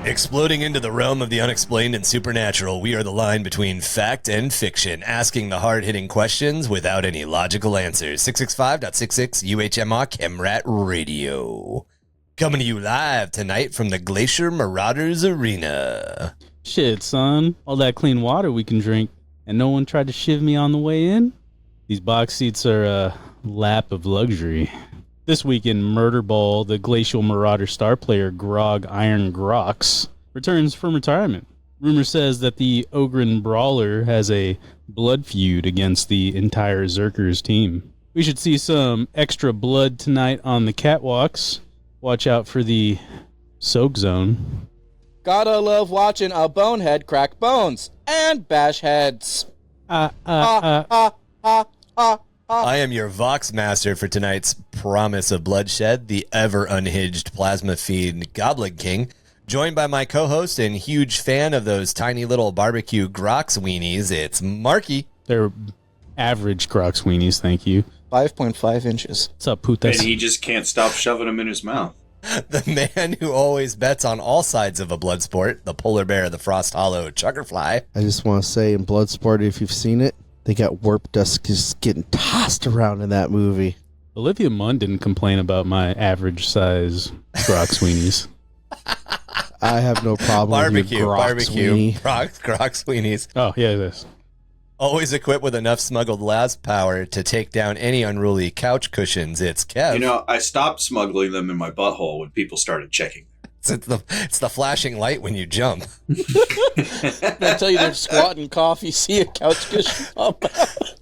Exploding into the realm of the unexplained and supernatural, we are the line between fact and fiction, asking the hard-hitting questions without any logical answers. 665.66 UHMR Chemrat Radio. Coming to you live tonight from the Glacier Marauders Arena. Shit, son. All that clean water we can drink, and no one tried to shiv me on the way in? These box seats are a lap of luxury. This week in Murder Ball, the Glacial Marauder star player Grog Iron Grox returns from retirement. Rumor says that the Ogren Brawler has a blood feud against the entire Zerkers team. We should see some extra blood tonight on the catwalks. Watch out for the soak zone. Gotta love watching a bonehead crack bones and bash heads. I am your Vox Master for tonight's promise of bloodshed, the ever-unhinged plasma fiend Goblin King, joined by my co-host and huge fan of those tiny little barbecue Grox weenies, it's Marky. They're average Grox weenies, thank you. 5.5 inches. What's up, putas? And he just can't stop shoving them in his mouth. The man who always bets on all sides of a blood sport, the polar bear, the frost hollow Chuggerfly. I just want to say in Bloodsport, if you've seen it, they got warp dust just getting tossed around in that movie. Olivia Munn didn't complain about my average size Grox weenies. I have no problem with your barbecue, Grox weenies. Oh, yeah, it is. Always equipped with enough smuggled las power to take down any unruly couch cushions. It's Kev. You know, I stopped smuggling them in my butthole when people started checking. It's the flashing light when you jump. I tell you, they're squatting coffee, see a couch cushion pop out.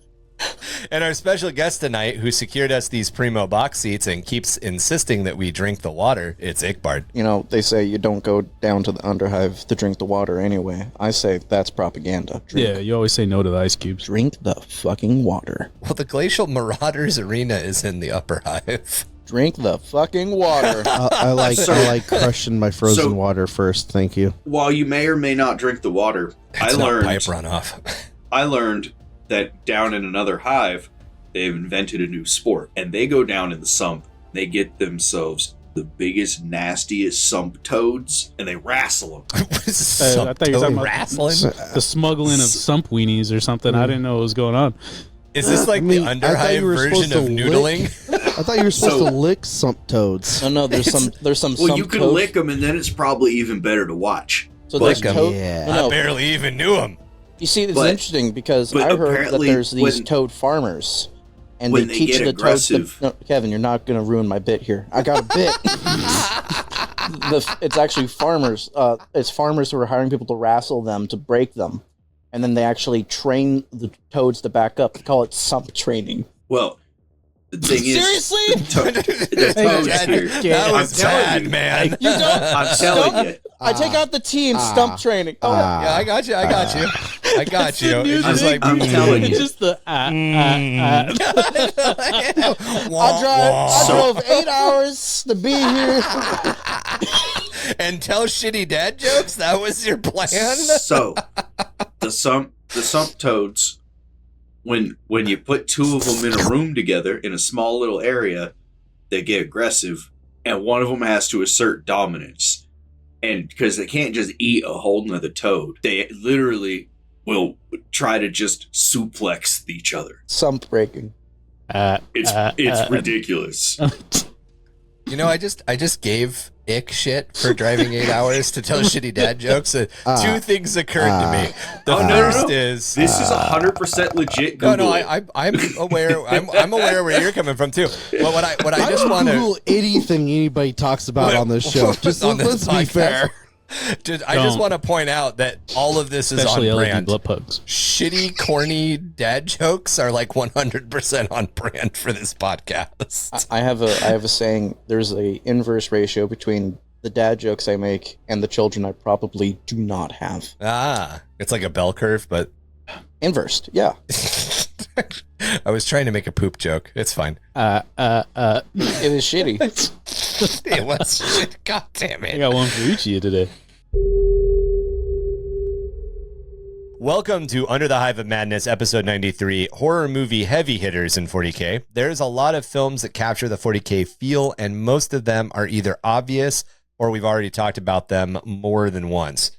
And our special guest tonight, who secured us these primo box seats and keeps insisting that we drink the water, it's Ickbard. You know, they say you don't go down to the Underhive to drink the water anyway. I say that's propaganda. Yeah, you always say no to the ice cubes. Drink the fucking water. Well, the Glacial Marauders Arena is in the Upper Hive. Drink the fucking water. I like crushing my frozen water first, thank you. While you may or may not drink the water, It's not pipe runoff. I learned that down in another hive, they've invented a new sport, and they go down in the sump. They get themselves the biggest, nastiest sump toads, and they wrestle them. What is sump I thought you were talking about wrestling? the smuggling of sump weenies or something. I didn't know what was going on. Is this like the Underhive version of noodling? I thought you were supposed to lick sump toads. No, there's some Well, sump you can toad. lick them, and then it's probably even better to watch. So there's Lick 'em. toad. Yeah. No, I barely even knew him. you see, this is But- interesting because but I heard that apparently there's these when- toad farmers, and when they they teach get the aggressive- toads. No, Kevin, you're not going to ruin my bit here. I got a bit. It's actually farmers. It's farmers who are hiring people to wrestle them to break them, and then they actually train the toads to back up. They call it sump training. Well, the thing is... Seriously? The toads here. That was I'm telling bad, you. man. You don't. I'm telling you. I take out the T in stump training. Oh, Yeah, I got you. I got you. It's just like I'm telling you. It's just the I drove 8 hours to be here. And tell shitty dad jokes. That was your plan. So, the sump toads, when you put two of them in a room together in a small little area, they get aggressive, and one of them has to assert dominance. And because they can't just eat a whole nother toad, they literally will try to just suplex each other. Sump breaking. It's ridiculous. You know, I just gave Ick shit for driving 8 hours to tell shitty dad jokes. Two things occurred to me. The first is This is 100% legit. Google it. I'm aware. I'm aware where you're coming from too. But what I just want to Google anything anybody talks about on this show. Just on this let's be fair. I just want to point out that all of this is especially on LED brand. blood pugs. Shitty, corny dad jokes are like 100% on brand for this podcast. I have a saying. There's a inverse ratio between the dad jokes I make and the children I probably do not have. It's like a bell curve, but Inversed, yeah. I was trying to make a poop joke. It's fine. It is shitty. It was. God damn I it. got one for each of you today. Welcome to Under the Hive of Madness, episode 93, horror movie heavy hitters in 40k. There's a lot of films that capture the 40k feel, and most of them are either obvious or we've already talked about them more than once.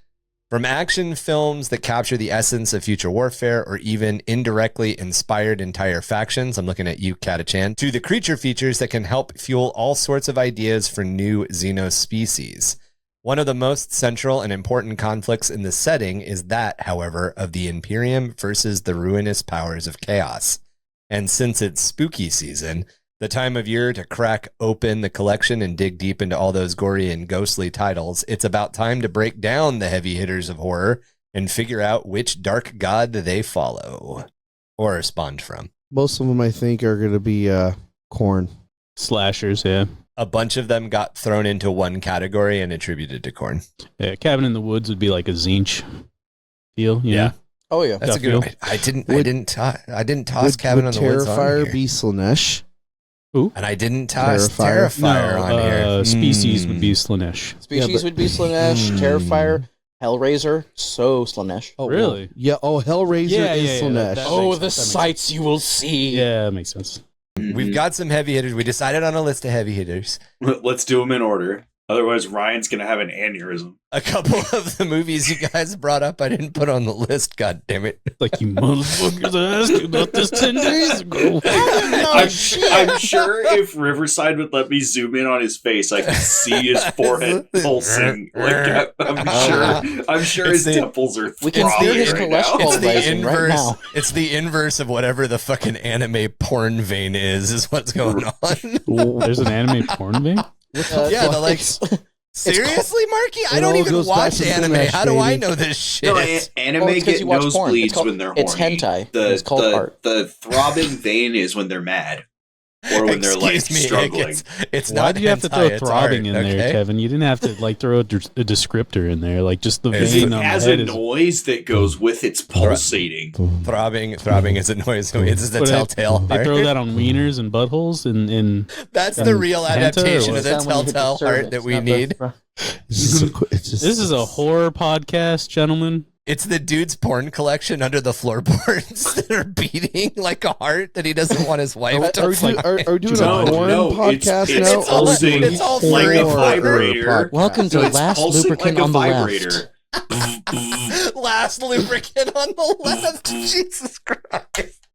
From action films that capture the essence of future warfare or even indirectly inspired entire factions, I'm looking at you, Katachan, to the creature features that can help fuel all sorts of ideas for new xenospecies. One of the most central and important conflicts in the setting is that, however, of the Imperium versus the ruinous powers of chaos. And since it's spooky season, the time of year to crack open the collection and dig deep into all those gory and ghostly titles, it's about time to break down the heavy hitters of horror and figure out which dark god they follow or spawned from. Most of them, I think, are going to be Khorn. Slashers, yeah. A bunch of them got thrown into one category and attributed to Khorn. Yeah, Cabin in the Woods would be like a Zinch deal. You know? Oh yeah. That's a good one. I didn't toss Cabin in the Woods on Terrifier here. be Slanesh? And I didn't toss Terrifier. Terrifier on here. Species would be Slanesh. Species would be Slanesh, Terrifier, Hellraiser, so Slanesh. Oh, Really? Yeah. Oh, Hellraiser is Slanesh. that- Oh, makes the sense. sights you will see. Yeah, that makes sense. We've got some heavy hitters. We decided on a list of heavy hitters. Let's do them in order. Otherwise, Ryan's going to have an aneurysm. A couple of the movies you guys brought up, I didn't put on the list. God damn it. Like, you motherfuckers asked you about this 10 days ago. I'm sure if Riverside would let me zoom in on his face, I could see his forehead pulsing. Like I'm sure his temples are We can throbbing see his right now. cholesterol rising right now. It's the inverse of whatever the fucking anime porn vein is what's going on. There's an anime porn vein? Yeah, the like. Seriously, Marky? I don't all even goes watch back to anime. Slanesh, How do I baby. know this shit? No, anime Oh, it's 'cause get you watch porn. It's nosebleeds called- when they're horny. it's hentai. It's called art. The throbbing vein is when they're mad. Or when they're like Excuse me, struggling. It's Why not did you have to hentai, throw it's throbbing art, in there, okay? Kevin? You didn't have to like throw a descriptor in there. Like just the It's- vein It on has the a head is noise that goes with its pulsating. Throbbing is a noise. It's the What, telltale They heart. throw that on wieners and buttholes in That's the real Hentai or adaptation what? of the telltale heart that we need. This This is a horror podcast, gentlemen. It's the dude's porn collection under the floorboards that are beating like a heart that he doesn't want his wife to find. Are we doing No, a porn no, podcast it's now? It's all- Or are we doing it's all like a horror vibrator. podcast? Welcome to So it's Last pulsing Lubricant like a on the vibrator. Left. Last lubricant on the left. Jesus Christ.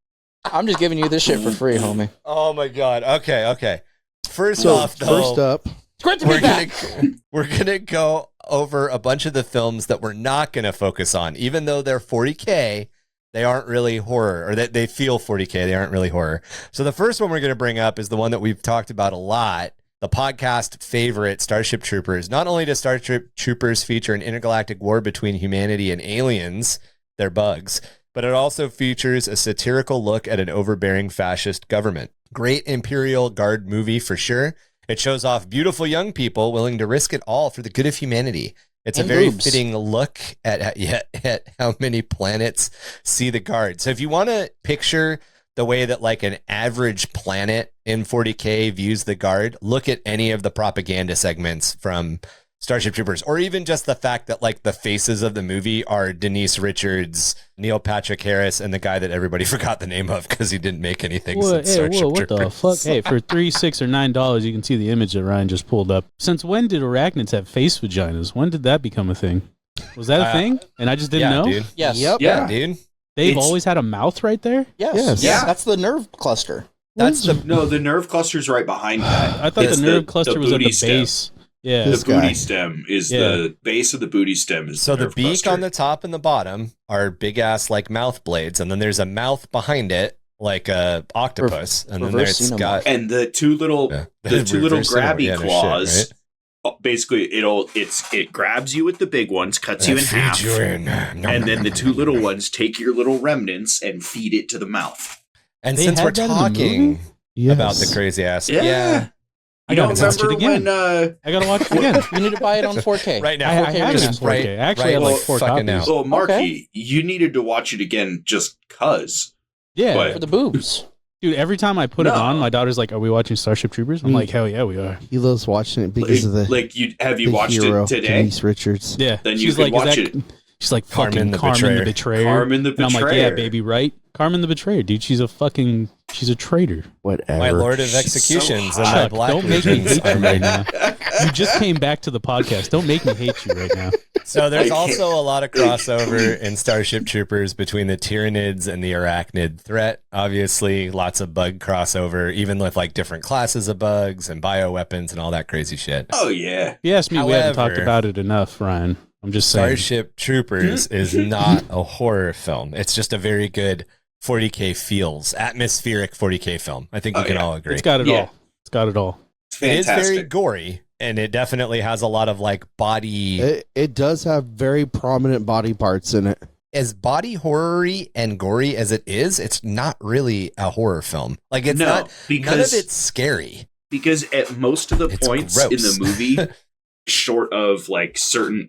I'm just giving you this shit for free, homie. Oh my God. Okay. First So, off, though, first up, Squirt to we're me back. gonna go over a bunch of the films that we're not gonna focus on, even though they're 40K. They aren't really horror, or they feel 40K. They aren't really horror. So the first one we're gonna bring up is the one that we've talked about a lot. The podcast favorite, Starship Troopers. Not only does Starship Troopers feature an intergalactic war between humanity and aliens, they're bugs, but it also features a satirical look at an overbearing fascist government. Great Imperial Guard movie for sure. It shows off beautiful young people willing to risk it all for the good of humanity. It's And a very boobs. fitting look at how many planets see the Guard. So if you want to picture the way that like an average planet in 40K views the Guard, look at any of the propaganda segments from Starship Troopers, or even just the fact that like the faces of the movie are Denise Richards, Neil Patrick Harris, and the guy that everybody forgot the name of because he didn't make anything since Starship what the Troopers. fuck? Hey, for $3, $6, or $9, you can see the image that Ryan just pulled up. Since when did arachnids have face vaginas? When did that become a thing? Was that a thing? And I just didn't know? Dude. Yes. Yep. Yeah, dude. They've It's- always had a mouth right there? Yes. Yes. Yeah. That's the nerve cluster. That's the No, the nerve cluster's right behind that. I thought It's the nerve cluster was at the booty stem. base. Yeah. This The booty guy. stem is Yeah. the base of the booty stem. Is so the nerve beak cluster. on the top and the bottom are big ass like mouth blades, and then there's a mouth behind it like a octopus, and then reverse there's xenomorph. got and the two little the two little reverse grabby xenomorph, no claws. shit, Basically, it grabs you with the big ones, cuts right? you in Feed half, you in. and then the two little ones take your little remnants and feed it to the mouth. And They since had we're that in the talking movie? Yes. about the crazy ass, I You gotta don't watch it remember again. when I gotta watch it again. You need to buy it on 4K. right now, I 4K have it in release. 4K. I actually right have like like 4 fucking copies. now. well, Marky, Okay. you needed to watch it again just cause. Yeah. But- For the boobs. Dude, every time I put it No. on, my daughter's like, "Are we watching Starship Troopers?" I'm Mm. like, "Hell yeah, we are." He loves watching it because of the, Have you the watched hero, it today? Denise Richards. Yeah. Then you she's could like, watch "Is it." that?" She's like, Carmen "Fucking the Carmen Betrayer. the Betrayer." Carmen the And I'm like, "Yeah, Betrayer. baby, right? Carmen the Betrayer, dude. She's a fucking She's a traitor. Whatever. My lord of She's executions so and my Chuck, black don't make me virgins hate you are right mine. now. You just came back to the podcast. Don't make me hate you right now. So there's I can't- also a lot of crossover in Starship Troopers between the Tyranids and the Arachnid threat. Obviously, lots of bug crossover, even with like different classes of bugs and bioweapons and all that crazy shit. Oh yeah. If you asked me, we haven't talked However- about it enough, Ryan. I'm just saying. Starship Troopers is not a horror film. It's just a very good 40k feels, atmospheric 40k film. I think we Oh, can yeah. all agree. It's got it Yeah. all. It's got it all. It's It is fantastic. very gory, and it definitely has a lot of like body, It does have very prominent body parts in it. as body horror-y and gory as it is. It's not really a horror film. Like it's No, not. None of because it's scary. because at most of the It's points gross. in the movie, short of like certain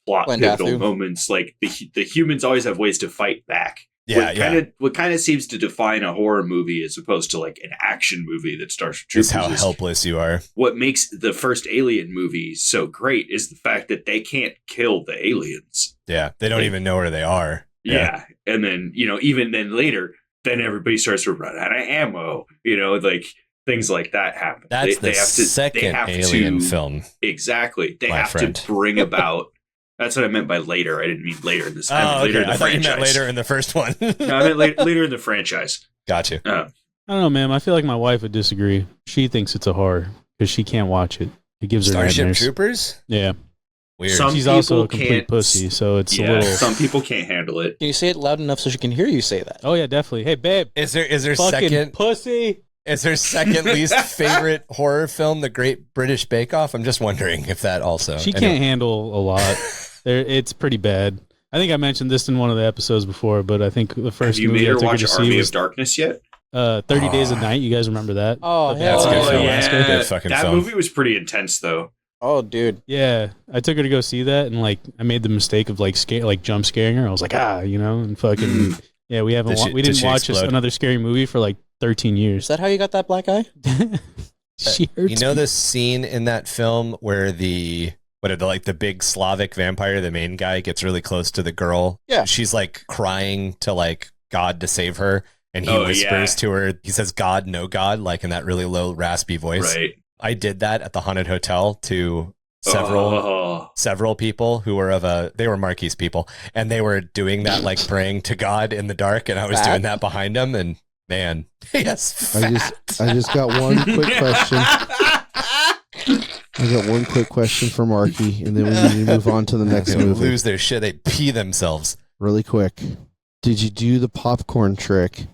plot Glendathu. pivotal moments, like the humans always have ways to fight back. Yeah, What kind of seems to define a horror movie as opposed to like an action movie that Starship Just Troopers how is. helpless you are. What makes the first Alien movie so great is the fact that they can't kill the aliens. Yeah, they don't Like- even know where they are. Yeah. And then, even then later, then everybody starts to run out of ammo, like things like that happen. That's They the have to- they second have Alien to- film. Exactly. They My have friend. to bring about. That's what I meant by later. I didn't mean later in this. I Oh, meant later okay. in the I thought you franchise. meant later in the first one. No, I meant later in the franchise. Got you. I don't know, man. I feel like my wife would disagree. She thinks it's a horror because she can't watch it. It gives her Starship nightmares. Troopers? Yeah. Weird. Some She's also a people complete can't- pussy, so it's a Yeah, little. some people can't handle it. Can you say it loud enough so she can hear you say that? Oh yeah, definitely. Hey, babe. Is there Fucking second pussy. is her second least favorite horror film The Great British Bake Off? I'm just wondering if that also. She Anyway. can't handle a lot. It's pretty bad. I think I mentioned this in one of the episodes before, but I think the Have first you movie made I her took her watch to see Army was of Darkness yet? 30 Days a Night. You guys remember that? Oh, The hell That's a good vampire film. Alaska? Good fucking that film. movie was pretty intense, though. Oh, dude. Yeah, I took her to go see that, and like I made the mistake of like jump scaring her. I was like, and fucking yeah. We haven't Did she- we did didn't she watch explode? another scary movie for like 13 Is years. that how you got that black eye? She hurts. You know me. the scene in that film where the big Slavic vampire, the main guy, gets really close to the girl? Yeah. She's like crying to like God to save her, and he Oh, whispers yeah. to her, he says, "God, no God," like in that really low, raspy voice. Right. I did that at the haunted hotel to several people who were they were Marquis people, and they were doing that, like praying to God in the dark, and I was Fat? doing that behind them, and man, yes, I just got one quick question. I got one quick question for Marky, and then we need to move on to the next They're gonna movie. lose their shit. They pee themselves. Really quick. Did you do the popcorn trick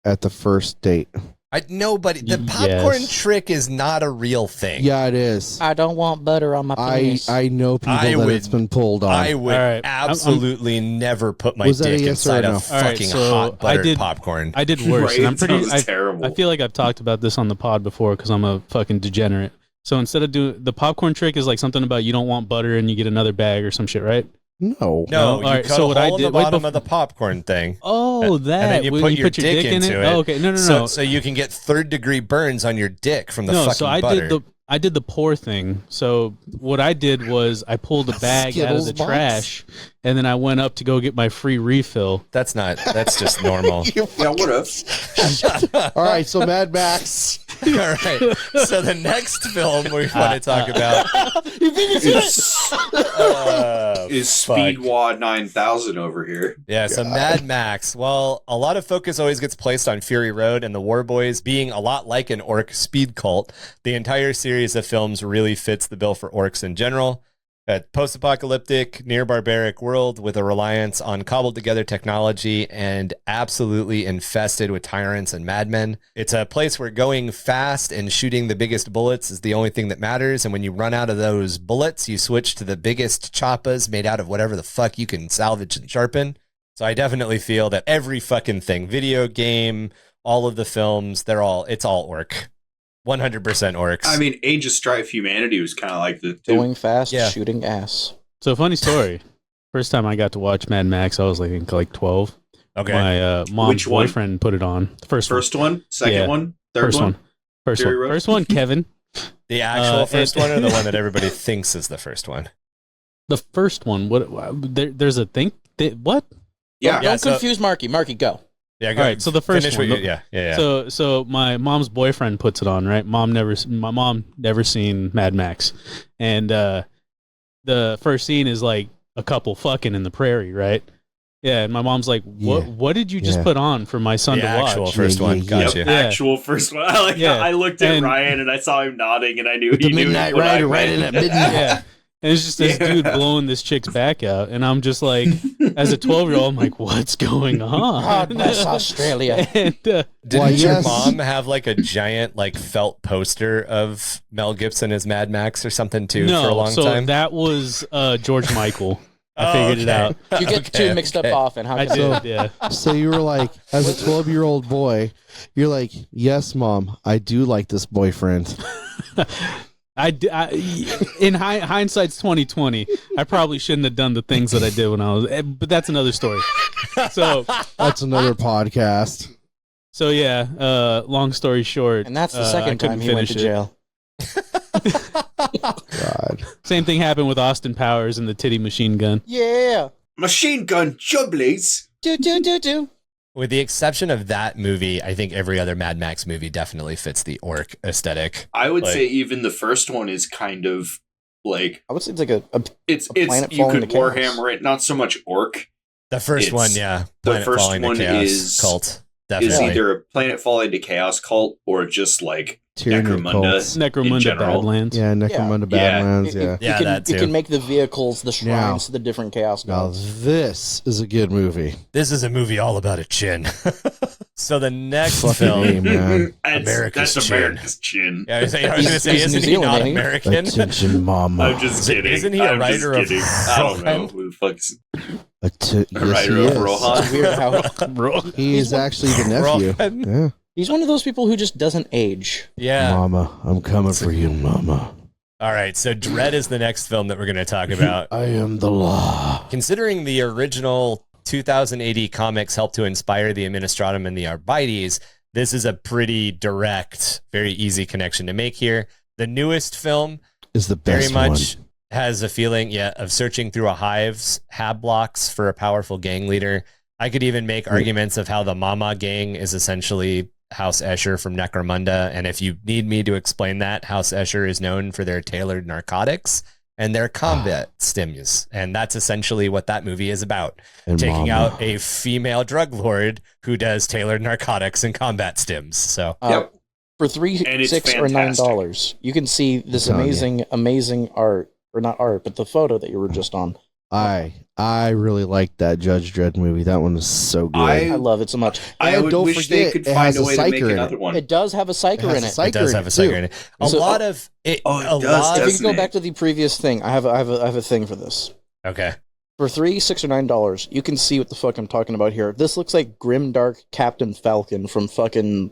at the first date? The popcorn Yes. trick is not a real thing. Yeah, it is. I don't want butter on my penis. I know people I that would- it's been pulled on. I would All right. absolutely never put my Was that a dick yes or inside a a no? All right, fucking so hot buttered I did- popcorn. I did worse. Right, And I'm it pretty. sounds terrible. I feel like I've talked about this on the pod before because I'm a fucking degenerate. So instead of doing the popcorn trick is like something about you don't want butter and you get another bag or some shit, right? No. no, all you right, cut so a what hole I in did- the wait bottom bef- of the popcorn thing. Oh, that. And then you when put your dick in into it. Oh, okay. No. So you can get third-degree burns on your dick from the No, fucking so I butter. did I did the pour thing. So what I did was I pulled a bag out of Skittles the box? trash, and then I went up to go get my free refill. That's just normal. Yeah, what if? All right, so Mad Max. All right. So the next film we want to talk about Is fuck. Speedwad 9000 over here. Yeah, so Mad Max. Well, a lot of focus always gets placed on Fury Road and the War Boys being a lot like an orc speed cult. The entire series of films really fits the bill for orcs in general. A post-apocalyptic, near-barbaric world with a reliance on cobbled-together technology and absolutely infested with tyrants and madmen. It's a place where going fast and shooting the biggest bullets is the only thing that matters, and when you run out of those bullets, you switch to the biggest choppas made out of whatever the fuck you can salvage and sharpen. So I definitely feel that every fucking thing, video game, all of the films, it's all orc. 100% orcs. I mean, Age of Strife Humanity was kind of like the two. Going fast, Yeah. shooting ass. So funny story. First time I got to watch Mad Max, I was like, I think like 12. okay. My mom's Which one? boyfriend put it on. The first Second Yeah. one, third First one. First Fury one. Road? First one, Kevin. The actual first and- one or the one that everybody thinks is the first one? The first one. What? There's a thing. What? Yeah. Yeah, Don't so- confuse Marky. Marky, go. Yeah, All right, so the first finish one. what you- yeah. So my mom's boyfriend puts it on, right? My mom never seen Mad Max, and the first scene is like a couple fucking in the prairie, right? Yeah, and my mom's like, "What? Yeah. What did you just Yeah. put on for my son The to actual watch?" first Yeah, one. yeah, Gotcha. yeah. Actual first one. I looked at And- Ryan and I saw him nodding, and I knew The he knew Midnight what I Rider right meant. in at midnight. Yeah. And it's just this dude blowing this chick's back out, and I'm just like, as a 12-year-old, I'm like, "What's going on?" God bless Australia. And Didn't Why, your yes. mom have like a giant like felt poster of Mel Gibson as Mad Max or something too no, for a long so time? that was George Michael. I Oh, figured it okay. out. You get two mixed up often. How I come? did, yeah. So you were like, as a 12-year-old boy, you're like, yes, Mom, I do like this boyfriend. In hindsight's 2020, I probably shouldn't have done the things that I did when I was, but that's another story. So That's another podcast. yeah, long story short. And that's the I second couldn't time he went finish to it. jail. God. Same thing happened with Austin Powers and the titty machine gun. Yeah. Machine gun jubblies. Do. With the exception of that movie, I think every other Mad Max movie definitely fits the orc aesthetic. I would Like- say even the first one is kind of like I would say it's like a it's planet you falling could to chaos. Warhammer it, not so much orc. The first It's- one, yeah. the Planet first Falling to one Chaos is- cult. Is Definitely. either a planet falling to chaos cult or just like Tyranny Necromunda. cults. In Necromunda general. Badlands. Yeah, Necromunda Yeah. Badlands, yeah. Yeah, that you too. can make the vehicles the shrines Now- to the different chaos Now gods. this is a good movie. This is a movie all about a chin. So the next Fucking film. A, man. America's that's chin. America's chin. Yeah, I was going to say, He's isn't New he not Zealand, ain't he? American? Attention, Mama. I'm just kidding. Isn't he a I'm just writer of kidding. I don't know Rohan? who the fuck's Yes, a writer he of is. Rohan. It's weird how He is actually the nephew. Rohan. Yeah. he's one of those people who just doesn't age. Yeah. Mama, I'm coming for you, Mama. All right. So Dread is the next film that we're going to talk about. I am the law. Considering the original 2000 AD comics helped to inspire the Administratum and the Arbites, this is a pretty direct, very easy connection to make here. The newest film Is the very best much one. has a feeling, of searching through a hive's hab blocks for a powerful gang leader. I could even make arguments of how the Mama gang is essentially House Escher from Necromunda. And if you need me to explain that, House Escher is known for their tailored narcotics and their combat stims. And that's essentially what that movie is about. And Taking Mama. out a female drug lord who does tailored narcotics and combat stims. So Yep. For $3, And it's $6, or fantastic. $9, you can see this I'm telling you. amazing art, or not art, but the photo that you were just on. I really liked that Judge Dredd movie. That one was so good. I love it so much. I And would don't wish they forget, could it find has a a way to make psyker in it. another one. It does have a psyker in it. has a psyker it does in have a too. psyker in it. A So- lot of it. Oh, it a does, lot. If you doesn't can go it? back to the previous thing, I have a thing for this. Okay. For $3, $6, or $9, you can see what the fuck I'm talking about here. This looks like Grimdark Captain Falcon from the fucking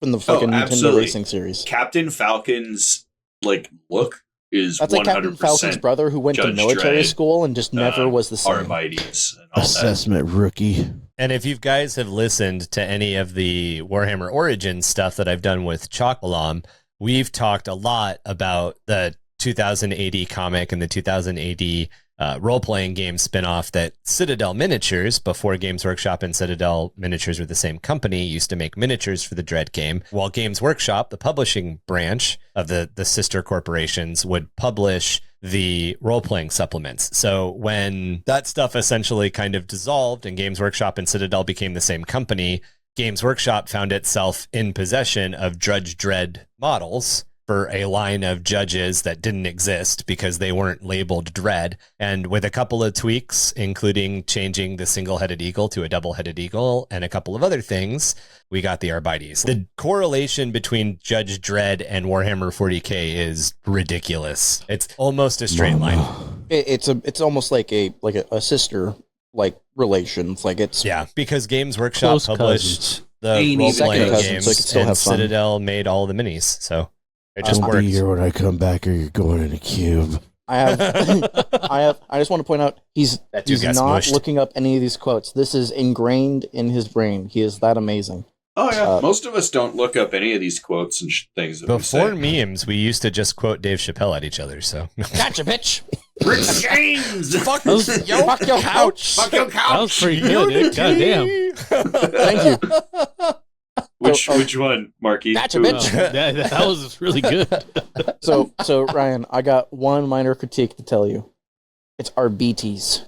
Nintendo absolutely. Racing series. Captain Falcon's like look is That's like 100% Captain Falcon's brother who went to Judge military Dredd, school and just never was the same. Arbites and all that. Assessment rookie. And if you guys have listened to any of the Warhammer Origins stuff that I've done with Chocolam, we've talked a lot about the 2000 AD comic and the 2000 AD role-playing game spin-off that Citadel Miniatures, before Games Workshop and Citadel Miniatures were the same company, used to make miniatures for the Dread game, while Games Workshop, the publishing branch of the sister corporations, would publish the role-playing supplements. So when that stuff essentially kind of dissolved and Games Workshop and Citadel became the same company, Games Workshop found itself in possession of Judge Dredd models for a line of judges that didn't exist because they weren't labeled Dread. And with a couple of tweaks, including changing the single-headed eagle to a double-headed eagle and a couple of other things, we got the Arbites. The correlation between Judge Dredd and Warhammer 40k is ridiculous. It's almost a straight line. It's almost like a sister like relations. Like it's Yeah, because Games Workshop Close published cousins. the Ain't even role-playing cousins, games, so it could still and have fun. Citadel made all the minis. So it just I'll worked. be here when I come back, or you're going in a cube. I have I just want to point out he's That dude got not smushed. looking up any of these quotes. This is ingrained in his brain. He is that amazing. Oh yeah, Uh, most of us don't look up any of these quotes and things that Before we say. memes, we used to just quote Dave Chappelle at each other. So Gotcha, bitch. Rick James! Fuck That was- your Fuck your couch. Fuck your That was couch! pretty good, Nick. Goddamn. Thank you. Which one, Marky? Gotcha, Who- bitch. That was really good. So Ryan, I got one minor critique to tell you. It's RBTs.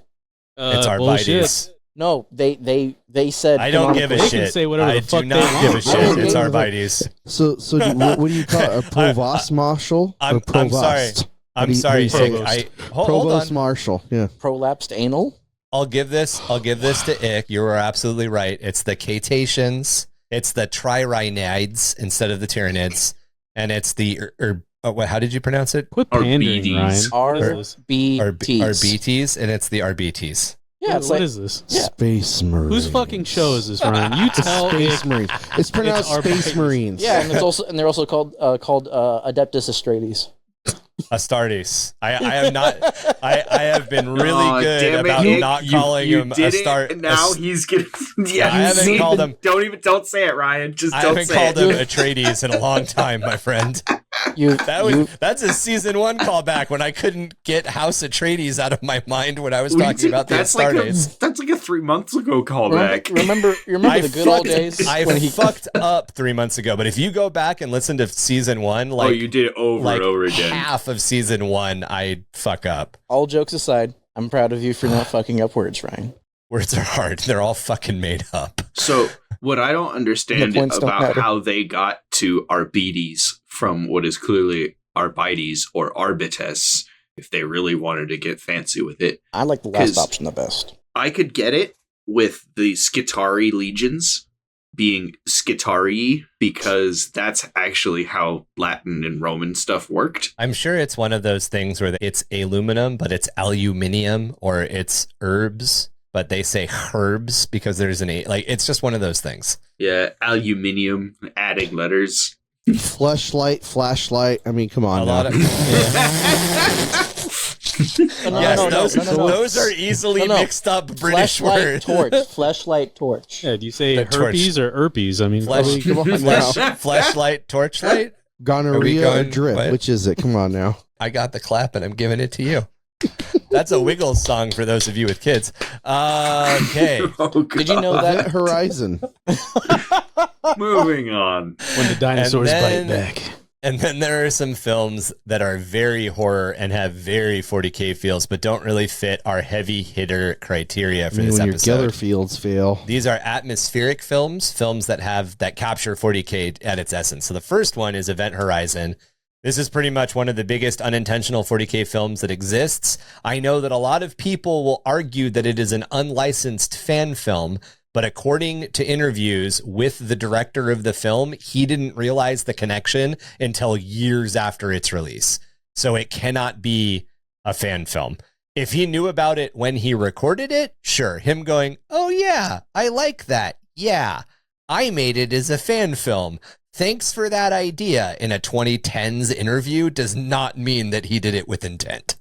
It's our bullshit. bites. No, they said. I don't give a They shit. can say whatever I the fuck do they not give a want. shit. It's our Yeah. bites. So what do you call it? A provost marshal or I'm provost? sorry. I'm do you sorry, say? Sig. Hold Provost on. marshal. Yeah. Prolapsed anal. I'll give this to Ick. You were absolutely right. It's the cetaceans. It's the trirhinids instead of the tyranids, and it's the how did you pronounce it? Quit pandering, RBDs. Ryan. What is this? RBTs. RBTs, and it's the RBTs. Yeah, it's What like is this? Yeah. Space Marines. Whose fucking show is this, Ryan? You tell Space Ick. Marines. It's pronounced It's Space Arbites. Marines. yeah, and they're also called Adeptus Astrades. Astartes. I am not. I have been really Aw, good damn it, about Nick. not You- calling you him did Astarte. it, and now he's gonna. Yeah, I haven't see? called him. Don't say it, Ryan. Just I don't haven't say called it. him Atreides in a long time, my friend. That's a season 1 callback when I couldn't get House Atreides out of my mind when I was What do you talking think? about the Astartes. That's like a 3 months ago callback. Remember the good old days I when he fucked up 3 months ago, but if you go back and listen to season 1, Oh, like you did it over like and over again. half of season 1, I fuck up. all jokes aside, I'm proud of you for not fucking up words, Ryan. Words are hard. They're all fucking made up. So what I don't understand The points don't about matter. how they got to Arbites from what is clearly Arbites or Arbites, if they really wanted to get fancy with it, I like the last 'Cause- option the best. I could get it with the Skitari legions being Skitari because that's actually how Latin and Roman stuff worked. I'm sure it's one of those things where it's aluminum, but it's aluminium, or it's herbs, but they say herbs because there's it's just one of those things. Yeah, aluminium, adding letters. Flashlight. I mean, come on. A now. lot of yes, those are easily mixed up British words. Fleshlight torch. Yeah, do you say The torch. herpes or herpes? I mean, Come on now. Flashlight, torchlight. Gonorrhea or going- drip? what? Which is it? Come on now. I got the clap and I'm giving it to you. That's a Wiggles song for those of you with kids. Okay. Oh, God. Did you know Event that? Horizon. Moving on. when the dinosaurs And bite then- back. And then there are some films that are very horror and have very 40k feels, but don't really fit our heavy hitter criteria for this When your episode. Geller fields fail. These are atmospheric films that capture 40k at its essence. So the first one is Event Horizon. This is pretty much one of the biggest unintentional 40k films that exists. I know that a lot of people will argue that it is an unlicensed fan film, but according to interviews with the director of the film, he didn't realize the connection until years after its release. So it cannot be a fan film. If he knew about it when he recorded it, sure. Him going, oh yeah, I like that. Yeah, I made it as a fan film. Thanks for that idea in a 2010s interview does not mean that he did it with intent.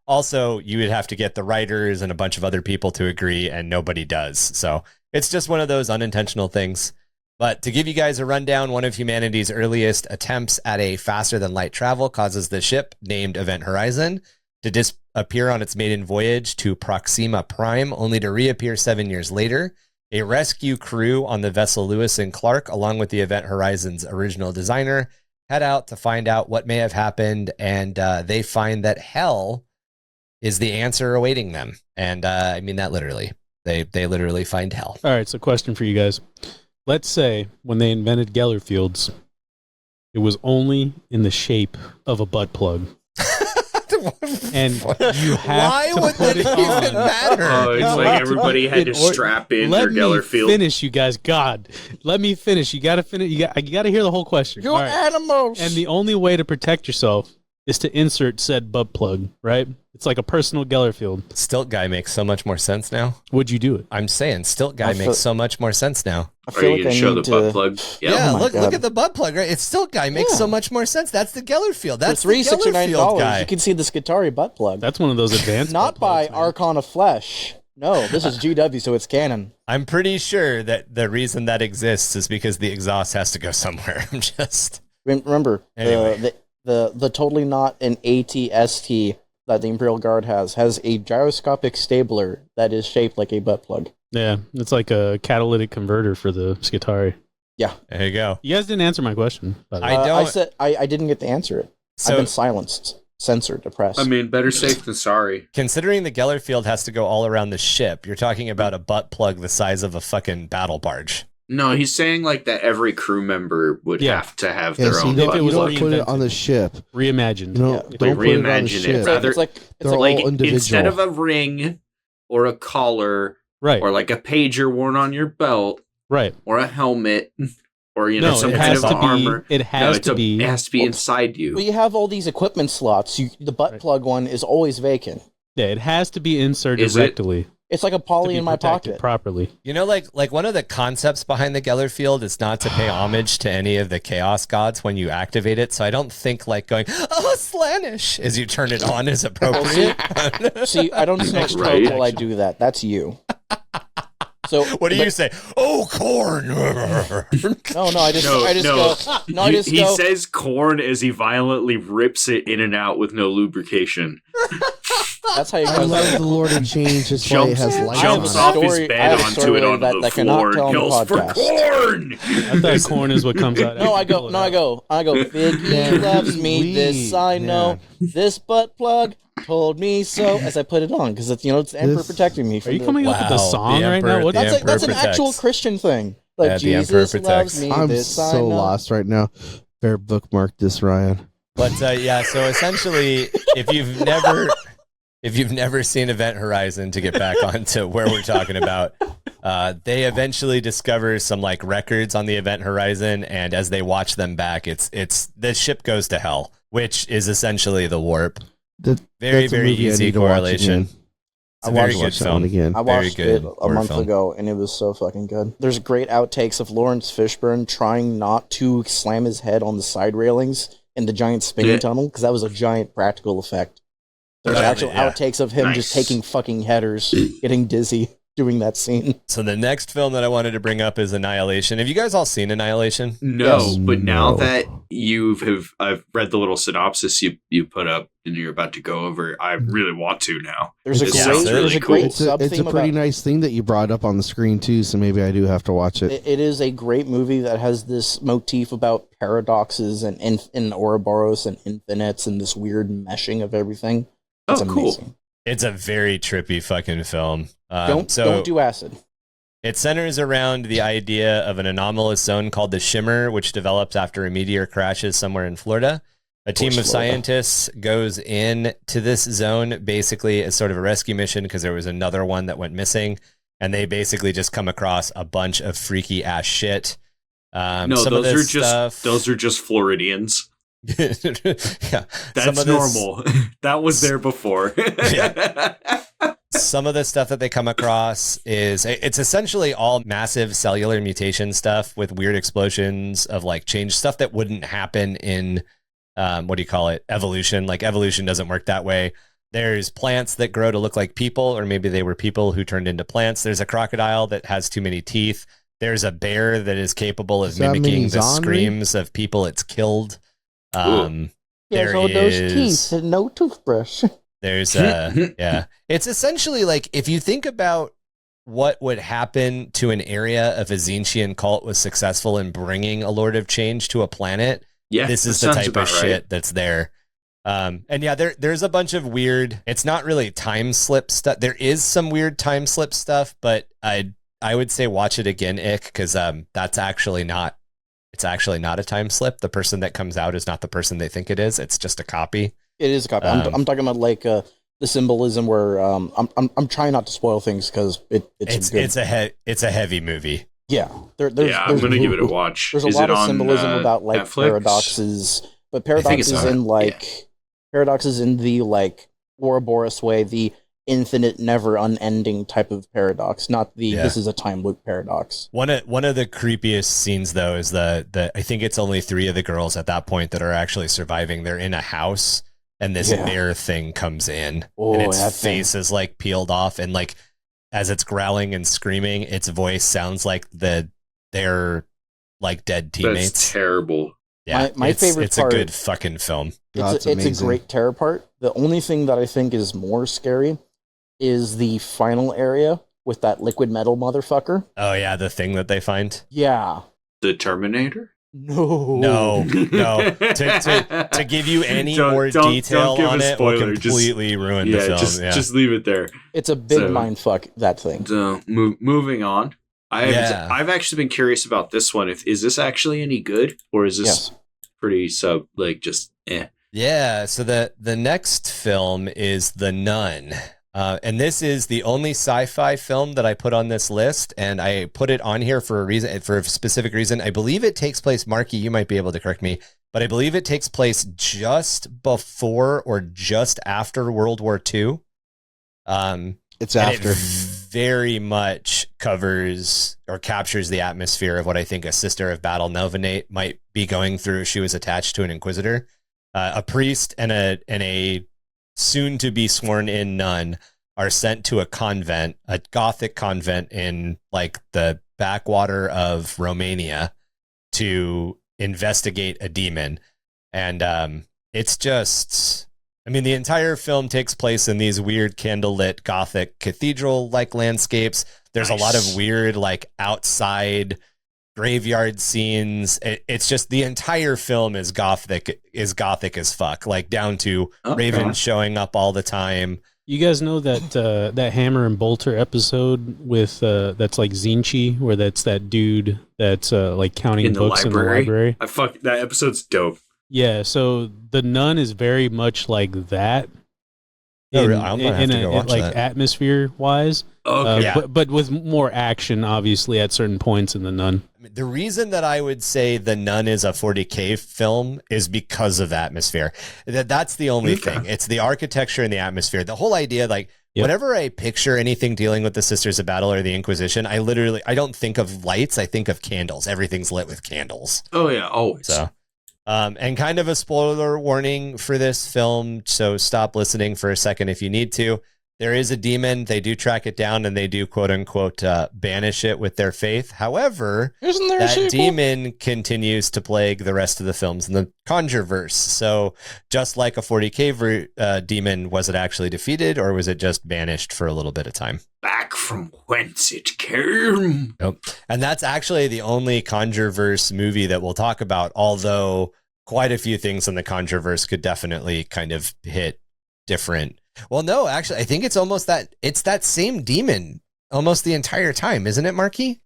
Also, you would have to get the writers and a bunch of other people to agree, and nobody does. So it's just one of those unintentional things. But to give you guys a rundown, one of humanity's earliest attempts at a faster than light travel causes the ship named Event Horizon to disappear on its maiden voyage to Proxima Prime, only to reappear 7 years later. A rescue crew on the vessel Lewis and Clark, along with the Event Horizon's original designer, head out to find out what may have happened, and they find that hell is the answer awaiting them. And I mean that literally. They literally find hell. All right, so question for you guys. Let's say when they invented Geller fields, it was only in the shape of a butt plug. And you have Why to would put that it even on. matter? Oh, it's No, like everybody had to in order- strap in Let their me Geller field. finish, you guys. God, let me finish. You got to finish. You got to hear the whole question. You're All right. animals. And the only way to protect yourself is to insert said butt plug, right? It's like a personal Geller field. Stilt guy makes so much more sense now. Would you do it? I'm saying Stilt guy I feel- makes so much more sense now. I Are feel you like going I to show the need butt to. plug? Yeah, my look God. at the butt plug, right? It's Stilt guy makes Yeah. so much more sense. That's the Geller field. For That's the Geller field $369, guy. you can see the Skitari butt plug. That's one of those advanced. Not butt by plugs, man. Archon of Flesh. No, this is GW, so it's canon. I'm pretty sure that the reason that exists is because the exhaust has to go somewhere. I'm just Remember, Anyway. the totally not an ATST that the Imperial Guard has a gyroscopic stabler that is shaped like a butt plug. Yeah, it's like a catalytic converter for the Skitarii. Yeah. There you go. You guys didn't answer my question, by the way. I said I didn't get to answer it. So, I've been silenced, censored, depressed. I mean, better safe than sorry. considering the Geller field has to go all around the ship, you're talking about a butt plug the size of a fucking battle barge. No, he's saying like that every crew member would have to have their so own. you If it don't, was you don't put it reinvented. on the ship. Reimagined. You know, Yeah. don't put it on the Reimagine it. ship. Rather- it's like They're like all Like individual. instead of a ring or a collar Right. or like a pager worn on your belt Right. or a helmet or No, some it kind has of to be. armor. It has to be. It has to be inside you. well, you have all these equipment slots. The butt Right. plug one is always vacant. Yeah, it has to be inserted Is it? rectally. It's like a To poly be in my protected pocket. properly. You know, like one of the concepts behind the Geller field is not to pay homage to any of the Chaos gods when you activate it. So I don't think like going, oh, Slanish, as you turn it on is appropriate. See, I don't smoke Right. smoke while I do that. That's you. So What do you say? Oh, corn. No, I just No, go. No, I just he go. says corn as he violently rips it in and out with no lubrication. That's how you I cause love the Lord of Change. That's why it has lights jumps I have on a off it. his story- I bed have a onto story it onto that the I cannot floor tell and on the yells for podcast. corn. I thought corn is what comes out. No, after you pull it out. I go. Biggie Man, loves me. we- This I know. man. This butt plug told me so. As I put it on, because it's the Emperor This- protecting me. Are From you coming up with Wow, a song the right Emperor- now? What? the That's Emperor an actual protects. Christian thing. Like Yeah, the Emperor Jesus loves protects. me. I'm This I so know. lost right now. Better bookmark this, Ryan. But yeah, so essentially, if you've never seen Event Horizon, to get back onto where we're talking about, they eventually discover some like records on the Event Horizon, and as they watch them back, it's the ship goes to hell, which is essentially the warp. That, Very that's a very movie I easy need to watch correlation. again. It's a I very watched good Watch that one film. again. I Very watched good it a horror month film. ago, and it was so fucking good. There's great outtakes of Lawrence Fishburne trying not to slam his head on the side railings in the giant spinning Yeah. tunnel, because that was a giant practical effect. There's Yeah, actual yeah. outtakes of him just Nice. taking fucking headers, getting dizzy doing that scene. So the next film that I wanted to bring up is Annihilation. Have you guys all seen Annihilation? No, Yes. but now No. that I've read the little synopsis you put up and you're about to go over, I really want to now. There's a It great, sounds there's really a great cool. It's a sub-theme pretty about. nice thing that you brought up on the screen too, so maybe I do have to watch it. It is a great movie that has this motif about paradoxes and in Ouroboros and infinites and this weird meshing of everything. It's Oh, cool. amazing. It's a very trippy fucking film. Don't do acid. It centers around the idea of an anomalous zone called the Shimmer, which develops after a meteor crashes somewhere in Florida. A team of Florida. scientists goes in to this zone basically as sort of a rescue mission because there was another one that went missing, and they basically just come across a bunch of freaky ass shit. No, some of those are this just stuff- those are just Floridians. yeah, some That's of this- normal. That was there before. Some of the stuff that they come across it's essentially all massive cellular mutation stuff with weird explosions of like change stuff that wouldn't happen in what do you call it, evolution. Like evolution doesn't work that way. There's plants that grow to look like people, or maybe they were people who turned into plants. There's a crocodile that has too many teeth. There's a bear that is capable of Does that mimicking mean the Zombie? screams of people it's killed. He has There all those is- teeth and no toothbrush. There's yeah. It's essentially like if you think about what would happen to an area if a Tzeentchian cult was successful in bringing a Lord of Change to a planet, Yeah, this is that the sounds type of about right. shit that's there. And yeah, there's a bunch of weird, it's not really time slip stuff. There is some weird time slip stuff, but I would say watch it again, Ick, because that's actually not, it's actually not a time slip. The person that comes out is not the person they think it is. It's just a copy. It is a copy. I'm talking about like the symbolism where I'm trying not to spoil things because it's good. It's a heavy movie. Yeah, Yeah, I'm gonna give it a watch. There's a Is lot it of on, symbolism about like Netflix? paradoxes, but I think it's paradoxes on- in like paradoxes in the like Ouroboros way, the infinite, never unending type of paradox, not the Yeah. this is a time loop paradox. One of the creepiest scenes though is the I think it's only 3 of the girls at that point that are actually surviving. They're in a house and this Yeah. bear thing comes in Oh, and its that thing. face is like peeled off, and like as it's growling and screaming, its voice sounds like their like dead teammates. That's terrible. Yeah, My favorite it's part- a good fucking film. It's a great terror part. The only thing that I think is more scary is the final area with that liquid metal motherfucker. Oh yeah, the thing that they find. Yeah. The Terminator? No. To give you any more detail give on a it will spoiler. completely ruin the film. Just leave it there. It's a big mindfuck, that thing. So, moving on. I've actually been curious about this one. Is this actually any good, or is this pretty just eh? Yeah. So the next film is The Nun. And this is the only sci-fi film that I put on this list, and I put it on here for a specific reason. I believe it takes place, Marky, you might be able to correct me, but I believe it takes place just before or just after World War II. It's after. It very much covers or captures the atmosphere of what I think a Sister of Battle Novenate might be going through. She was attached to an inquisitor, a priest, and a soon to be sworn in nun are sent to a convent, a Gothic convent in like the backwater of Romania to investigate a demon. And it's just, I mean, the entire film takes place in these weird candlelit Gothic cathedral like landscapes. There's a lot of weird like outside graveyard scenes. It's just the entire film is gothic as fuck, like down to Raven showing up all the time. You guys know that that Hammer and Bolter episode with that's like Zinchi, where that's that dude that's like counting books in the library. That episode's dope. Yeah, so The Nun is very much like that. I'm gonna have to go watch that. Atmosphere wise. Okay. But with more action, obviously, at certain points in The Nun. The reason that I would say The Nun is a 40k film is because of atmosphere. That's the only thing. It's the architecture and the atmosphere. The whole idea, like, whenever I picture anything dealing with the Sisters of Battle or the Inquisition, I don't think of lights. I think of candles. Everything's lit with candles. Oh yeah, always. So, and kind of a spoiler warning for this film, so stop listening for a second if you need to. There is a demon. They do track it down, and they do, quote unquote, banish it with their faith. However, that demon continues to plague the rest of the films in the Conjureverse. So just like a 40k demon, was it actually defeated, or was it just banished for a little bit of time? Back from whence it came. Nope. And that's actually the only Conjureverse movie that we'll talk about, although quite a few things in the Conjureverse could definitely kind of hit different. Well, no, actually, I think it's that same demon almost the entire time, isn't it, Marky?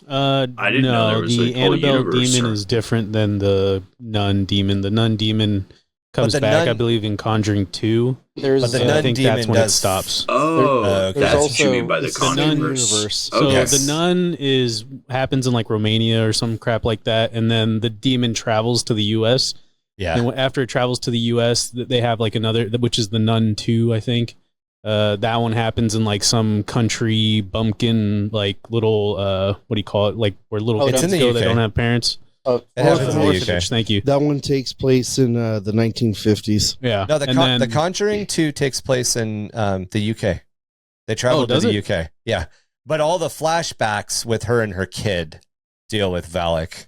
I didn't know there was the a whole Annabelle universe, demon is different than the Nun demon. The Nun demon comes back, I believe, in Conjuring 2. But the Nun I think demon that's when it stops. Oh, There's that's what also you mean by the the Nun universe. So the Nun happens in like Romania or some crap like that, and then the demon travels to the U.S. Yeah. And after it travels to the U.S., they have like another, which is the Nun 2, I think. That one happens in like some country bumpkin, like little, what do you call it? Like where little kids go that don't have parents. It happens in the UK. Thank you. That one takes place in the 1950s. Yeah. No, the Conjuring 2 takes place in the UK. They travel to the UK. Yeah. But all the flashbacks with her and her kid deal with Valak.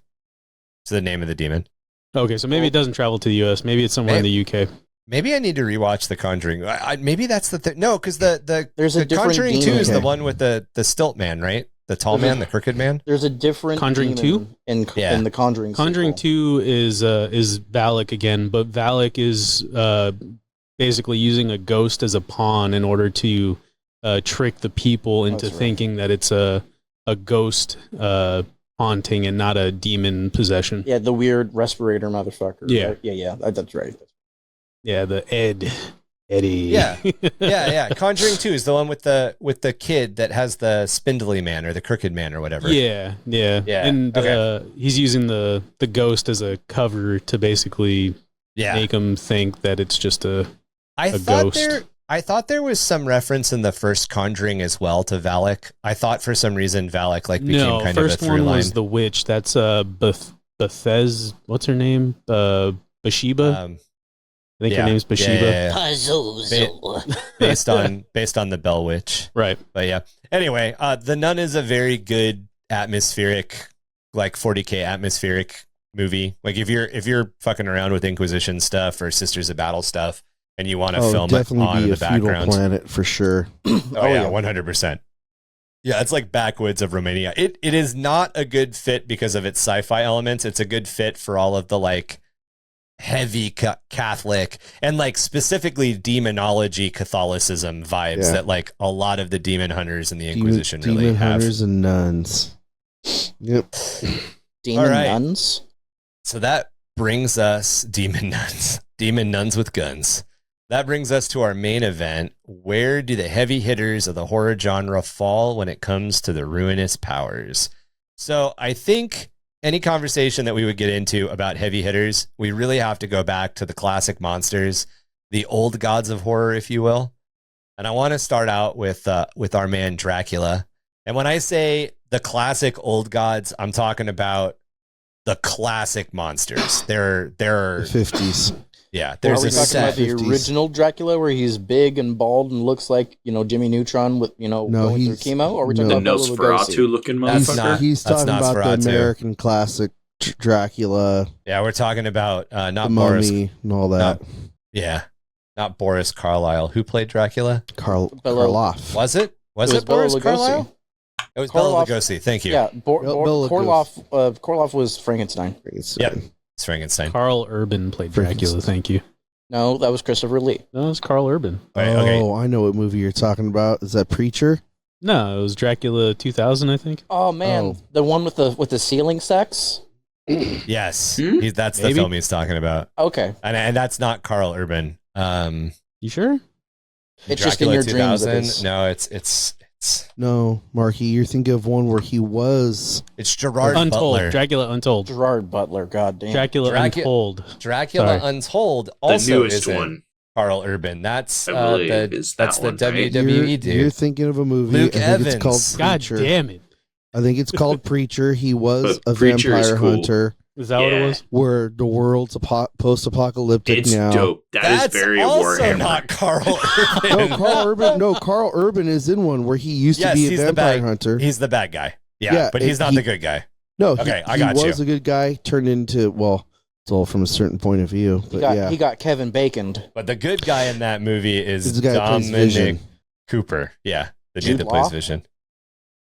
It's the name of the demon. Okay, so maybe it doesn't travel to the U.S. Maybe it's somewhere in the UK. Maybe I need to rewatch The Conjuring. Maybe that's the thing. No, because There's a different Conjuring 2 demon. is the one with the stilt man, right? The tall man, the crooked man. There's a different Conjuring demon 2 in the Conjuring. Conjuring sequel. 2 is Valak again, but Valak is basically using a ghost as a pawn in order to trick the people into thinking that it's a ghost haunting and not a demon possession. Yeah, the weird respirator motherfucker. Yeah. Right? Yeah, that's right. Yeah, the Eddie. Yeah. Conjuring 2 is the one with the kid that has the spindly man or the crooked man or whatever. Yeah. And he's using the ghost as a cover to basically make him think that it's just a ghost. I thought there was some reference in the first Conjuring as well to Valak. I thought for some reason Valak became kind of a through line. First one was the witch. That's Bethes. What's her name? Bathsheba. I think her name's Bathsheba. Based on the Bell Witch. Right. But yeah. Anyway, The Nun is a very good atmospheric, like 40k atmospheric movie. Like if you're fucking around with Inquisition stuff or Sisters of Battle stuff, and you want to Oh, film it definitely on in be the a feudal background. planet for sure. Oh yeah, 100%. Yeah, it's like backwoods of Romania. It is not a good fit because of its sci-fi elements. It's a good fit for all of the like heavy Catholic and like specifically demonology Catholicism vibes that like a lot of the demon hunters in the Inquisition really demon have. hunters and nuns. Yep. Demon All right. nuns? So that brings us demon nuns with guns. That brings us to our main event. Where do the heavy hitters of the horror genre fall when it comes to the ruinous powers? So I think any conversation that we would get into about heavy hitters, we really have to go back to the classic monsters, the old gods of horror, if you will. And I want to start out with our man Dracula. And when I say the classic old gods, I'm talking about the classic monsters. There are 50s. yeah. Are There's we a talking set. about the 50s. original Dracula where he's big and bald and looks like, Jimmy Neutron with, No, going through he's- chemo? Or are we talking no. The about Bela Lugosi? Nosferatu looking That's motherfucker. not- He's that's talking about Nosferatu. the American classic Dracula, Yeah, we're talking about the not Boris. mummy, and all that. Yeah, not Boris Carlyle. Who played Dracula? Bela- Karloff. Was it? Was It it, was Bela Boris Lugosi. Carlyle? It was Bela Karloff. Lugosi. Thank you. Yeah, Bela Korloff was Frankenstein. Yep. It's Frankenstein. Carl Urban played Dracula. Thank you. No, that was Christopher Lee. No, it's Carl Urban. Right, okay. Oh, I know what movie you're talking about. Is that Preacher? No, it was Dracula 2000, I think. Oh man, Oh. the one with the ceiling sex. Yes, Hmm? that's the Maybe. film he's talking about, Okay, and that's not Carl Urban. You sure? It's just in your dreams it is. No, it's No, Marky, you're thinking of one where he was. Gerard Untold. Butler. Dracula Untold. Gerard Butler. God damn. Dracula Untold. Dracula Sorry. Untold The also newest isn't one. Carl Urban. That's I believe is that that's the one, right? WWE dude. You're thinking of a movie. Luke I think it's Evans. called God Preacher. damn it. I think it's called Preacher. He was But a Preacher is vampire cool. hunter. Is that what it Yeah. was? Where the world's post-apocalyptic It's now. dope. That is That's very also Warhammer. not Carl No, Urban. Carl Urban. No, Carl Urban is in one where he used Yes, to be a he's the vampire bad- hunter. He's the bad guy. Yeah, Yeah, but he's not he- the good guy. No, Okay, I he got was you. a good guy. Turned into it's all from a certain point of view. But He got Kevin Baconed. But the good guy in that movie is He's the guy that plays Vision. Dominic Cooper. Yeah, the Jude dude that plays Law? Vision.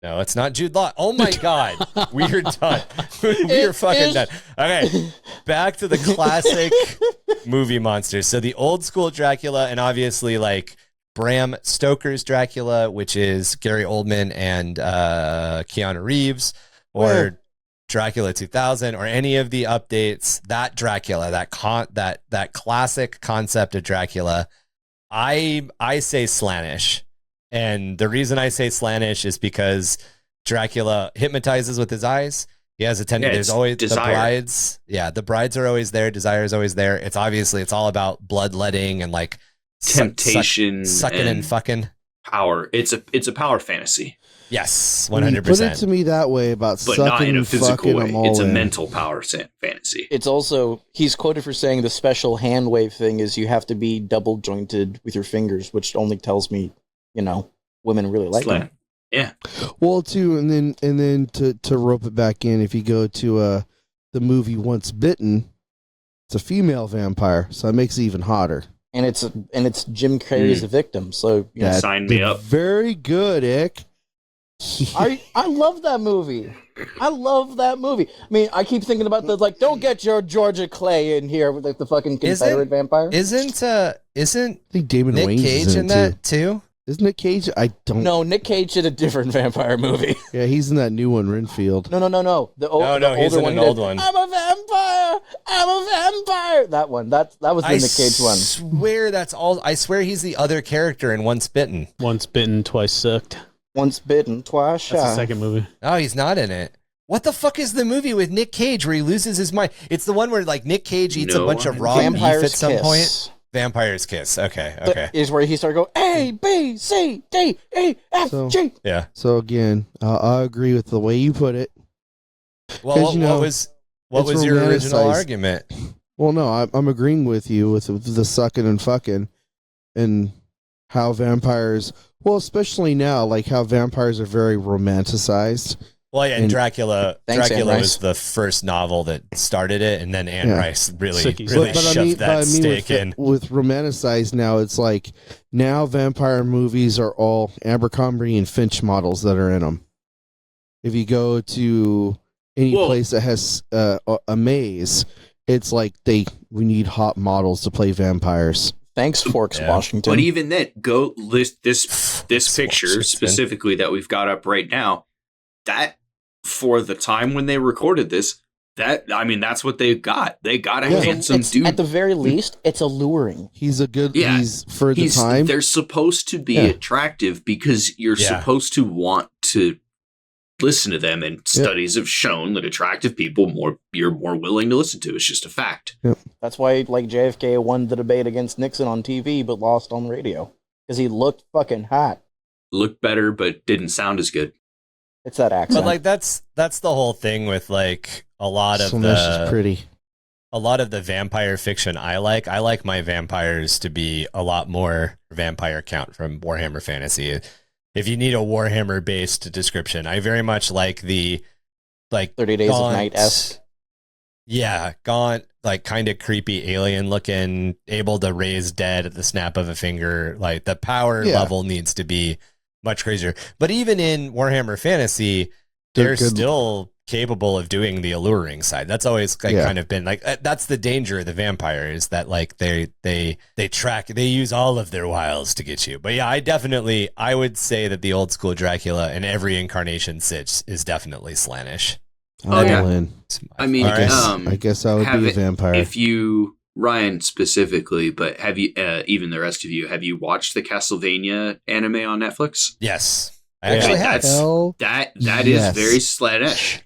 No, it's not Jude Law. Oh my God. We are done. We are It fucking is- done. Okay, back to the classic movie monsters. So the old school Dracula, and obviously like Bram Stoker's Dracula, which is Gary Oldman and Keanu Reeves, or Where? Dracula 2000, or any of the updates. That Dracula, that classic concept of Dracula, I say Slanish. And the reason I say Slanish is because Dracula hypnotizes with his eyes. He has a tendency. Yeah, There's it's always desire. the brides. Yeah, the brides are always there. Desire is always there. It's all about bloodletting and like Temptation, sucking and fucking. power. It's a power fantasy, Yes, When you put it 100%. to me that way about but sucking not in a and physical fucking, way. I'm all It's a in. mental power fantasy. It's also he's quoted for saying the special hand wave thing is you have to be double jointed with your fingers, which only tells me, women really like Slam. him. Yeah, Well, too, and then to rope it back in, if you go to the movie Once Bitten, it's a female vampire, so that makes it even hotter. And it's Jim Carrey as a victim. So That- Sign me up. Very good, Ick. I love that movie. I love that movie. I mean, I keep thinking about don't get your Georgia Clay in here with like the fucking Confederate vampire. Isn't I think Damon Nick Wayans Cage is in in that it too? too. Isn't Nick Cage? I don't. No, Nick Cage did a different vampire movie. Yeah, he's in that new one, Renfield. No. The he's older in one. an he old did, one. I'm a vampire. I'm a vampire. That one. That was the I Nick Cage one. swear that's all. I swear he's the other character in Once Bitten. Once bitten, twice sucked. Once bitten, twice That's the shy. second movie. Oh, he's not in it. What the fuck is the movie with Nick Cage where he loses his mind? It's the one where like Nick Cage eats a No, bunch of I- raw beef Vampire's at some Kiss. point. Vampire's Kiss. Okay. Is where he started going A B C D E F G. Yeah. So again, I agree with the way you put it. Well, 'Cause, what, you know, what was it's your original romanticized. argument? Well, no, I'm agreeing with you with the sucking and fucking, and how vampires. Well, especially now, like how vampires are very romanticized. Well, yeah, and Dracula. Thanks, Dracula Anne was Rice. the first novel that started it, and then Anne Yeah. Rice really Sickies. shoved that stake in. with romanticized now, it's like now vampire movies are all Abercrombie and Finch models that are in them. If you go to any place that has a maze, it's like we need hot models to play vampires. Thanks, Forks, Yeah. Washington. But even then, go list this picture Washington. specifically that we've got up right now. That for the time when they recorded this, that's what they got. They got a handsome dude. At the very least, it's alluring. He's a good. Yeah. He's for the time. They're supposed to be attractive because you're supposed to want to listen to them, and studies have shown that attractive people you're more willing to listen to. It's just a fact. That's why, like, JFK won the debate against Nixon on TV, but lost on radio because he looked fucking hot. Looked better, but didn't sound as good. It's that accent. But like that's the whole thing with like a lot of Slanesh is pretty. a lot of the vampire fiction I like my vampires to be a lot more vampire count from Warhammer Fantasy. If you need a Warhammer based description, I very much like the 30 Days of Night-esque. Yeah, gaunt, like kind of creepy alien looking, able to raise dead at the snap of a finger. Like the power level needs to be much crazier. But even in Warhammer Fantasy, they're still capable of doing the alluring side. That's always kind of been like that's the danger of the vampire is that like they use all of their wiles to get you. But yeah, I would say that the old school Dracula and every incarnation sits is definitely Slanesh. In. I mean, I guess I would be a vampire. If you, Ryan specifically, but have you, even the rest of you, have you watched the Castlevania anime on Netflix? Yes. I actually have. That is very Slanesh.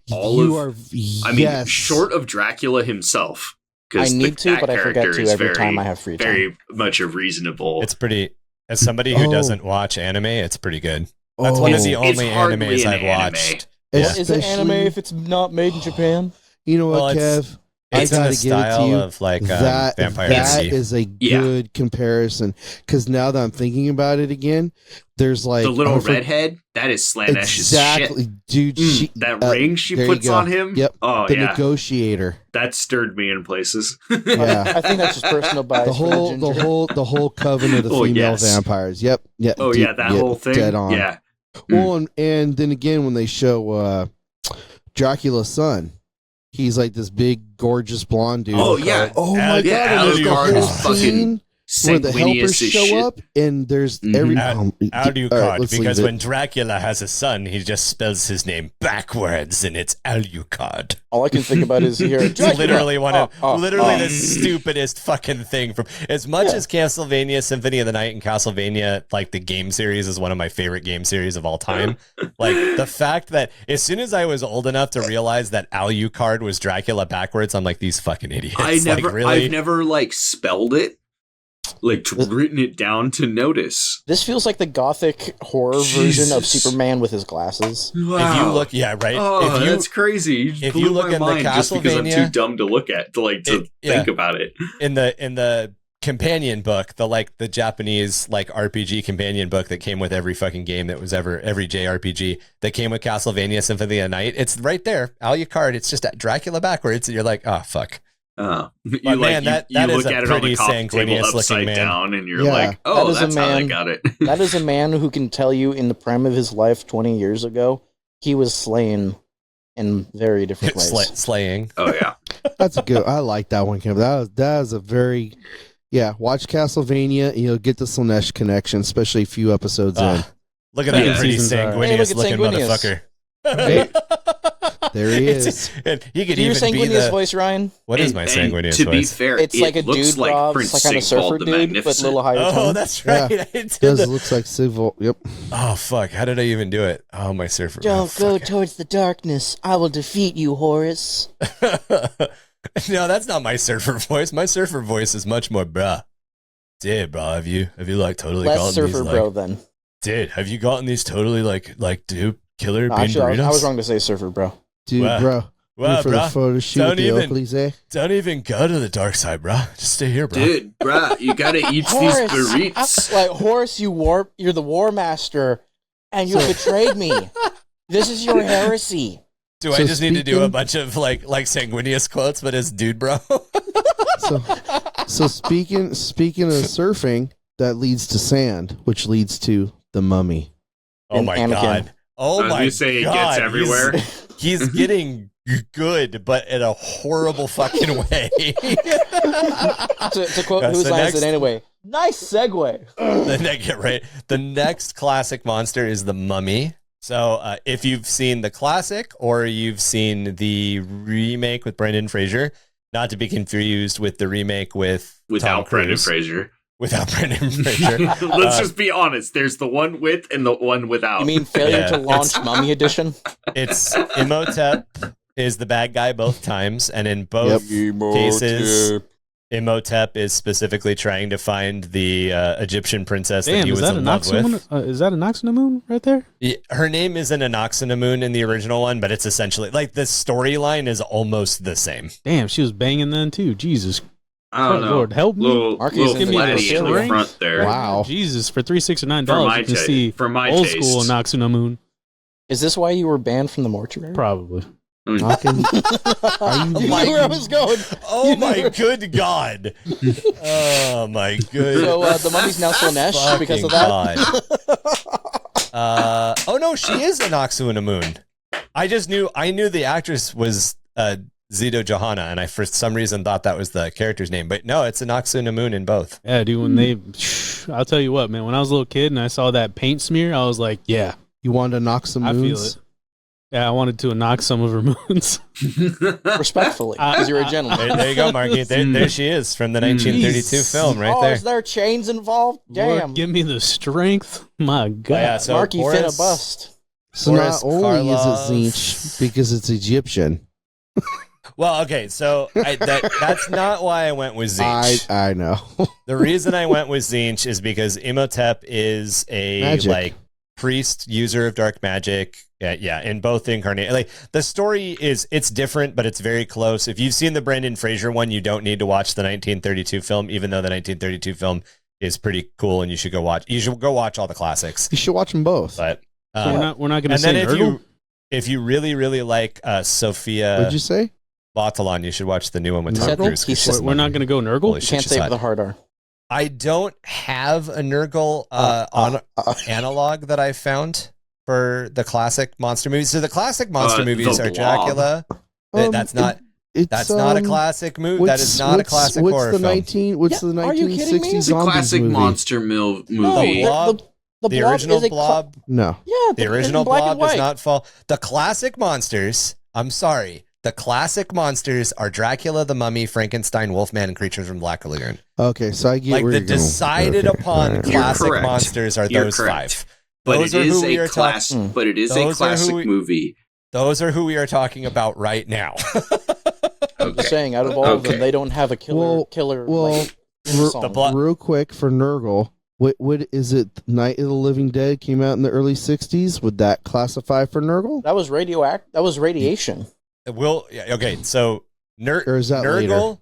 Short of Dracula himself. I need to, but I forget to every time I have free time. Very much a reasonable. It's pretty. As somebody who doesn't watch anime, it's pretty good. That's one of the only animes I've watched. Is it anime if it's not made in Japan? You know what, Kev? It's in the style of like Vampire. That is a good comparison because now that I'm thinking about it again, there's like the little redhead. That is Slanesh's shit, dude. That ring she puts on him. Yep. Oh, the negotiator. That stirred me in places. Yeah, I think that's just personal bias. The whole coven of the female vampires. Yep. Yeah. Oh yeah, that whole thing. Dead on. Yeah. Well, and then again, when they show Dracula's son, he's like this big, gorgeous blonde dude. Oh yeah. Oh my god! Alucard is fucking where the helpers show up, and there's every Alucard, because when Dracula has a son, he just spells his name backwards, and it's Alucard. All I can think about is here. It's literally the stupidest fucking thing. From as much as Castlevania Symphony of the Night and Castlevania, like the game series, is one of my favorite game series of all time. Like the fact that as soon as I was old enough to realize that Alucard was Dracula backwards, I'm like, these fucking idiots. I've never like spelled it. Like written it down to notice. This feels like the gothic horror version of Superman with his glasses. Wow. If you look, right. Oh, that's crazy. If you look at the Castlevania, just because I'm too dumb to look at to think about it. In the companion book, the Japanese like RPG companion book that came with every fucking game that was every JRPG that came with Castlevania Symphony of the Night, it's right there, Alucard. It's just Dracula backwards, and you're like, oh fuck. You look at it on the coffee table upside down, and you're like, "Oh, that's how I got it." That is a man who can tell you, in the prime of his life, 20 years ago, he was slain in very different ways. Slaying. Oh yeah, that's a good. I like that one, Kim. That is a very Watch Castlevania, and you'll get the Slanesh connection, especially a few episodes in. Look at that pretty sanguineous looking motherfucker. Hey. There he is. He could do your sanguineous voice, Ryan? What is my sanguineous voice? To be fair, it's like a dude, like Rob. Prince It's like kind of surfer dude, but a little higher tone. Oh, that's right. Yeah. It looks like Civil. Yep. Oh, fuck. How did I even do it? Oh, my surfer. Don't go towards the darkness. I will defeat you, Horus. No, that's not my surfer voice. My surfer voice is much more bruh. Dude, bro, have you like totally less gotten surfer these, bro then? Dude, have you gotten these totally like dude killer bean actually, burritos? I was wrong to say surfer bro. Dude, bro. Well, for bro, the photo shoot don't even go to the dark side, bro. Just stay here, bro. Dude, bro, you gotta eat these burritos. Like Horus, you're the war master, and you betrayed me. This is your heresy. Do I just need to do a bunch of like Sanguinius quotes, but as dude, bro? So speaking of surfing, that leads to sand, which leads to the mummy. Oh my Anakin. god! Oh my You say it god! gets everywhere. He's getting good, but in a horrible fucking way. To quote Yes, whose the line is next- it anyway? Nice segue. The next classic monster is the mummy. So if you've seen the classic or you've seen the remake with Brendan Fraser, not to be confused with the remake with Tom Without Brendan Cruise. Fraser. Without Brendan Fraser. Let's just be honest. There's the one with and the one without. You mean failure Yeah, to launch Mummy Edition? It's Imhotep is the bad guy both times, and in both cases, Imhotep is specifically trying to find the Egyptian princess that Damn, he is was that in a love with. Noxomoon? Is that a Noxomoon right there? Yeah, her name isn't Anoxinamoon in the original one, but it's essentially like the storyline is almost the same. Damn, she was banging then too. Jesus, I don't know. Lord, help me. Marky's Little in the flatty in the strength. front there. Wow. Jesus, for $369, For my you can ta- see for my old taste. school Noxomoon. Is this why you were banned from the mortuary? Probably. Knocking, are You you, knew where I was going. Oh my good God. Oh my good. So the mummy's now Slanesh because of fucking that. God. Oh no, she is Anoxinamoon. I knew the actress was Zito Johanna, and I for some reason thought that was the character's name, but no, it's Anoxinamoon in both. Yeah, dude, when I'll tell you what, man, when I was a little kid and I saw that paint smear, I was like, yeah, you wanted to knock some I feel moons? it. Yeah, I wanted to knock some of her moons. Respectfully, because you're a gentleman. There you go, Marky. There she is from the 1932 Jeez. film, right Oh, there. is there chains involved? Lord, Damn. give me the strength. My God. yeah, so Marky Boris- finna bust. So Boris not only is Karloff. it Zinch because it's Egyptian. Well, okay, so that's not why I went with Zinch. I know. The reason I went with Zinch is because Imhotep is a Magic. like priest user of dark magic. Yeah, in both incarnate. Like the story it's different, but it's very close. If you've seen the Brendan Fraser one, you don't need to watch the 1932 film, even though the 1932 film is pretty cool, and you should go watch. You should go watch all the classics. You should watch them both. But So we're not going to and say then Nurgle? if you really like Sophia What'd you say? Batalon, you should watch the new one with You Tom said Cruise. he said- We're not going to go Nurgle? Holy You shit, can't she's say it hot. with a hard R. I don't have a Nurgle analog that I found for the classic monster movies. So the classic monster movies The are Blob. Dracula. That's not It's not a classic movie. That is not a classic horror film. What's Yeah, the are you kidding me? 1960 It's a zombies classic movie? monster movie. The Blob. The Blob original is a Blob. No. Yeah, The original in black Blob and white. does not fall. The classic monsters. I'm sorry. The classic monsters are Dracula, the Mummy, Frankenstein, Wolfman, and Creatures from Black Lagoon. Okay, so I get Like where the you're going. decided Okay, upon alright. You're classic correct. monsters are You're those correct. five. But Those it are is who we a are class. talking- But it is a Those are who classic we- movie. Those are who we are talking about right now. I'm just saying, out of all of them, Okay. they don't have a killer. Well, like, theme song. The Blob. Real quick for Nurgle, what is it? Night of the Living Dead came out in the early 60s. Would that classify for Nurgle? That was That was radiation. Okay, so Or is that later?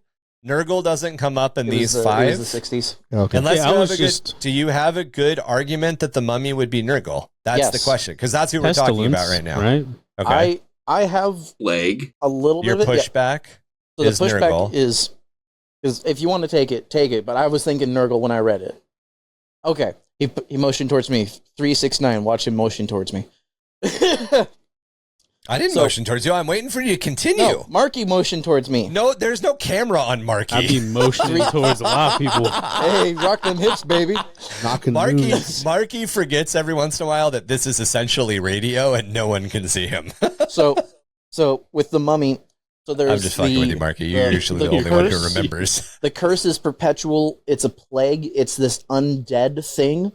Nurgle doesn't come up in It these was, five. It was the 60s. Okay. Unless Yeah, I you was have just- do you have a good argument that the Mummy would be Nurgle? That's Yes. the question, because that's who we're talking about right now. Right? Okay, I have Leg. a little your bit of it. Yeah. pushback So the is pushback Nurgle. is if you want to take it. But I was thinking Nurgle when I read it. Okay, he motioned towards me. 369. Watch him motion towards me. I didn't So- motion towards you. I'm waiting for you to continue. No, Marky motioned towards me. No, there's no camera on Marky. I've been motioning towards a lot of people. Hey, rock them hips, baby. Knocking Marky, moons. Marky forgets every once in a while that this is essentially radio and no one can see him. So with the mummy, so there's I'm just fucking with you, Marky. You're usually the only one who curse. remembers. The curse is perpetual. It's a plague. It's this undead thing.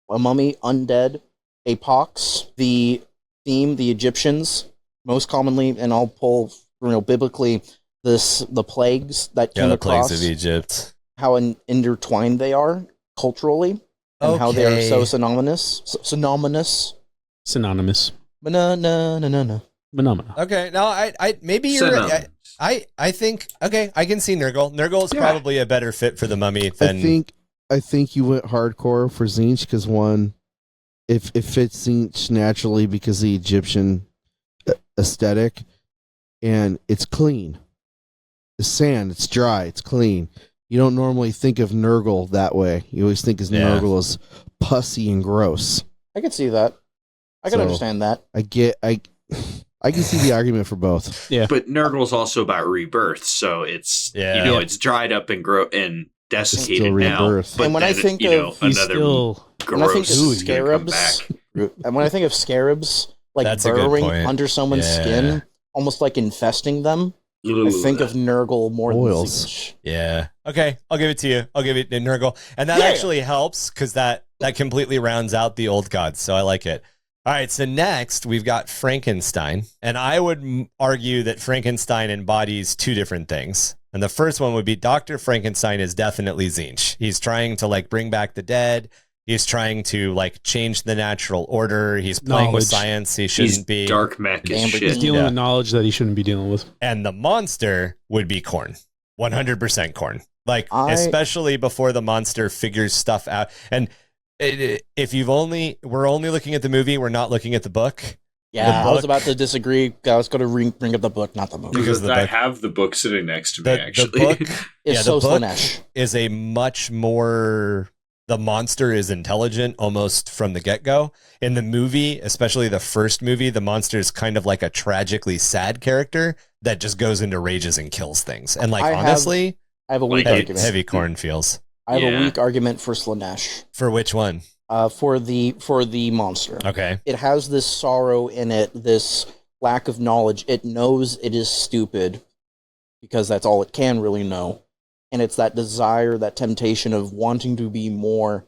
A mummy, undead, a pox. The theme, the Egyptians, most commonly, and I'll pull, biblically, the plagues that Yeah, came the across, plagues of Egypt. how intertwined they are culturally, and how they are Okay. so synonymous. Synonymous. Na-na-na-na-na. Phenomena. Okay, no, I maybe you're. Synonyms. I think okay. I can see Nurgle. Nurgle is probably a better fit for the Mummy than. I think you went hardcore for Zinch because one, it fits Tzeentch naturally because of the Egyptian aesthetic, and it's clean. The sand, it's dry, it's clean. You don't normally think of Nurgle that way. You always think of Nurgle as pussy and gross. I can see that. I can understand that. I can see the argument for both. Yeah. But Nurgle's also about rebirth, so it's it's dried up and desiccated now. Rebirth. But And when I think of another when I think of gross scarabs, and when I think of scarabs like That's a good burrowing point. under someone's skin, almost like infesting them, I think of Nurgle more Oils. than Tzeentch. Yeah. Okay, I'll give it to you. I'll give it to Nurgle. And that actually helps because that completely rounds out the old gods. So I like it. All right, so next we've got Frankenstein. And I would argue that Frankenstein embodies two different things. And the first one would be Dr. Frankenstein is definitely Tzeentch. He's trying to like bring back the dead. He's trying to like change the natural order. He's playing with science. He shouldn't be. Dark mech as Amber- shit. He's dealing with knowledge that he shouldn't be dealing with. And the monster would be Khorne. 100% Khorne. Like, especially before the monster figures stuff out. And if we're only looking at the movie, we're not looking at the book. Yeah, I was about to disagree. I was going to bring up the book, not the movie. Because I have the book sitting next to me, actually. The book It's so Slaanesh. is a much more... The monster is intelligent almost from the get-go. In the movie, especially the first movie, the monster is kind of like a tragically sad character that just goes into rages and kills things. And like, honestly... I have a weak argument. Heavy Khorne feels. I have a weak argument for Slaanesh. For which one? For the monster. Okay. It has this sorrow in it, this lack of knowledge. It knows it is stupid because that's all it can really know. And it's that desire, that temptation of wanting to be more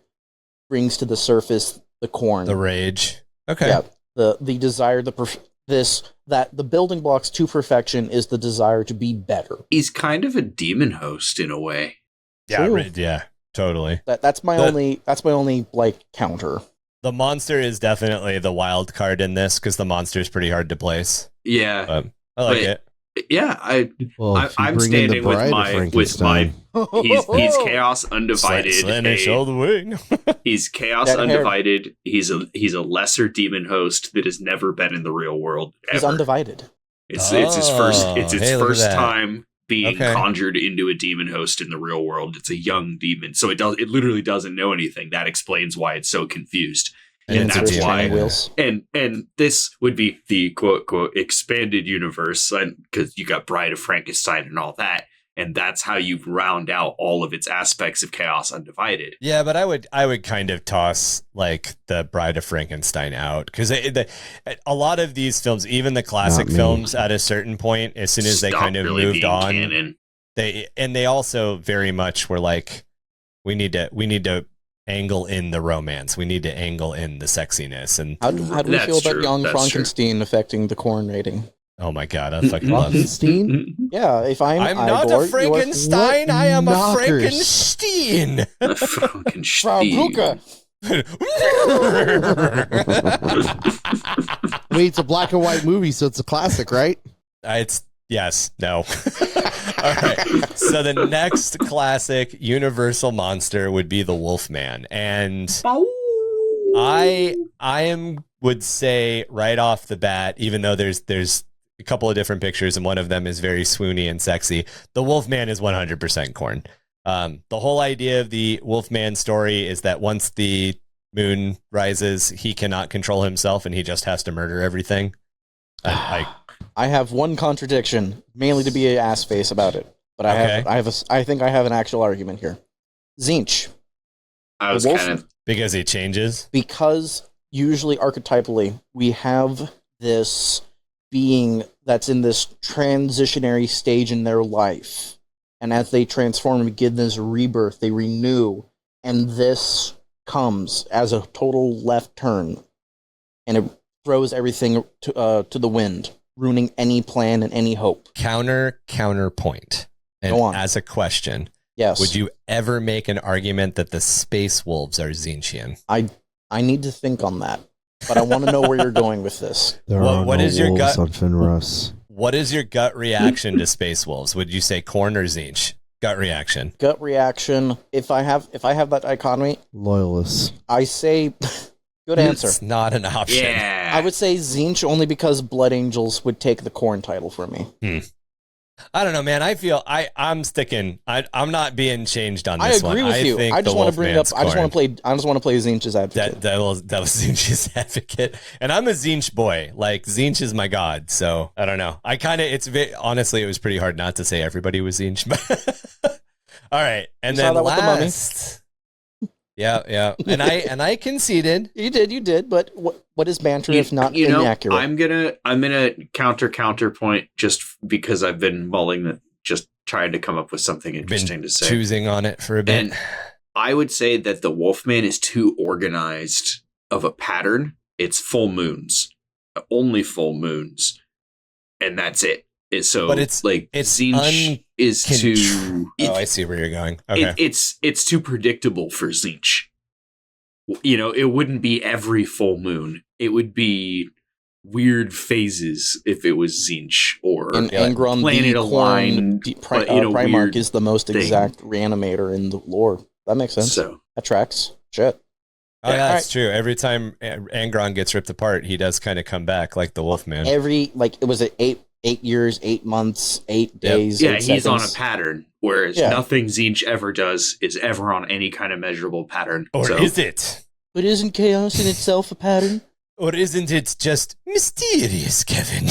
brings to the surface the Khorne. The rage. Okay. Yeah. The desire, that the building blocks to perfection is the desire to be better. He's kind of a demon host in a way. Yeah, totally. That's my only like counter. The monster is definitely the wild card in this because the monster is pretty hard to place. Yeah. But I like it. Yeah, I'm standing with my he's chaos undivided. Slaanesh all the way. He's chaos undivided. He's a lesser demon host that has never been in the real world. Ever. He's undivided. It's his first that. time being conjured into a demon host in the real world. It's a young demon, so it literally doesn't know anything. That explains why it's so confused. And that's why, and this would be the quote expanded universe, because you got Bride of Frankenstein and all that, and that's how you round out all of its aspects of Chaos Undivided. Yeah, but I would kind of toss like the Bride of Frankenstein out because a lot of these films, even the classic films, at a certain point, as soon as they kind of really moved on, canon. they also very much were like, we need to angle in the romance. We need to angle in the sexiness. And how do we feel about young Frankenstein affecting the Khorne rating? Oh my god, I fucking love Frankenstein? Yeah, if I'm not a Frankenstein, I am a Frankenstein. Frankenstein. Wait, it's a black and white movie, so it's a classic, right? It's yes, no. All right. So the next classic universal monster would be the Wolfman, and I would say right off the bat, even though there's a couple of different pictures and one of them is very swoony and sexy, the Wolfman is 100% Khorne. The whole idea of the Wolfman story is that once the moon rises, he cannot control himself and he just has to murder everything. I have one contradiction, mainly to be an ass face about it, but I think I have an actual argument here. Tzeentch. Because he changes. Because usually archetypally we have this being that's in this transitionary stage in their life, and as they transform and begin this rebirth, they renew, and this comes as a total left turn, and it throws everything to the wind, ruining any plan and any hope. Counterpoint. And Go on. As a question, yes, would you ever make an argument that the space wolves are Tzeentchian? I need to think on that, but I want to know where you're going with this. What is your gut on Fenris? What is your gut reaction to space wolves? Would you say Khorne or Tzeentch? Gut reaction. Gut reaction. If I have that dichotomy, Loyalists. I say Good answer. It's not an option. Yeah. I would say Tzeentch only because Blood Angels would take the Khorne title for me. I don't know, man. I feel I'm sticking. I'm not being changed on I this agree one. with you. Think I just the want to bring up. Wolfman's I just want to Khorne. play. I just want to play Tzeentch's advocate. That was Tzeentch's advocate, and I'm a Tzeentch boy. Like Tzeentch is my god, so I don't know. I kind of honestly, it was pretty hard not to say everybody was Tzeentch. All right, and You then saw that with the mummy. last, yeah, and I conceded. You did. But what is banter if not you know, inaccurate? I'm gonna counterpoint just because I've been mulling that, just trying to come up with something interesting to say. Choosing on it for a bit. And I would say that the Wolfman is too organized of a pattern. It's full moons, only full moons, and that's it. So, But it's Tzeentch is too. Oh, I see where you're going. Okay. It's too predictable for Tzeentch. You know, it wouldn't be every full moon. It would be weird phases if it was Tzeentch or and Angron planet the aligned. Primarch weird is the most thing. exact reanimator in the lore. That makes sense. So That tracks. Shit. Oh, yeah, Yeah, that's true. Every time Angron gets ripped apart, he does kind of come back like the Wolfman. Every it was 8 years, 8 months, 8 days. yeah, 8 he's on a seconds. pattern, whereas Yeah. nothing Tzeentch ever does is ever on any kind of measurable pattern. Or So, is it? But isn't chaos in itself a pattern? Or isn't it just mysterious, Kevin?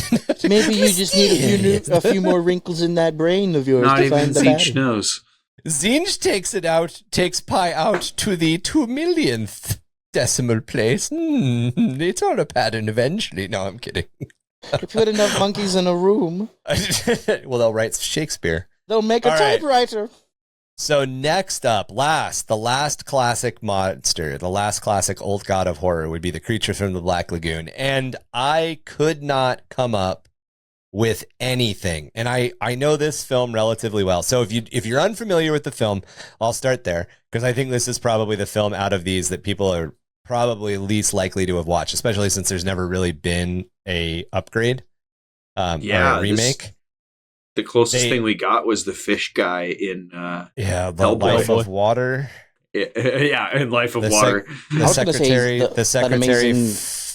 Maybe you just need a few more wrinkles in that brain of yours not to even find the Tzeentch pattern. knows. Tzeentch takes pi out to the 2 millionth decimal place. It's all a pattern eventually. No, I'm kidding. If you put enough monkeys in a room, Well, they'll write Shakespeare. they'll make a All right. typewriter. So next up, the last classic monster, the last classic old god of horror would be the creature from the Black Lagoon. And I could not come up with anything. And I know this film relatively well. So if you're unfamiliar with the film, I'll start there because I think this is probably the film out of these that people are probably least likely to have watched, especially since there's never really been a upgrade or a remake. The closest thing we got was the fish guy in The Hellboy. Life of Water. in Life of The Water. The I was gonna say secretary, that the amazing-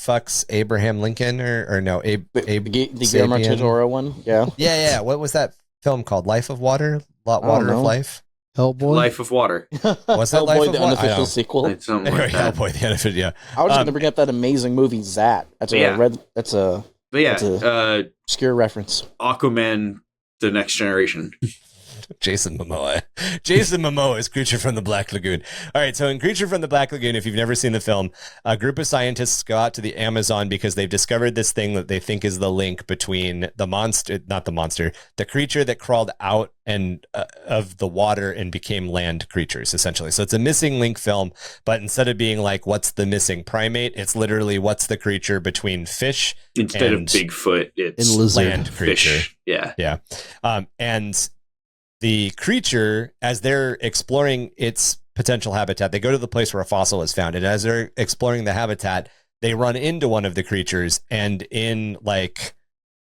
fucks Abraham Lincoln, or no, The Guillermo Sapien. Totoro one, yeah. Yeah. What was that film called? Life of Water, don't Water of know. Life. Hellboy. Life of Water. Was that Life Hellboy, of the Water? I unofficial don't- sequel. It's something like that. Hellboy, the unofficial. Yeah. I was just going to bring up that amazing movie Zat. That's a Yeah. That's a But yeah, That's obscure reference. Aquaman, The Next Generation. Jason Momoa. Jason Momoa is Creature from the Black Lagoon. All right, so in Creature from the Black Lagoon, if you've never seen the film, a group of scientists go out to the Amazon because they've discovered this thing that they think is the link between the creature that crawled out and of the water and became land creatures, essentially. So it's a missing link film, but instead of being like, what's the missing primate, it's literally what's the creature between fish Instead and of Bigfoot, it's And lizard. land creature. fish. Yeah. And the creature, as they're exploring its potential habitat, they go to the place where a fossil is found. And as they're exploring the habitat, they run into one of the creatures, and in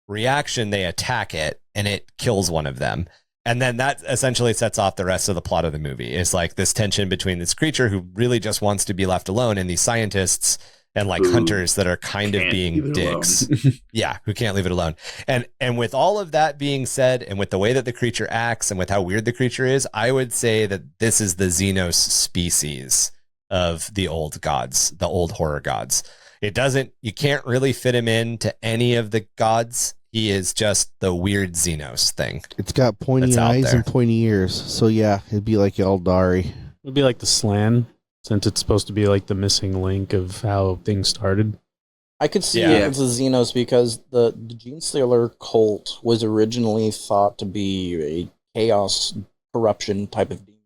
reaction, they attack it, and it kills one of them. And then that essentially sets off the rest of the plot of the movie. It's like this tension between this creature who really just wants to be left alone and these scientists and Who hunters that are kind of Can't being leave it dicks. alone. Yeah, who can't leave it alone. And with all of that being said, and with the way that the creature acts and with how weird the creature is, I would say that this is the Xenos species of the old gods, the old horror gods. You can't really fit him into any of the gods. He is just the weird Xenos thing. It's got pointy That's out eyes there. and pointy ears. So yeah, it'd be like Eldari. It'd be like the Slan, since it's supposed to be like the missing link of how things started. I could see Yeah. it as a Xenos because the Gene Stealer cult was originally thought to be a chaos corruption type of demon.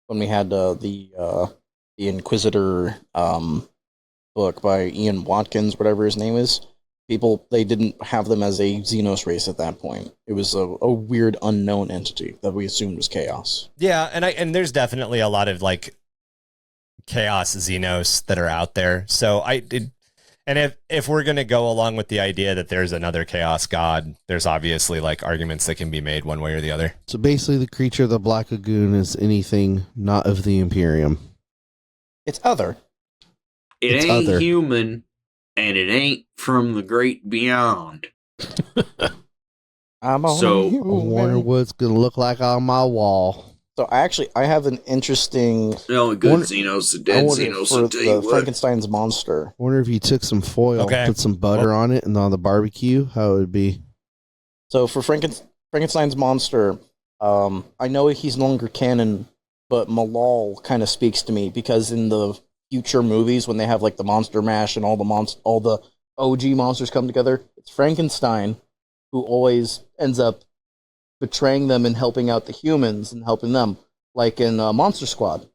When we had the Inquisitor book by Ian Watkins, whatever his name is, they didn't have them as a Xenos race at that point. It was a weird unknown entity that we assumed was chaos. Yeah, and there's definitely a lot of chaos Xenos that are out there. So if we're going to go along with the idea that there's another chaos god, there's obviously arguments that can be made one way or the other. So basically, the creature of the Black Lagoon is anything not of the Imperium. It's other. It It's ain't other. human, and it ain't from the great beyond. I'm on So, you, Warner man. Wood's gonna look like on my wall. So I have an interesting The only good Wonder- Xenos, the I dead wonder Xenos, for will tell you the what. Frankenstein's monster. I wonder if you took some foil, Okay. put some butter on it, and on the barbecue, how it would be. So for Frankenstein's monster, I know he's no longer canon, but Malal kind of speaks to me because in the future movies when they have like the Monster Mash and all the OG monsters come together, it's Frankenstein who always ends up betraying them and helping out the humans and helping them, like in Monster Squad.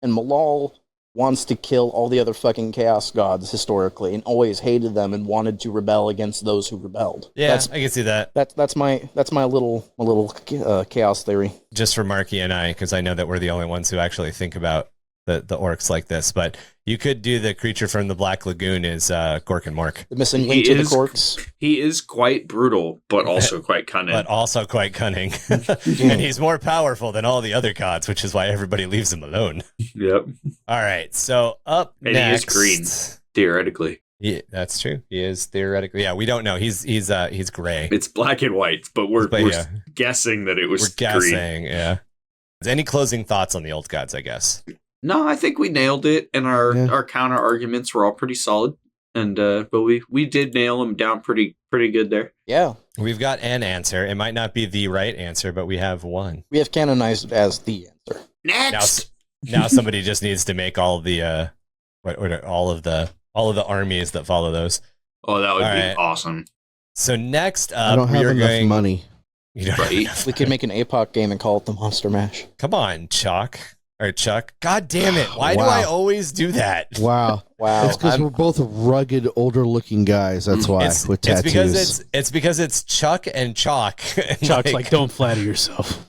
And Malal wants to kill all the other fucking chaos gods historically and always hated them and wanted to rebel against those who rebelled. Yeah, I can see that. That's my little chaos theory. Just for Marky and I, because I know that we're the only ones who actually think about the orcs like this. But you could do the creature from the Black Lagoon is Gork and Mork, The missing link to the corks. He is quite brutal, but also quite cunning. but also quite cunning. And he's more powerful than all the other gods, which is why everybody leaves him alone. Yep. All right, so up And he is next, green. Theoretically. Yeah, that's true. He is theoretically. Yeah, we don't know. He's gray. It's black and white, but we're yeah. guessing that it was We're green. guessing. Yeah. Any closing thoughts on the old gods? I guess. No, I think we nailed it, and our counter arguments were all pretty solid. And but we did nail them down pretty good there. Yeah, We've got an answer. It might not be the right answer, but we have one. we have canonized it as the answer. Next. Now somebody just needs to make all the all of the armies that follow those. Oh, that would All be right. awesome. So next I up, don't we have are enough going. money. You don't Right. have enough We could make an APOC game and call it the Monster Mash. Come on, Chuck. Or Chuck. God damn it. Why do Wow. I always do that? Wow. Wow. It's because we're both rugged, older-looking guys. That's why, with tattoos. It's because it's Chuck and Chalk. And Chuck's like, don't flatter yourself.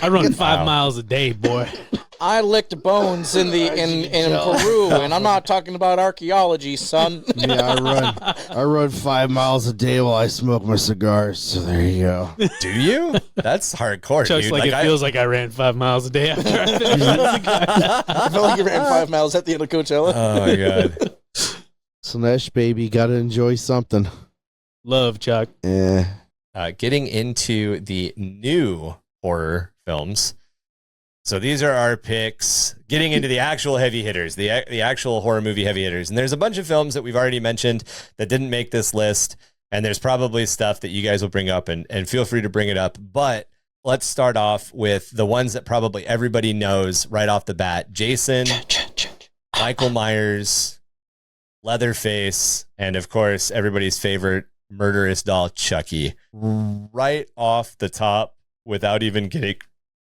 I run 5 miles a day, boy. I licked bones in Peru, and I'm not talking about archaeology, son. Yeah, I run 5 miles a day while I smoke my cigars. So there you go. Do you? That's hardcore, Chuck's dude. like, it feels like I ran 5 miles a day after I finished the cigar. I felt like you ran 5 miles at the end of Coachella. Oh my god. Slanesh, baby, gotta enjoy something. Love, Chuck. Eh. Getting into the new horror films. So these are our picks. Getting into the actual heavy hitters, the actual horror movie heavy hitters. And there's a bunch of films that we've already mentioned that didn't make this list. And there's probably stuff that you guys will bring up, and feel free to bring it up. But let's start off with the ones that probably everybody knows right off the bat. Jason, Michael Myers, Leatherface, and of course, everybody's favorite murderous doll, Chucky. Right off the top, without even getting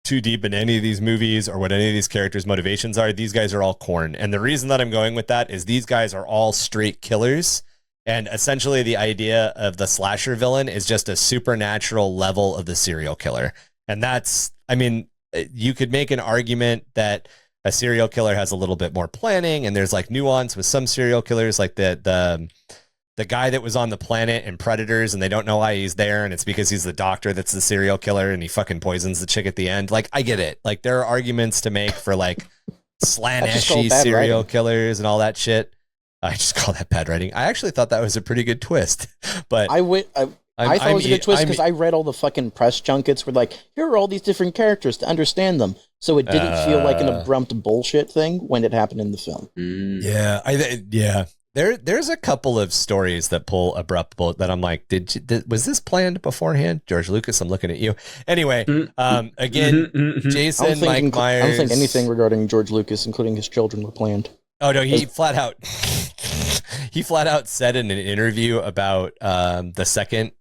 too deep in any of these movies or what any of these characters' motivations are, these guys are all Khorne. And the reason that I'm going with that is these guys are all straight killers. And essentially the idea of the slasher villain is just a supernatural level of the serial killer. And that's, I mean, you could make an argument that a serial killer has a little bit more planning, and there's like nuance with some serial killers, like the guy that was on the planet in Predators and they don't know why he's there, and it's because he's the doctor that's the serial killer and he fucking poisons the chick at the end. Like, I get it. Like, there are arguments to make for like Slanesh-y serial killers and all that shit. I just call that bad writing. I actually thought that was a pretty good twist, but I thought it was a good twist because I read all the fucking press junkets were like, here are all these different characters to understand them. So it didn't feel like an abrupt bullshit thing when it happened in the film. Yeah. There's a couple of stories that pull abrupt bullet that I'm like, was this planned beforehand? George Lucas, I'm looking at you. Anyway, again, Jason, Mike Myers. I don't think anything regarding George Lucas, including his children, were planned. Oh no, he flat out said in an interview about the second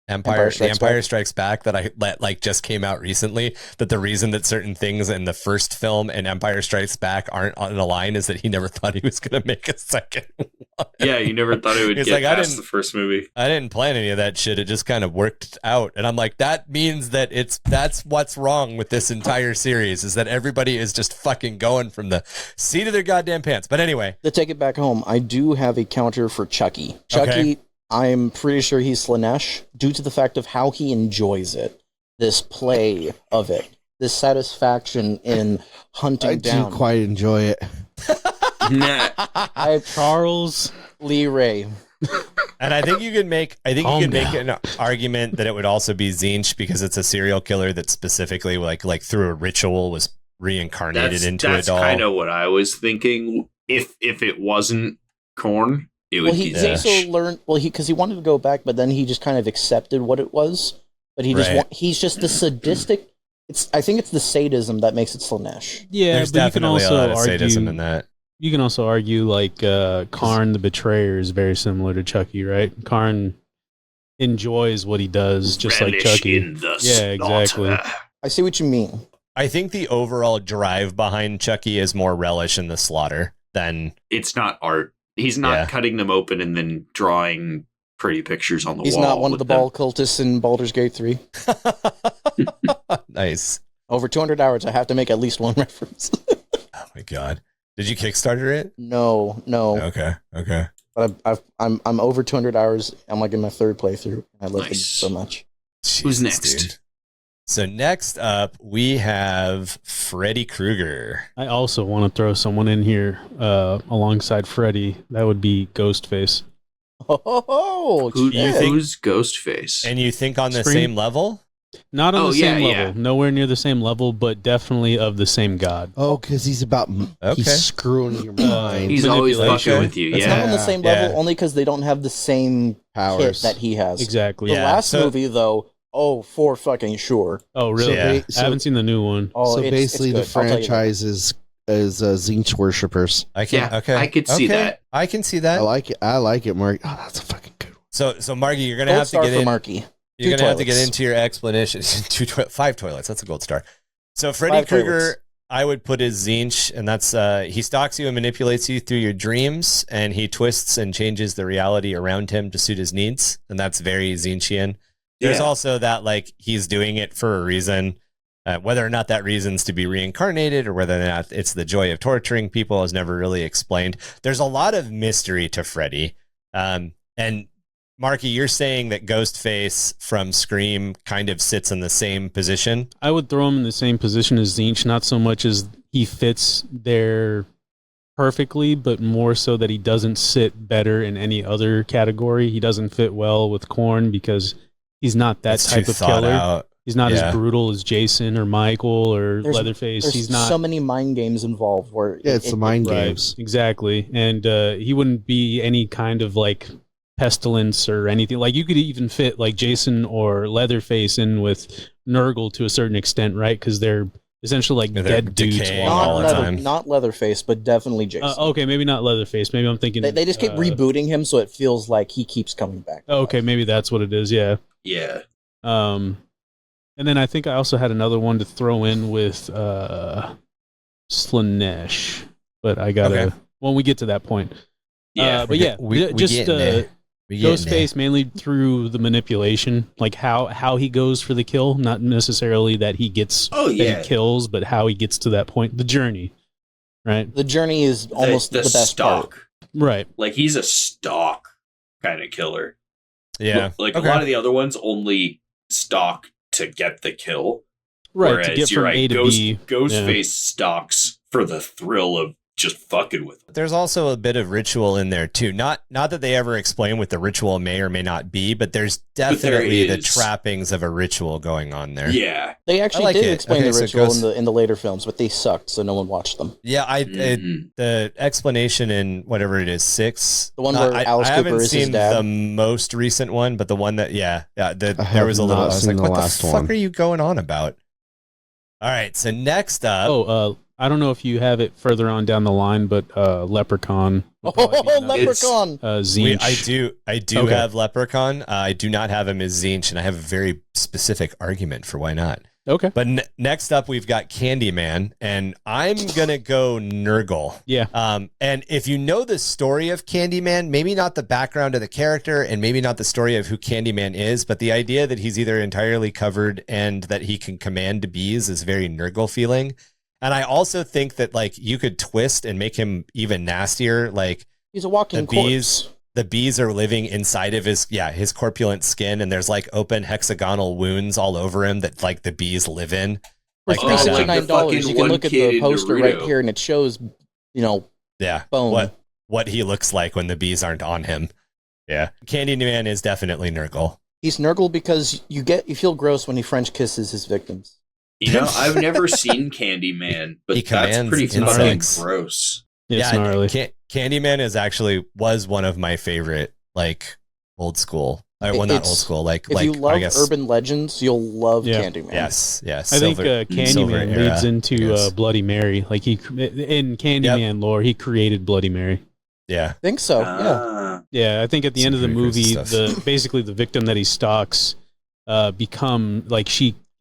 Empire Strikes Back that just came out recently, that the reason that certain things in the first film and Empire Strikes Back aren't on a line is that he never thought he was going to make a second one. Yeah, you never thought it would get past the first movie. I didn't plan any of that shit. It just kind of worked out. And I'm like, that means that that's what's wrong with this entire series, is that everybody is just fucking going from the seat of their goddamn pants. But anyway. To take it back home, I do have a counter for Chucky. Chucky, okay. I'm pretty sure he's Slanesh due to the fact of how he enjoys it. This play of it. This satisfaction in hunting down. I do quite enjoy it. I Charles. Lee Ray. And I think you could make Calm an down. argument that it would also be Zinch because it's a serial killer that specifically like through a ritual was reincarnated into a doll. That's kind of what I was thinking. If it wasn't Khorn, it would be He Zinch. also learned because he wanted to go back, but then he just kind of accepted what it was. But he's just the sadistic. I think it's the sadism that makes it Slanesh. Yeah, There's but you can definitely a also lot of argue. sadism in that. You can also argue like Karn the Betrayer is very similar to Chucky, right? Karn enjoys what he does, just like Relish Chucky. in the Yeah, exactly. slaughter. I see what you mean. I think the overall drive behind Chucky is more relish in the slaughter than It's not art. He's not cutting them open and then drawing pretty pictures on the He's wall. not one of the with them. ball cultists in Baldur's Gate 3. nice. Over 200 hours, I have to make at least one reference. Oh my god. Did you Kickstarter it? No. Okay. But I'm over 200 hours. I'm like in my third playthrough. I love it Nice. so much. Who's Jesus, next? dude. So next up, we have Freddy Krueger. I also want to throw someone in here alongside Freddy. That would be Ghostface. Oh, Who's Ghostface? And you think on the Scream? same level? Not on Oh, the same yeah, level. yeah. Nowhere near the same level, but definitely of the same god. Oh, because he's Okay. he's screwing your mind. He's always Manipulation. fucking with you. It's not on the Yeah. same Yeah. level only because they don't have the same Powers. kit that he has. Exactly. The Yeah, last so- movie, though, for fucking sure. Oh, really? Yeah. I haven't seen the new one. Oh, So it's basically, good. the I'll tell you that. franchise is Zinch worshippers. I can. Yeah, Okay. I could see Okay. that. I can see that. I like it, Mark. Oh, that's a fucking good one. So Margie, you're gonna Gold have to star get for in. Marky. You're 2 gonna have to get toilets. into your explanation. 5 toilets. That's a gold star. So Freddy 5 Krueger, toilets. I would put as Zinch, and that's he stalks you and manipulates you through your dreams, and he twists and changes the reality around him to suit his needs, and that's very Zinchian. There's Yeah. also that like he's doing it for a reason. Whether or not that reason's to be reincarnated or whether or not it's the joy of torturing people is never really explained. There's a lot of mystery to Freddy. And Marky, you're saying that Ghostface from Scream kind of sits in the same position. I would throw him in the same position as Zinch, not so much as he fits there perfectly, but more so that he doesn't sit better in any other category. He doesn't fit well with Khorn because he's not that It's type too of thought killer. out. He's not Yeah. as brutal as Jason or Michael or There's- Leatherface. There's He's not so many mind games involved. Where Yeah, it's the mind right, games. exactly, and he wouldn't be any kind of like pestilence or anything. Like you could even fit like Jason or Leatherface in with Nurgle to a certain extent, right? Because they're essentially like Yeah, they're dead dudes. decaying walking all around. the Not, time. not Leatherface, but definitely Jason. Okay, maybe not Leatherface. Maybe I'm thinking They just keep rebooting him, so it feels like he keeps coming back. Okay, maybe that's what it is. Yeah. Yeah. And then I think I also had another one to throw in with Slanesh, but I gotta Okay. when we get to that point. Yeah. But yeah, we just getting there. We getting Ghostface mainly through the manipulation, like how he goes for the kill, not necessarily that he gets Oh, that yeah. he kills, but how he gets to that point, the journey, right? The journey is almost the, best stock. part. Right. Like he's a stock kind of killer. there. Yeah. Like Okay. a lot of the other ones only stalk to get the kill. Right. Whereas To get you're from right, A to B. Ghostface stalks for the thrill of just fucking with them. There's also a bit of ritual in there too. Not that they ever explain what the ritual may or may not be, but there's there definitely the is. trappings of a ritual going on there. Yeah. They actually I like did it. explain Okay, the so ritual Ghost- in the later films, but they sucked, so no one watched them. Yeah, Mhm. the explanation in whatever it is 6. The one where Alice I Cooper haven't is his seen dad? the most recent one, but the one that there have was a little. not I was seen like, the what the last fuck one. are you going on about? All right, so next up, I don't know if you have it further on down the line, but Leprechaun. would probably be Oh, another- Leprechaun! Zinch. I do Okay. have Leprechaun. I do not have him as Zinch, and I have a very specific argument for why not. Okay. But next up, we've got Candyman, and I'm gonna go Nurgle. Yeah. And if you know the story of Candyman, maybe not the background of the character, and maybe not the story of who Candyman is, but the idea that he's either entirely covered and that he can command bees is very Nurgle feeling. And I also think that like you could twist and make him even nastier. Like He's a walking the corpse. bees. The bees are living inside of his corpulent skin, and there's like open hexagonal wounds all over him that like the bees live in. For Like Oh, that. like the $369, fucking you can one look at kid the in poster right Naruto. here, and it shows, Yeah. Bone. What he looks like when the bees aren't on him. Yeah. Candyman is definitely Nurgle. He's Nurgle because you feel gross when he French kisses his victims. You know, I've never seen Candyman, but He that's commands pretty fucking insects. gross. It's gnarly. Candyman was one of my favorite, like, old school. Well, not old school. Like, if you love I guess, urban legends, you'll love Yeah. Candyman. Yes. I think Candyman leads into Bloody Mary. Like in Candyman lore, he created Bloody Mary. Yeah. I think so. Yeah. Ah. Yeah, I think at the Some end of the pretty crazy movie, stuff. basically the victim that he stalks become like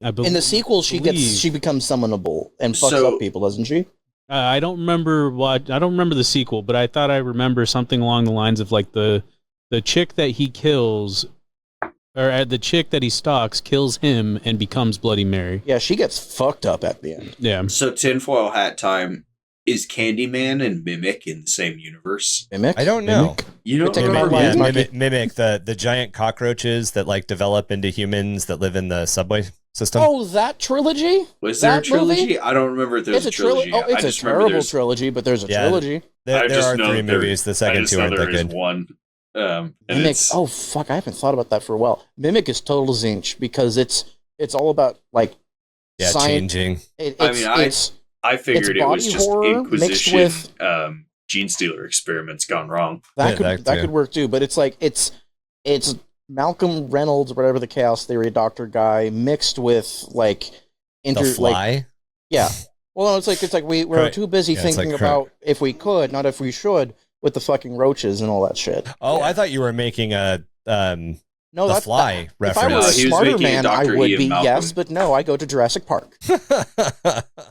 I believe, In the sequel, she becomes summonable and fucks So- up people, doesn't she? I don't remember the sequel, but I thought I remember something along the lines of like the chick that he kills, or the chick that he stalks kills him and becomes Bloody Mary. Yeah, she gets fucked up at the end. Yeah, So tinfoil hat time. Is Candyman and Mimic in the same universe? Mimic? I don't know. Mimic? You don't Take remember my Yeah, line, Mimic? Marky. mimic the giant cockroaches that like develop into humans that live in the subway system. Oh, that trilogy? Was there a That movie? trilogy? I don't remember if there's It's a trilogy. Oh, it's I a just remember terrible there's- trilogy, but there's a Yeah. trilogy. There I just are know 3 there- movies. The I second just 2 know aren't there that is good. one. And Mimic. it's, Oh fuck! I haven't thought about that for a while. Mimic is total zinch because it's all about like Yeah, science. changing. I figured it's it was body just horror mixed Inquisition, with- gene stealer experiments gone wrong. that Yeah, could that too. could work too. But it's like it's Malcolm Reynolds, whatever the Chaos Theory doctor guy, mixed with like The Fly. like yeah. Well, it's like we're Right. too busy Yeah, it's thinking like about if we could, not if we should, with the fucking roaches and all that shit. Oh, Yeah. I thought you were making a No, The that's Fly If I reference. were No, a he was smarter making a man, I Dr. would Ian be. Malcolm. Yes, but no, I go to Jurassic Park.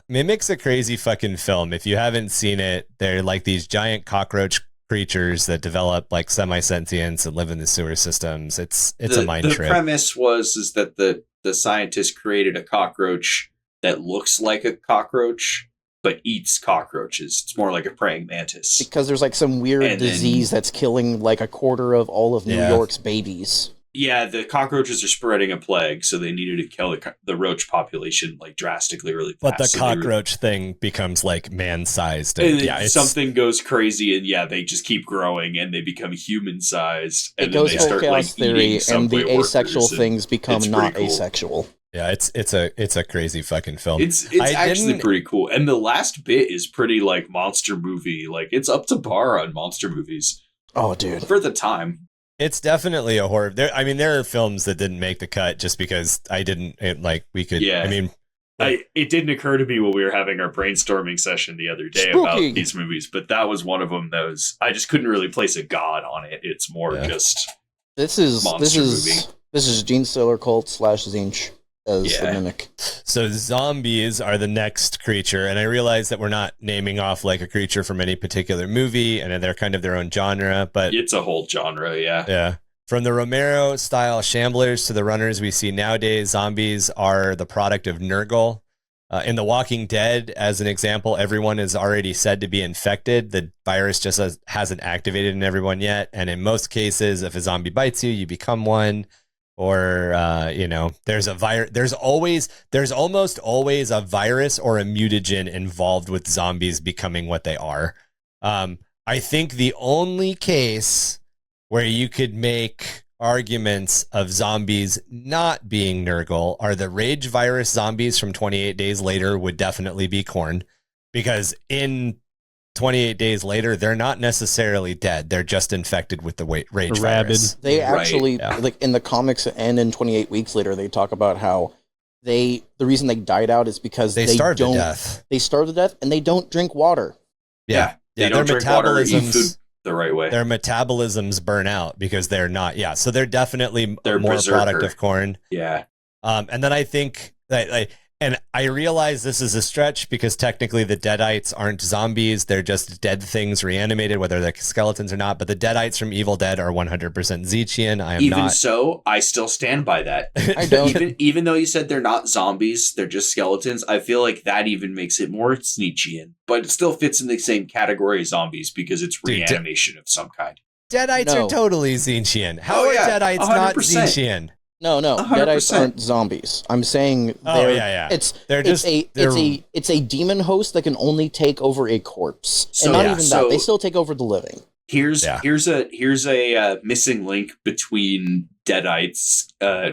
Mimic's a crazy fucking film. If you haven't seen it, they're like these giant cockroach creatures that develop like semi-sentience and live in the sewer systems. It's a mind the trip. premise is that the scientist created a cockroach that looks like a cockroach but eats cockroaches. It's more like a praying mantis. Because there's like some weird And then- disease that's killing like a quarter of all of New Yeah. York's babies. Yeah, the cockroaches are spreading a plague, so they needed to kill the roach population like drastically, really fast. But the So they were- cockroach thing becomes like man-sized. and And, then yeah, it's something goes crazy, and they just keep growing, and they become human-sized, and It then goes they full start chaos like theory, eating and subway the asexual workers, and things become it's not pretty cool. asexual. yeah, it's a crazy fucking film. It's I actually didn't- pretty cool, and the last bit is pretty like monster movie. Like it's up to par on monster movies Oh, dude. for the time. It's definitely a horror. There are films that didn't make the cut just because we could. Yeah. I mean, It didn't occur to me when we were having our brainstorming session the other day Spooky. about these movies, but that was one of them that was, I just couldn't really place a god on it. It's more Yeah. just, This is Monster movie. Gene Stealer cult / Zinch as the Yeah. mimic. so zombies are the next creature, and I realize that we're not naming off like a creature from any particular movie, and they're kind of their own genre. But it's a whole genre, yeah. yeah, from the Romero style shamblers to the runners we see nowadays, zombies are the product of Nurgle. In The Walking Dead, as an example, everyone is already said to be infected. The virus just hasn't activated in everyone yet. And in most cases, if a zombie bites you, you become one. Or, there's a virus. There's almost always a virus or a mutagen involved with zombies becoming what they are. I think the only case where you could make arguments of zombies not being Nurgle are the rage virus zombies from 28 Days Later would definitely be Khorne, because in 28 Days Later, they're not necessarily dead. They're just infected with the rage Rabid. virus. They Right, actually, yeah. like in the comics and in 28 Weeks Later, they talk about how the reason they died out is because They they starved to don't, death. they starve to death and they don't drink water. Yeah. They Yeah, don't their drink water or eat food metabolisms the right way. their metabolisms burn out because they're not. Yeah, so they're definitely They're more berserker. product of Khorne. Yeah. And then I think that, and I realize this is a stretch because technically the Deadites aren't zombies. They're just dead things reanimated, whether they're skeletons or not. But the Deadites from Evil Dead are 100% Zechian. I am Even not. so, I still stand by that. I don't. Even though you said they're not zombies, they're just skeletons, I feel like that even makes it more Sneachian. But it still fits in the same category as zombies because it's Dude, reanimation of some kind. Deadites No. are totally Zechian. How Oh, are yeah, Deadites not 100%. Zechian? No, 100%. Deadites aren't zombies. I'm saying Oh, yeah. It's They're it's a demon host that can only take over a corpse, So- and not yeah, even so- that. They still take over the living. Here's a missing link between Deadites,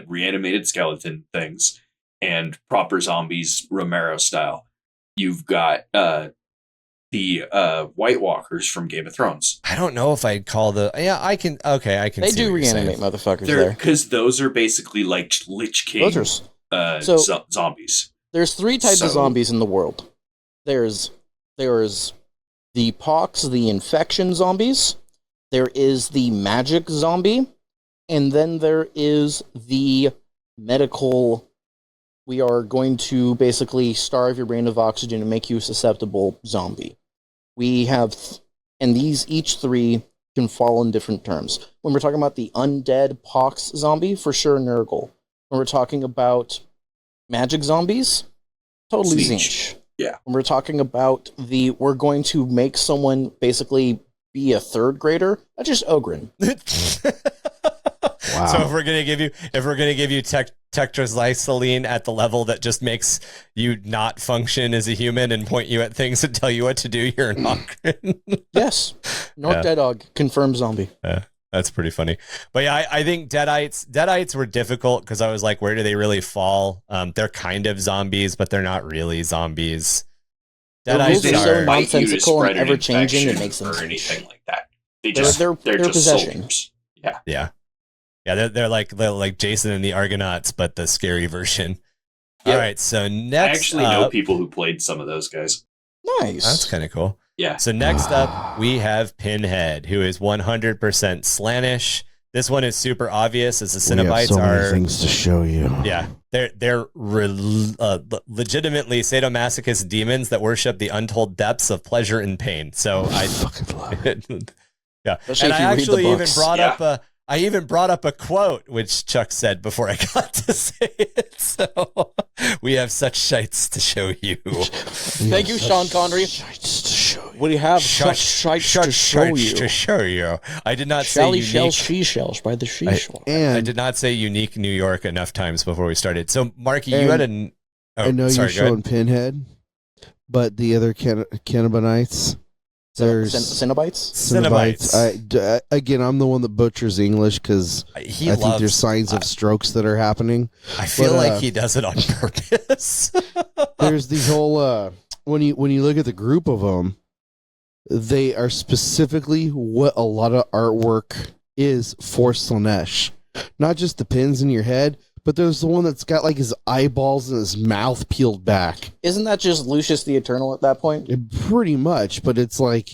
reanimated skeleton things, and proper zombies Romero style. You've got the White Walkers from Game of Thrones. I don't know if I'd call I can They see do what you're reanimate saying. motherfuckers there. Because those are basically like Lich King Those are zombies. There's 3 types of So- zombies in the world. There's the pox, the infection zombies. There is the magic zombie, and then there is the medical. We are going to basically starve your brain of oxygen and make you susceptible zombie. We have, and each 3 can fall in different terms. When we're talking about the undead pox zombie, for sure Nurgle. When we're talking about magic zombies, totally Tzeentch. Tzeentch. Yeah. When we're talking about we're going to make someone basically be a 3rd grader, that's just Ogren. Wow. So if we're gonna give you tetracycline at the level that just makes you not function as a human and point you at things and tell you what to do, you're an Ogren. Yes. North Yeah. Dead Dog, confirmed zombie. That's pretty funny. But yeah, I think Deadites were difficult because I was like, where do they really fall? They're kind of zombies, but they're not really zombies. The rules Deadites are so are nonsensical and ever-changing, it makes them or Tzeentch. anything like that. They're Just possession. soldiers. yeah, they're like Jason and the Argonauts, but the scary version. Yeah. All right, so I next actually know up, people who played some of those guys. Nice. that's kind of cool. Yeah. So next up, we have Pinhead, who is 100% Slaanesh. This one is super obvious as the We have Cenobites so many are. things to show you. Yeah, they're legitimately sadomasochist demons that worship the untold depths of pleasure and pain. So I fucking love it. yeah, Especially and if I you read the actually even books. brought up a quote which Chuck said before I got to say it. So we have such shites to show you. Thank you, Sean Connery. Shites to show you. We have such shites to show you. To show you. I did not say Shelly unique. shells, she shells by the seashore. I And did not say unique New York enough times before we started. So, Marky, you And had an. Oh, I know sorry, you're go ahead. showing Pinhead, but the other Cannabanites, there's Cenobites? Cenobites. Again, I'm the one that butchers English because He I loves. think there's signs of strokes that are happening. I feel but, like he does it on purpose. There's these whole when you look at the group of them, they are specifically what a lot of artwork is for Slaanesh. Not just the pins in your head, but there's the one that's got like his eyeballs and his mouth peeled back. Isn't that just Lucius the Eternal at that point? Pretty much, but it's like,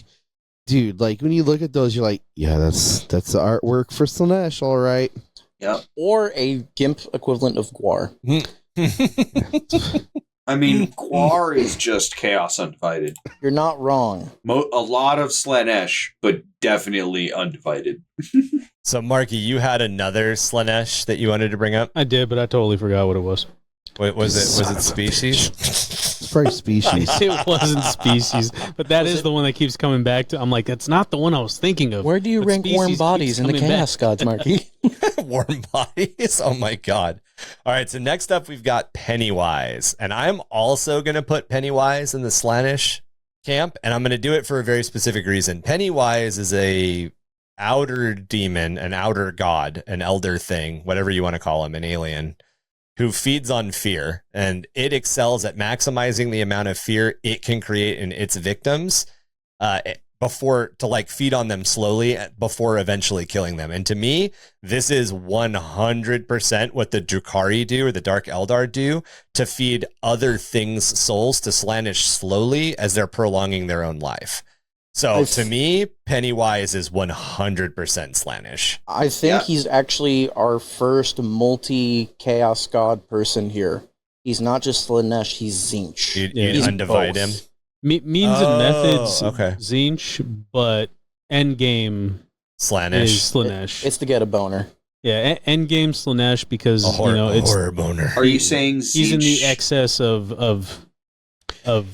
dude, like when you look at those, you're like, yeah, that's the artwork for Slaanesh, all right. Yep. Or a GIMP equivalent of Gwar. I mean, Quar is just Chaos Undivided. You're not wrong. A lot of Slaanesh, but definitely Undivided. So, Marky, you had another Slaanesh that you wanted to bring up. I did, but I totally forgot what it was. Was Son it of a species? It's probably species. It wasn't species, but that is the one that keeps coming back to. I'm like, that's not the one I was thinking of. Where do you But rank warm species bodies keeps in the coming Chaos Gods, Marky? Warm bodies. Oh my god. All right, so next up we've got Pennywise, and I'm also going to put Pennywise in the Slaanesh camp, and I'm going to do it for a very specific reason. Pennywise is a outer demon, an outer god, an elder thing, whatever you want to call him, an alien, who feeds on fear, and it excels at maximizing the amount of fear it can create in its victims before to like feed on them slowly before eventually killing them. And to me, this is 100% what the Drukhari do, or the Dark Eldar do, to feed other things' souls to Slaanesh slowly as they're prolonging their own life. So to me, Pennywise is 100% Slaanesh. I think Yeah. he's actually our first multi-Chaos God person here. He's not just Slaanesh, he's Tzeentch. You'd He's undivide both. him. Means and methods, okay. Tzeentch, but endgame is Slaanesh. Slaanesh. It's to get a boner. Yeah, endgame Slaanesh because A horror, it's horror boner. Are you saying he's in the Tzeentch- excess of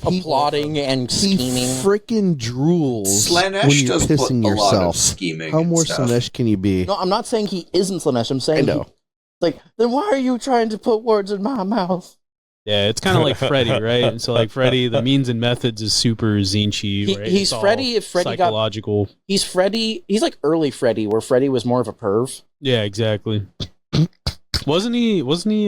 Plotting and He scheming. freaking drools Slaanesh when you're does put pissing a lot of yourself. scheming How and more stuff. Slaanesh can you be? No, I'm not saying he isn't Slaanesh. I'm saying I know. Like, then why are you trying to put words in my mouth? Yeah, it's kind of like Freddy, right? And so like Freddy, the means and methods is super Zinchi, right? He's It's all Freddy if Freddy psychological. He's Freddy. He's like early Freddy, where Freddy was more of a perv. Yeah, exactly. Wasn't he? Wait.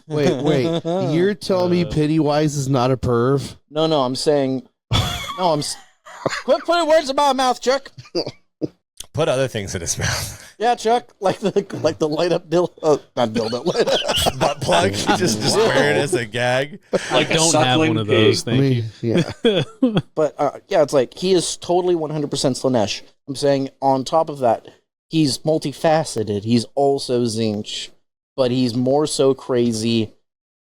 You're telling me Pennywise is not a perv? No, I'm saying. Quit putting words in my mouth, Chuck. Put other things in his mouth. Yeah, Chuck, like the light up dildo, not dildo, light up. Butt plug. Just wear it as a gag. Like, a don't have suckling one of those. pig. Thank you. Yeah. But yeah, it's like he is totally 100% Slanesh. I'm saying on top of that, he's multifaceted. He's also Zinch, but he's more so crazy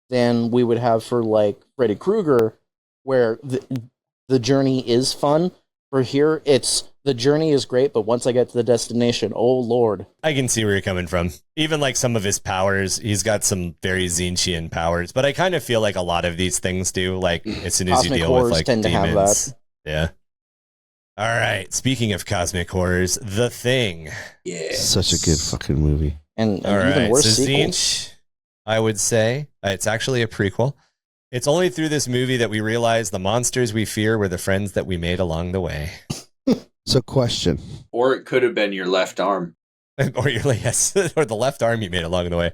than we would have for like Freddy Krueger, where the journey is fun. For here, the journey is great, but once I get to the destination, oh lord. I can see where you're coming from. Even like some of his powers, he's got some very Zinchian powers, but I kind of feel like a lot of these things do. Like as soon as you Cosmic deal with horrors like tend to have demons, that. yeah. All right. Speaking of cosmic horrors, The Thing. Yeah. Such a good fucking movie. And All even right, worse so sequels. Zinch, I would say it's actually a prequel. It's only through this movie that we realize the monsters we fear were the friends that we made along the way. So, question. Or it could have been your left arm. or or the left arm you made along the way.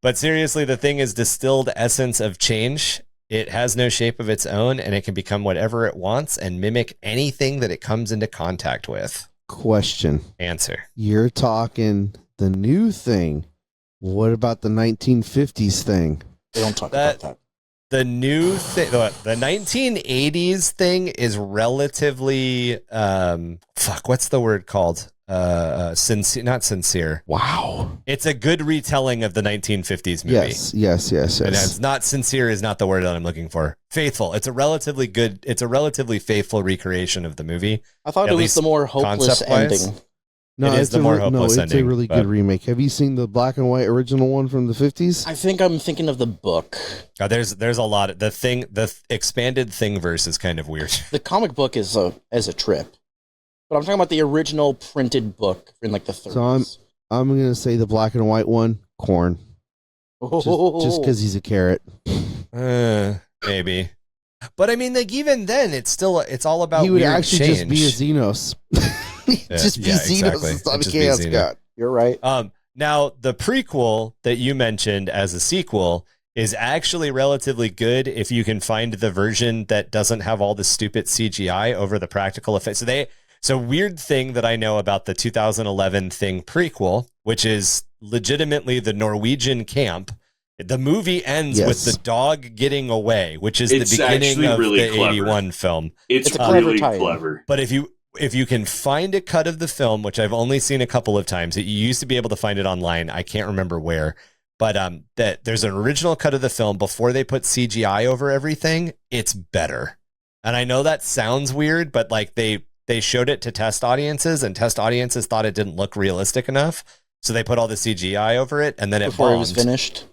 But seriously, The Thing is distilled essence of change. It has no shape of its own, and it can become whatever it wants and mimic anything that it comes into contact with. Question. Answer. You're talking the new Thing. What about the 1950s Thing? They don't talk about that. The new thing, the 1980s thing is relatively, what's the word called? Sincere, not sincere. Wow. It's a good retelling of the 1950s movie. Yes. And it's not sincere is not the word that I'm looking for. Faithful. It's a relatively faithful recreation of the movie. I thought At it was least the more hopeless concept-wise. ending. No, It is the more hopeless it's ending, a really but- good remake. Have you seen the black and white original one from the 50s? I think I'm thinking of the book. There's a lot of the expanded Thingverse is kind of weird. The comic book is a trip. But I'm talking about the original printed book in like the 30s. So I'm going to say the black and white one, Corn. Just because he's a carrot. Maybe. But I mean, like even then, it's all about He would weird actually change. just be a Xenos. Just be Xenos exactly. instead of Just be Chaos Xeno. God. You're right. Now, the prequel that you mentioned as a sequel is actually relatively good if you can find the version that doesn't have all the stupid CGI over the practical effects. So weird thing that I know about the 2011 Thing prequel, which is legitimately the Norwegian camp. The movie ends with the dog getting away, which is It's the beginning actually of really the clever. 81 film. It's a clever really tie-in. clever. But if you can find a cut of the film, which I've only seen a couple of times, you used to be able to find it online. I can't remember where, but that there's an original cut of the film before they put CGI over everything. It's better. And I know that sounds weird, but like they showed it to test audiences, and test audiences thought it didn't look realistic enough, so they put all the CGI over it, and then it Before bombed. it was finished.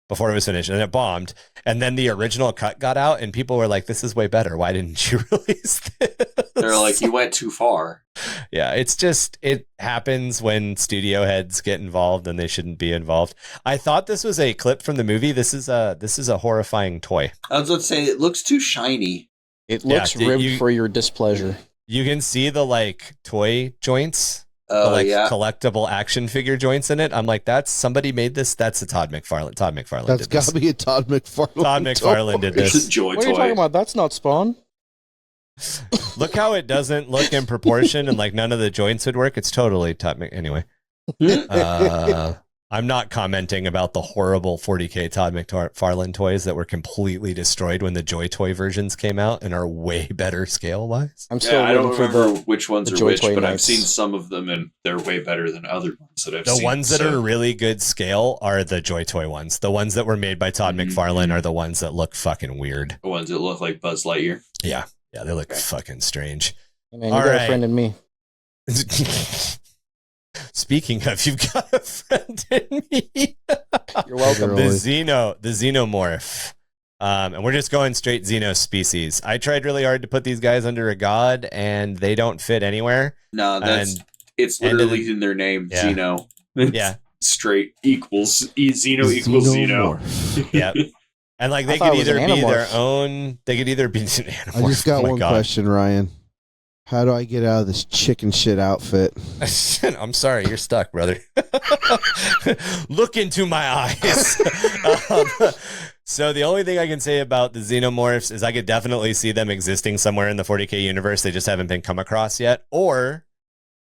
Before it was finished, and it bombed. And then the original cut got out, and people were like, "This is way better. Why didn't you release this?" They're like, you went too far. Yeah, it happens when studio heads get involved, and they shouldn't be involved. I thought this was a clip from the movie. This is a horrifying toy. I was going to say, it looks too shiny. It looks Yeah, ribbed for your displeasure. You can see the like toy joints. Oh, The, like yeah. collectible action figure joints in it. I'm like, that's somebody made this. That's a Todd McFarlane. Todd McFarlane. That's did got this. to be a Todd McFarlane. Todd McFarlane did It's this. a joy What are you toy. talking about? That's not Spawn. Look how it doesn't look in proportion, and like none of the joints would work. It's totally Todd. Anyway, I'm not commenting about the horrible 40k Todd McFarlane toys that were completely destroyed when the Joy Toy versions came out and are way better scale wise. I'm still I don't waiting for remember the which ones the are Joy which, Toy but I've Knights. seen some of them, and they're way better than other ones that I've The seen. ones that so- are really good scale are the Joy Toy ones. The ones that were made by Todd Mhm. McFarlane are the ones that look fucking weird. the ones that look like Buzz Lightyear. Yeah, they look Okay. fucking strange. Hey, man, you All got right. a friend in me. Speaking of, you've got a friend in me. You're welcome. Really? The Xenomorph. And we're just going straight Xeno species. I tried really hard to put these guys under a god, and they don't fit anywhere. No, And it's end of literally in their name, Yeah. Xeno. Yeah. straight equals Xeno equals Xeno. Xenomorph. Yeah. And like they thought could it was an either be their Animorph. own, they could either be an Animorph. I just got Oh my one God. question, Ryan. How do I get out of this chicken shit outfit? I'm sorry, you're stuck, brother. Look into my eyes. So the only thing I can say about the xenomorphs is I could definitely see them existing somewhere in the 40k universe. They just haven't been come across yet. Or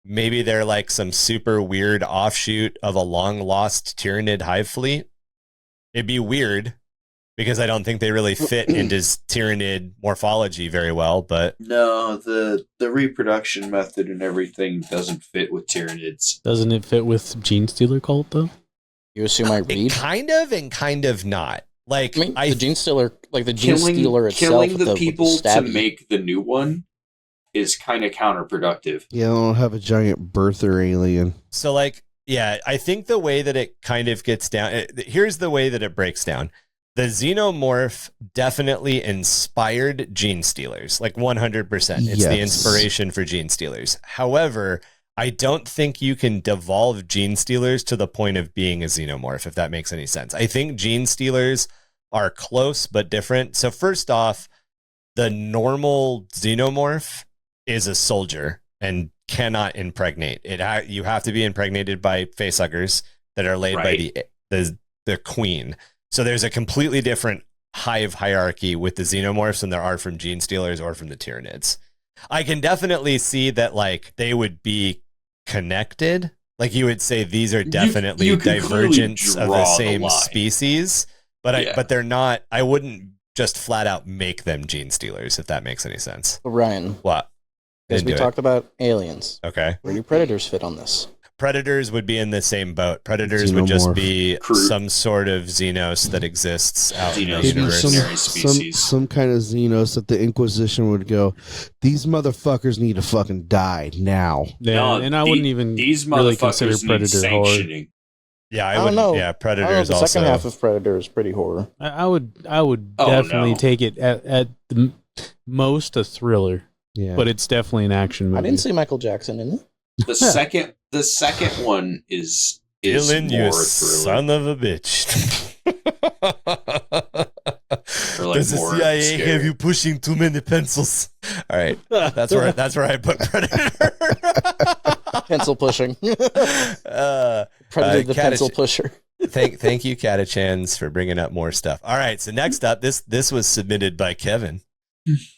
maybe they're like some super weird offshoot of a long lost Tyranid hive fleet. It'd be weird because I don't think they really fit into Tyranid morphology very well, but No, the reproduction method and everything doesn't fit with Tyranids. Doesn't it fit with Gene Stealer cult though? You assume I it read? kind of and kind of not. Like I mean, the Gene Stealer, like the Gene Killing, Stealer itself, killing with the with people to stabby. make the new one is kind of counterproductive. Yeah, I don't have a giant birther alien. So, like, yeah, I think the way that it kind of gets down, here's the way that it breaks down. The xenomorph definitely inspired Gene Stealers, like 100%. It's the Yes. inspiration for Gene Stealers. However, I don't think you can devolve Gene Stealers to the point of being a xenomorph, if that makes any sense. I think Gene Stealers are close but different. So, first off, the normal xenomorph is a soldier and cannot impregnate. You have to be impregnated by facehuggers that are laid Right. by the queen. So there's a completely different hive hierarchy with the xenomorphs than there are from Gene Stealers or from the Tyranids. I can definitely see that like they would be connected. Like you would say these are definitely you could clearly divergents of draw the the same line. species, but Yeah. but they're not. I wouldn't just flat out make them Gene Stealers, if that makes any sense. Ryan, What? as we Into it. talked about aliens, Okay. where do predators fit on this? Predators would be in the same boat. Predators would just Xenomorph. be Crew. some sort of Xenos that exists out in the Xenos Maybe universe. some, Evolutionary some, species. some kind of Xenos that the Inquisition would go, these motherfuckers need to fucking die now. Yeah, No, and I wouldn't even These really consider motherfuckers need Predator horror. sanctioning. Yeah, I I don't would. know. Yeah, I don't know, Predators the also. second half of Predator is pretty horror. I would Oh, definitely no. take it at the most a thriller, Yeah. but it's definitely an action movie. I didn't see Michael Jackson in it. The second one is Dylan, more you thriller. son of a bitch. Or like Does the more CIA scary. have you pushing too many pencils? All right, that's where I put Predator. Pencil pushing. uh, Predator the Catach- pencil pusher. thank you, Catachans, for bringing up more stuff. All right, so next up, this was submitted by Kevin.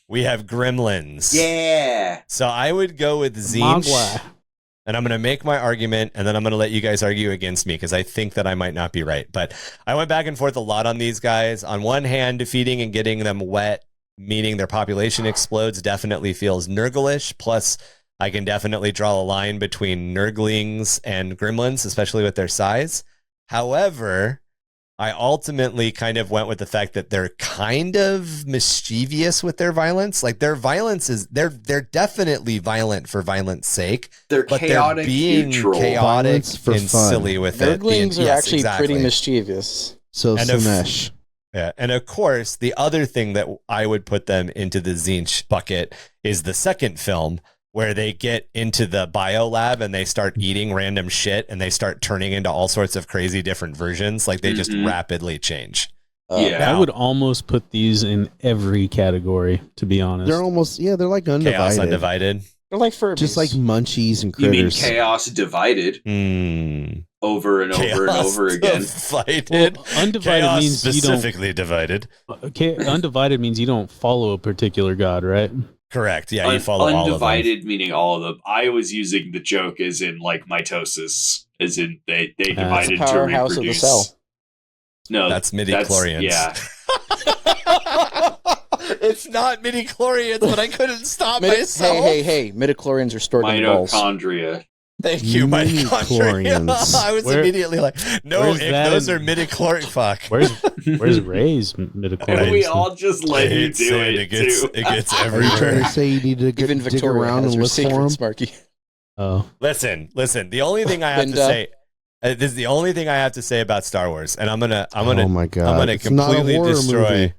We have Gremlins. Yeah. So I would go with Zinch, Mogwai. and I'm going to make my argument, and then I'm going to let you guys argue against me because I think that I might not be right. But I went back and forth a lot on these guys. On one hand, defeating and getting them wet, meaning their population explodes, definitely feels Nurglish. Plus, I can definitely draw a line between Nurglings and Gremlins, especially with their size. However, I ultimately kind of went with the fact that they're kind of mischievous with their violence. Like their violence is they're definitely violent for violence sake, They're but chaotic they're being neutral. chaotic Violence for and fun. silly with it. Nurglings are Yes, actually exactly. pretty mischievous. So And if- Sinesh. Yeah, and of course, the other thing that I would put them into the Zinch bucket is the second film, where they get into the bio lab and they start eating random shit and they start turning into all sorts of crazy different versions. Like they just Mhm. rapidly change. Yeah. I would almost put these in every category, to be honest. They're almost, they're like Chaos undivided. Undivided. They're like Furbies. Just like munchies and You mean critters. chaos divided over and over and over again? Divided. Well, undivided Chaos means you don't. specifically divided. Okay, undivided means you don't follow a particular god, right? Correct. Yeah, you follow all of them. Undivided, meaning all of them. I was using the joke as in like mitosis, as in they It's a divided to powerhouse of the reproduce. cell. No, That's midi-chlorians. Yeah, It's not midi-chlorians, but I couldn't stop myself. Hey, midichlorians are stored in the balls. mitochondria. Thank you, mitochondria. Midi-chlorians. I was Where- immediately like, no, where's Ick, that those in- are midi-chlorian. Fuck. Where's Ray's midichlorians? We all just I let you hate do saying it gets, too. it gets Are you trying everywhere. to say you need to Even dig Victoria around has and her look for them? secrets, Marky. Oh, Listen. The only thing I have to Linda. say, this is the only thing I have to say about Star Wars, and I'm gonna Oh my god! I'm gonna It's not a completely horror destroy. movie.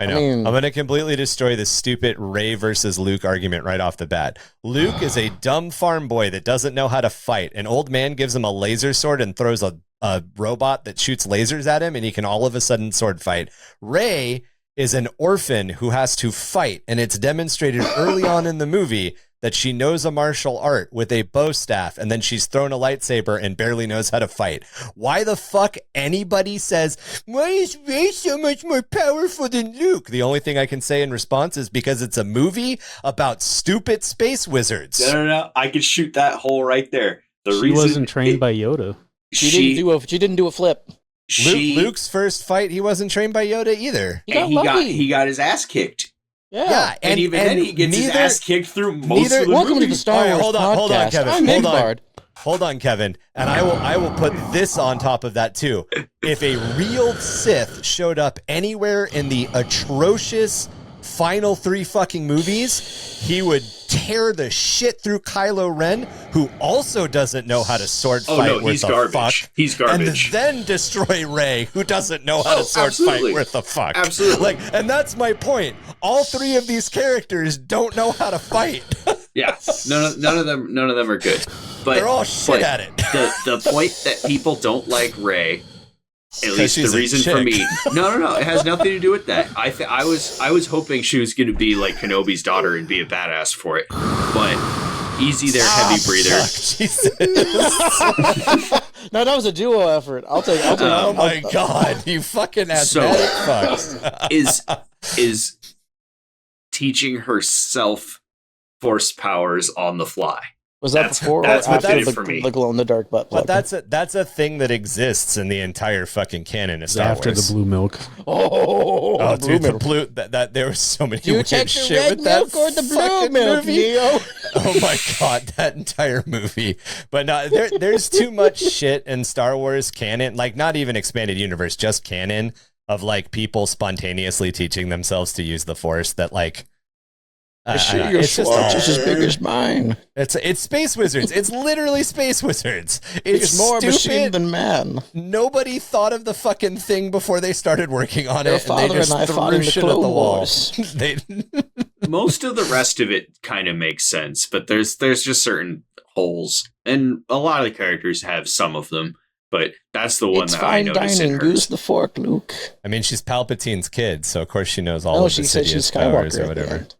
I know. I mean- I'm gonna completely destroy the stupid Ray versus Luke argument right off the bat. Luke is a dumb farm boy that doesn't know how to fight. An old man gives him a laser sword and throws a a robot that shoots lasers at him, and he can all of a sudden sword fight. Rey is an orphan who has to fight, and it's demonstrated early on in the movie that she knows a martial art with a bow staff, and then she's thrown a lightsaber and barely knows how to fight. Why the fuck anybody says, why is Rey so much more powerful than Luke? The only thing I can say in response is because it's a movie about stupid space wizards. No. I could shoot that hole right there. She wasn't trained by Yoda. She didn't do a flip. Luke's first fight, he wasn't trained by Yoda either. He got his ass kicked. Yeah. And even then he gets his ass kicked through most of the Welcome movie. to the Star Wars hold on, podcast. Kevin. I'm Ickbard. Hold on, Kevin. And I will put this on top of that too. If a real Sith showed up anywhere in the atrocious final 3 fucking movies, he would tear the shit through Kylo Ren, who also doesn't know how to sword fight worth he's the garbage. fuck. He's garbage. And then destroy Rey, who doesn't know how to sword fight worth the fuck. Absolutely. And that's my point. All 3 of these characters don't know how to fight. Yeah, none of them are good. But they're all shit at it. The point that people don't like Rey, at least the reason for me, no, it has nothing to do with that. I was hoping she was going to be like Kenobi's daughter and be a badass for it, but easy there, heavy breather. Jesus. No, that was a duo effort. I'll take. Oh my god, you fucking asthmatic fucks. is teaching herself force powers on the fly. Was that before or after the glow in the dark butt plug? But that's a thing that exists in the entire fucking canon of Star After Wars. the blue milk. Oh, dude, milk. the blue that there was so many Do you weird take the shit red with that milk or the blue fucking milk, movie. Neo? Oh my god, that entire movie. But no, there's too much shit in Star Wars canon, like not even expanded universe, just canon of like people spontaneously teaching themselves to use the Force that like your swatch is as big as mine. It's space wizards. It's literally space wizards. It's more stupid. machine than man. Nobody thought of the fucking thing before they started working on Your it. And they just father and I fought threw in the shit at the Clone wall. Wars. Most of the rest of it kind of makes sense, but there's just certain holes, and a lot of the characters have some of them. But that's the one It's that I fine noticed in dining. hers. Use the fork, Luke. I mean, she's Palpatine's kid, so of course she knows all No, of she the said she's Sidious powers Skywalker or at the whatever. end.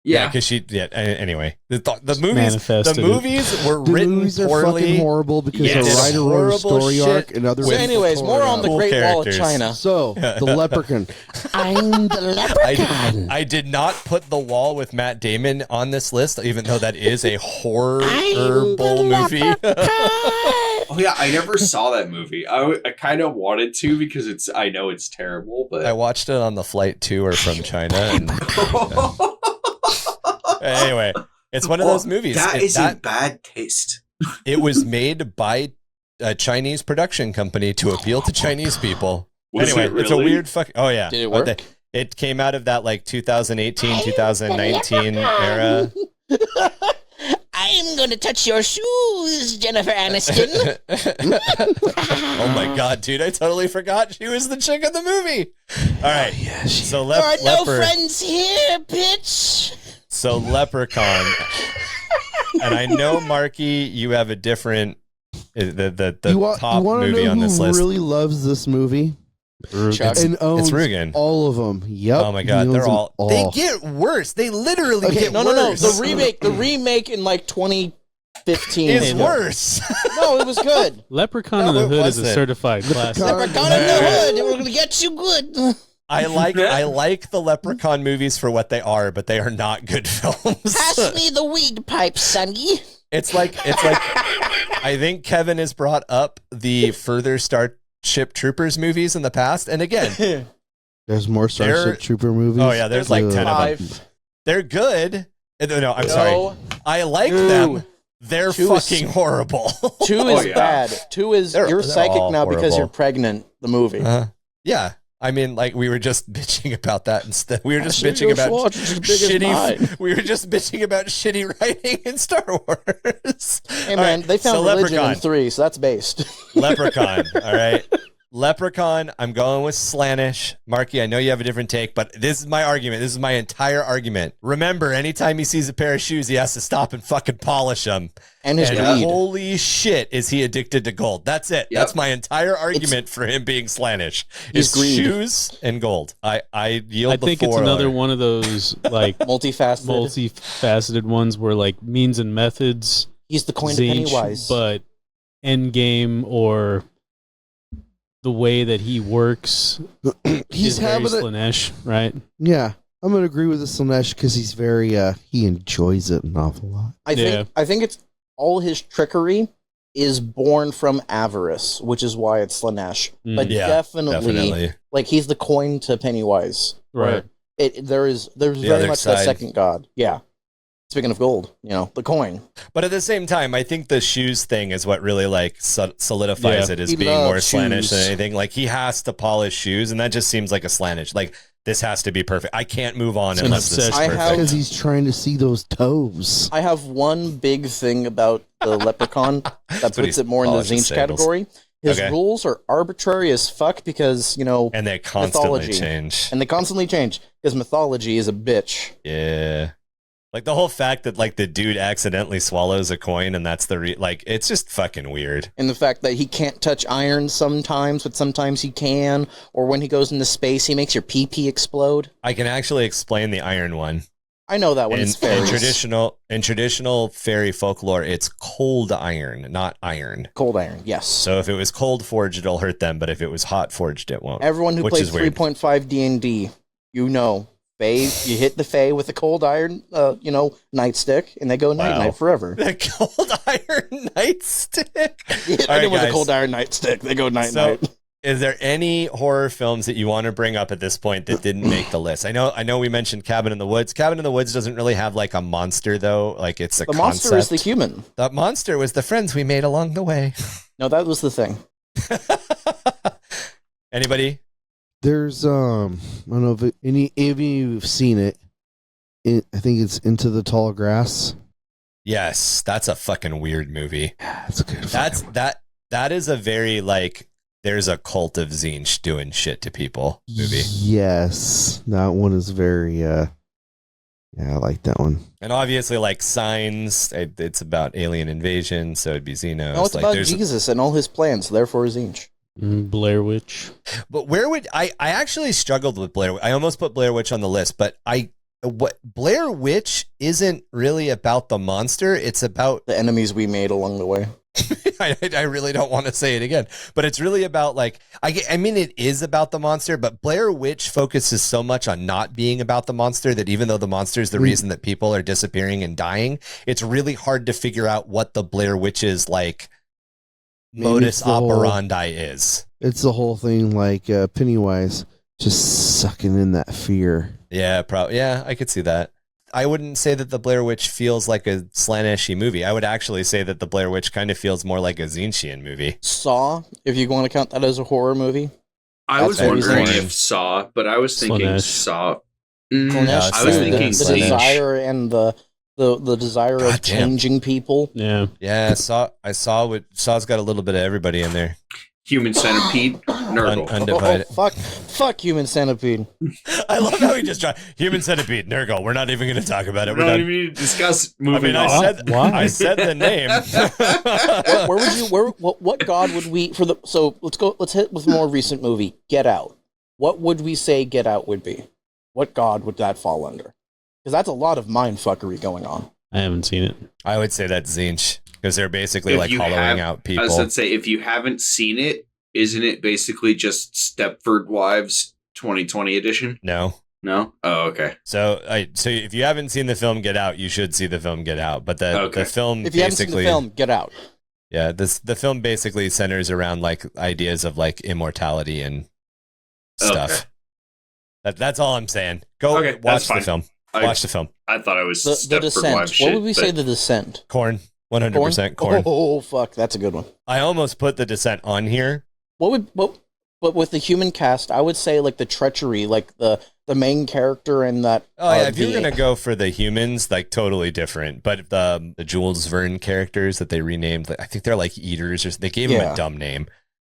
Yeah, because anyway, the Manifested it. movies were The written movies are poorly. fucking horrible because Yeah, the did writer wrote a horrible story shit arc and other with- So anyways, more on the Cool Great Wall of characters. China. So, the leprechaun. I'm the leprechaun. I did not put The Wall with Matt Damon on this list, even though that is a horrible movie. Oh yeah, I never saw that movie. I kind of wanted to because I know it's terrible, but I watched it on the flight to or from China. And, anyway, it's one of those movies. That is in bad taste. It was made by a Chinese production company to appeal to Chinese people. Anyway, it's a weird fucking... Oh, yeah. Did it work? It came out of that, like, 2018, 2019 era. I'm going to touch your shoes, Jennifer Aniston. Oh, my God, dude. I totally forgot she was the chick of the movie. All right. So there are no friends here, bitch. So Leprechaun, and I know Marky, you have a different the top movie on this list. Really loves this movie and owns it's Rugen. all of them. Yep. Oh my god, they're all. They get worse. They literally get no, worse. The remake in like 2015 is worse. No, it was good. Leprechaun in the Hood is a certified classic. Leprechaun in the Hood. We're gonna get you good. I like the Leprechaun movies for what they are, but they are not good films. Pass me the weed pipe, Sonny. It's like I think Kevin has brought up the further Starship Troopers movies in the past, and again, there's more Starship Trooper movies. Oh yeah, there's like 10 of them. They're good. No, I'm sorry. I like them. They're fucking horrible. 2 is bad. 2 is you're psychic now because you're pregnant. The movie. Yeah. I mean, like we were just bitching about that instead. We were just bitching about shitty. We were just bitching about shitty writing in Star Wars. Hey man, they found religion in 3, so that's based. Leprechaun. All right. Leprechaun, I'm going with Slanish. Marky, I know you have a different take, but this is my argument. This is my entire argument. Remember, anytime he sees a pair of shoes, he has to stop and fucking polish them. And his And greed. holy shit, is he addicted to gold? That's it. Yep. That's my entire argument for him being Slanish. He's Is greed. shoes and gold. I yield I the think it's floor. another one of those like Multifaceted. ones where like means and methods, He's the coin to Zinch, Pennywise. but end game or the way that he works He's is very having it. Slaanesh, right? Yeah, I'm gonna agree with the Slanesh because he's very he enjoys it an awful lot. I think it's all his trickery is born from avarice, which is why it's Slaanesh. But Yeah, definitely, like he's the coin to Pennywise. Right. There's The very other much that side. second god. Yeah. Speaking of gold, the coin. But at the same time, I think the shoes thing is what really like solidifies Yeah. it as He being loves more Slanish than shoes. anything. Like he has to polish shoes, and that just seems like a Slanish. Like this has to be perfect. I can't move on It's an unless this is obsession. I perfect. have- Because he's trying to see those toes. I have one big thing about the leprechaun that what puts he's it more in the polishing Zinch sandals. category. His Okay. rules are arbitrary as fuck because, And they constantly mythology. change. and they constantly change because mythology is a bitch. Yeah. Like the whole fact that like the dude accidentally swallows a coin and that's the like it's just fucking weird. And the fact that he can't touch iron sometimes, but sometimes he can. Or when he goes into space, he makes your pee-pee explode. I can actually explain the iron one. I know that one In, is fairies. in traditional fairy folklore, it's cold iron, not iron. Cold iron, yes. So if it was cold forged, it'll hurt them, but if it was hot forged, it won't. Everyone who which plays is weird. 3.5 D&D, Fae, you hit the Fae with a cold iron, nightstick, and they go night-night Wow. forever. The cold iron nightstick. You hit All right, anyone with a guys. cold iron nightstick, they go night-night. Is there any horror films that you want to bring up at this point that didn't make the list? I know we mentioned Cabin in the Woods. Cabin in the Woods doesn't really have like a monster though. Like it's a The concept. monster is the human. The monster was the friends we made along the way. No, that was the thing. Anybody? There's I don't know if any of you've seen it. I think it's Into the Tall Grass. Yes, that's a fucking weird movie. That's a good. That's that is a very like there's a cult of Zinch doing shit to people movie. Yes, that one is very. Yeah, I like that one. And obviously like Signs, it's about alien invasion, so it'd be Xenos. No, it's like about there's Jesus and all his plans, therefore Zinch. Blair Witch. But where would I actually struggled with Blair. I almost put Blair Witch on the list, but what Blair Witch isn't really about the monster. It's about The enemies we made along the way. I really don't want to say it again, but it's really about like I mean it is about the monster, but Blair Witch focuses so much on not being about the monster that even though the monster is the reason that people are disappearing and dying, it's really hard to figure out what the Blair Witch's like Maybe modus it's the whole- operandi is. It's the whole thing like Pennywise just sucking in that fear. Yeah, yeah, I could see that. I wouldn't say that the Blair Witch feels like a Slaanesh-y movie. I would actually say that the Blair Witch kind of feels more like a Zinchian movie. Saw, if you want to count that as a horror movie. I was That's wondering very if Saw, but I was thinking Slaanesh. Saw. Cornesh, it's I was the- thinking the Zinch. desire and the desire God of damn. changing people. Yeah. Yeah, Saw's got a little bit of everybody in there. Human Centipede, Nurgle. Undivided. Fuck Human Centipede. I love how he just tried. Human Centipede, Nurgle. We're not even going to talk about it. We We're don't done. even need to discuss I moving mean, I on. said Why? I said the name. Where would you? What god would we for the? So let's hit with more recent movie. Get Out. What would we say Get Out would be? What god would that fall under? Because that's a lot of mind fuckery going on. I haven't seen it. I would say that's Zinch because they're basically If like you hollowing have- out I people. was going to say, if you haven't seen it, isn't it basically just Stepford Wives 2020 edition? No. No? Oh, okay. So if you haven't seen the film Get Out, you should see the film Get Out. But the Okay. film If you haven't seen the basically film, Get Out. yeah, the film basically centers around like ideas of like immortality and stuff. That's all I'm saying. Go Okay, watch that's the fine. film. I- Watch the film. I thought it was The Stepford Descent. Wives What shit, would we say? but- The Descent. Corn. 100% corn. Oh fuck, that's a good one. I almost put the Descent on here. But with the human cast, I would say like the treachery, like the main character and that. Oh yeah, if you're gonna go for the humans, like totally different. But the Jules Verne characters that they renamed, like, I think they're like eaters, or they gave them Yeah. a dumb name.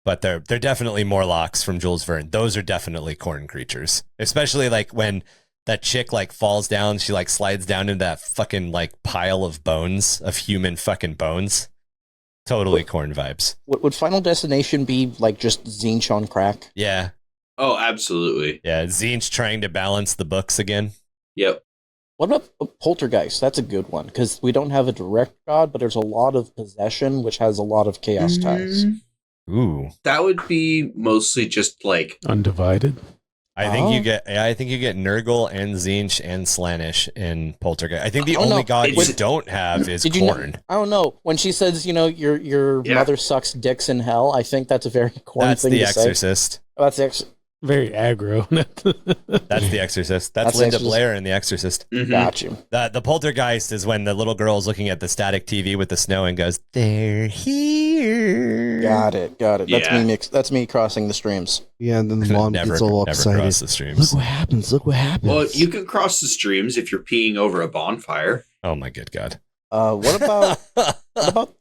but they're definitely Morlocks from Jules Verne. Those are definitely corn creatures, especially like when that chick like falls down, she like slides down into that fucking like pile of bones, of human fucking bones. Totally corn vibes. Would Final Destination be like just Zinch on crack? Yeah. Oh, absolutely. Yeah, Zinch trying to balance the books again. Yep. What about Poltergeist? That's a good one, because we don't have a direct god, but there's a lot of possession, which has a lot of chaos ties. Ooh. That would be mostly just like Undivided. I think you get Nurgle and Zinch and Slaanesh in Poltergeist. I think the only god we don't have is Khorn. I don't know. When she says, your mother sucks dicks in hell, I think that's a very Khorn thing to say. That's the Exorcist. Oh, that's the Exorcist. Very aggro. That's the Exorcist. That's Linda Blair in The Exorcist. Mm-hmm. Got you. The Poltergeist is when the little girl's looking at the static TV with the snow and goes, "They're here." Got it. Yeah. That's me crossing the streams. Yeah, and then the mom gets all excited. Cross the streams. Look what happens. Well, you can cross the streams if you're peeing over a bonfire. Oh my good God. What about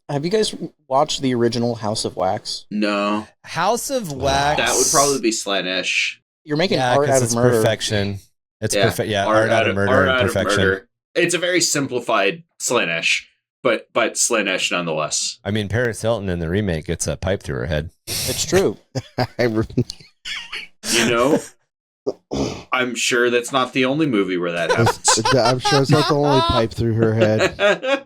have you guys watched the original House of Wax? No. House of Wax. That would probably be Slaanesh. You're making art out of it's murder. perfection. It's perfect. Yeah, art out of murder art and out of perfection. murder. It's a very simplified Slaanesh, but Slaanesh nonetheless. I mean, Paris Hilton in the remake gets a pipe through her head. It's true. You know, I'm sure that's not the only movie where that happens. I'm sure it's not the only pipe through her head.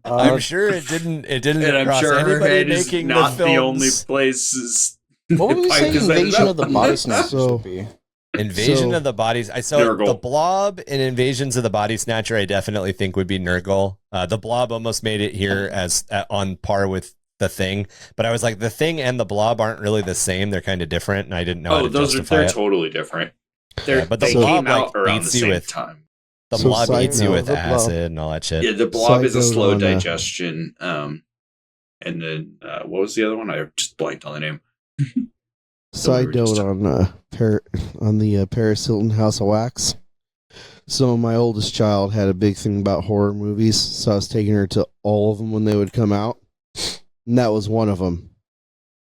I'm sure it didn't. And I'm cross sure her anybody head is making not the only films. places. What would we say Invasion of the Body Snatchers would be? Invasion of the Bodies. Nurgle. The Blob in Invasions of the Body Snatcher, I definitely think would be Nurgle. The Blob almost made it here as on par with the Thing, but I was like, the Thing and the Blob aren't really the same. They're kind of different, and I didn't know. They're totally different. But the they Blob came out like around the beats you same with time. The So Blob side eats you note, with the Blob- acid and all that shit. Yeah, the Blob is a Side slow note on, digestion. And then what was the other one? I just blanked on the name. Side note on the Paris Hilton House of Wax. So my oldest child had a big thing about horror movies, so I was taking her to all of them when they would come out, and that was one of them.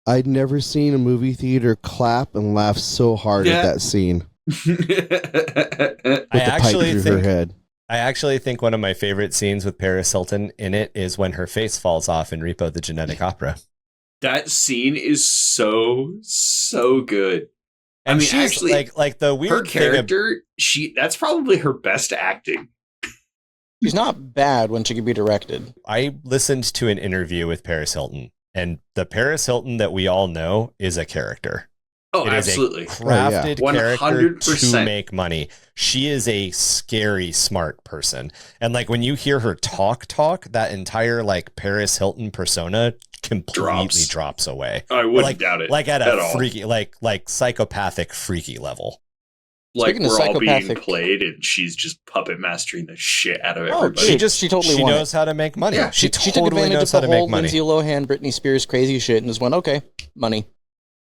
I'd never seen a movie theater clap and laugh so hard at that scene. With the pipe through her head. I actually think one of my favorite scenes with Paris Hilton in it is when her face falls off in Repo the Genetic Opera. That scene is so good. And I mean, she's actually, like the weird her character, that's probably her best acting. She's not bad when she can be directed. I listened to an interview with Paris Hilton, and the Paris Hilton that we all know is a character. Oh, It is absolutely. a crafted 100%. character to make money. She is a scary, smart person. And like when you hear her talk, that entire like Paris Hilton persona completely drops away. I wouldn't doubt it. Like at at a all. freaky, like psychopathic, freaky level. Like Speaking of we're all being psychopathic- played, and she's just puppet mastering the shit out of Oh, everybody. she totally won knows how to make money. Yeah, she She took totally advantage knows of how the to whole make money. Lindsay Lohan, Britney Spears crazy shit and just went, okay, money.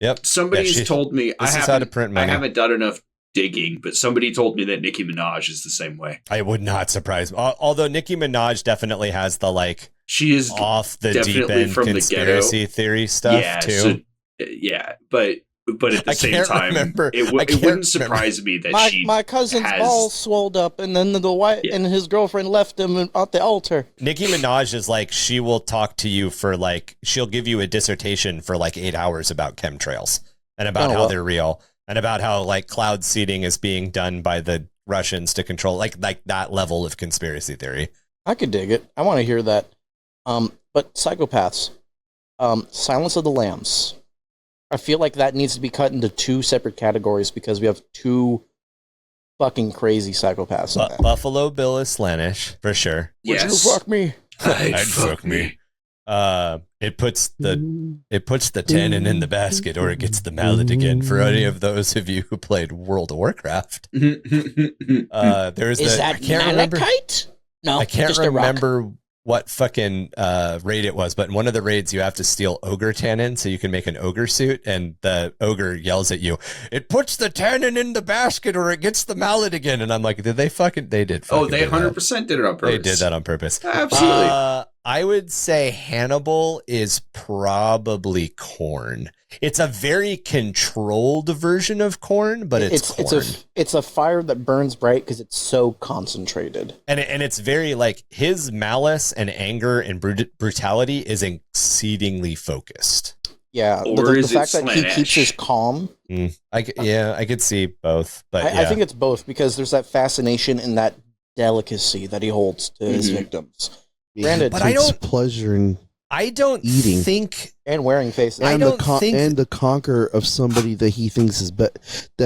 Yep. Somebody's told me this is how to print money. I haven't done enough digging, but somebody told me that Nicki Minaj is the same way. I would not surprise me. Although Nicki Minaj definitely has the like She is off the definitely deep end from the conspiracy theory stuff yeah, too. So, yeah, but at the I same can't time, remember. it I can't wouldn't surprise me that My cousin's has- balls swelled up, and then the wife and his girlfriend left him at the altar. Nicki Minaj is like, she will talk to you for like, she'll give you a dissertation for like 8 hours about chemtrails and about how they're real and about how like cloud seeding is being done by the Russians to control like that level of conspiracy theory. I could dig it. I want to hear that. But psychopaths, Silence of the Lambs. I feel like that needs to be cut into two separate categories because we have two fucking crazy psychopaths in that. Buffalo Bill is Slaanesh for sure. Yes. Would you fuck me? I'd fuck me. It puts the tannin in the basket, or it gets the mallet again. For any of those of you who played World of Warcraft, there's Is that I can't remember. malachite? No, I can't just a rock. remember what fucking raid it was, but in one of the raids you have to steal ogre tannin so you can make an ogre suit, and the ogre yells at you, "It puts the tannin in the basket or it gets the mallet again." And I'm like, they did fucking They do that. 100% did it on purpose. They did that on purpose. Absolutely. I would say Hannibal is probably Khorne. It's a very controlled version of Khorne, but it's Khorne. It's a fire that burns bright because it's so concentrated. And it's very like his malice and anger and brutality is exceedingly focused. Yeah, Or the is fact it that he Slanesh? keeps his calm. I could see both, but I think it's both because there's that fascination and that delicacy that he holds to his victims. Granted, but I don't pleasure in I don't eating. think and wearing faces. I don't think and the conquer of somebody that he thinks is that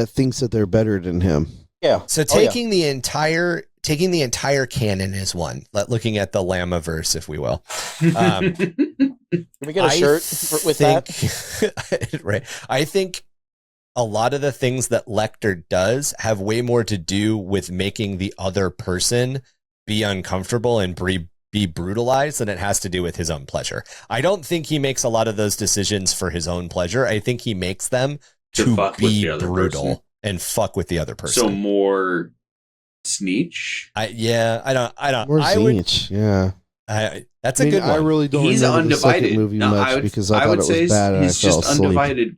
thinks that they're better than him. Yeah. so. Taking the entire canon is one. Looking at the Lamaverse, if we will. Can we get a shirt with that? Right. I think a lot of the things that Lecter does have way more to do with making the other person be uncomfortable and be brutalized than it has to do with his own pleasure. I don't think he makes a lot of those decisions for his own pleasure. I think he makes them to fuck with be the other brutal person. and fuck with the other person. So more Sneech? I don't. More I would. Zinch, yeah. That's a good one. I really don't He's remember the second undivided. movie No, much because I thought would it say was bad and I he's fell just asleep. undivided.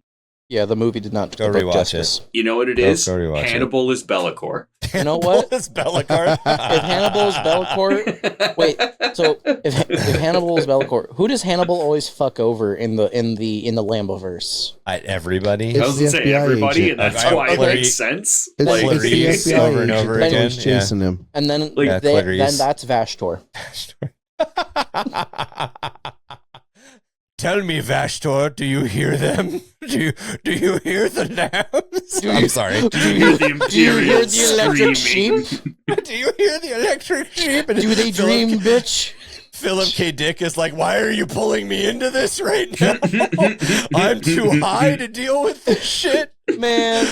Yeah, the movie did not Go do rewatch justice. You know what it Go is? rewatch it. Hannibal is Be'lakor. You know what? Is Be'lakor? If Hannibal is Be'lakor, wait. So if Hannibal is Be'lakor, who does Hannibal always fuck over in the Lamboverse? Everybody. I It's was the going to say FBI everybody, agent. and that's Okay. why it Clary- makes sense. It's, Like- it's the Clarice FBI over and agent over that again, was chasing him. And then Yeah, Clarice. then that's Vashtor. Tell me, Vashtor, do you hear them? Do you hear the lambs? I'm sorry. Do you hear the Do you hear Imperial the electric screaming? sheep? Do you hear the electric sheep? And Do they dream, bitch? Philip K. Dick is like, why are you pulling me into this right now? I'm too high to deal with this shit. Man,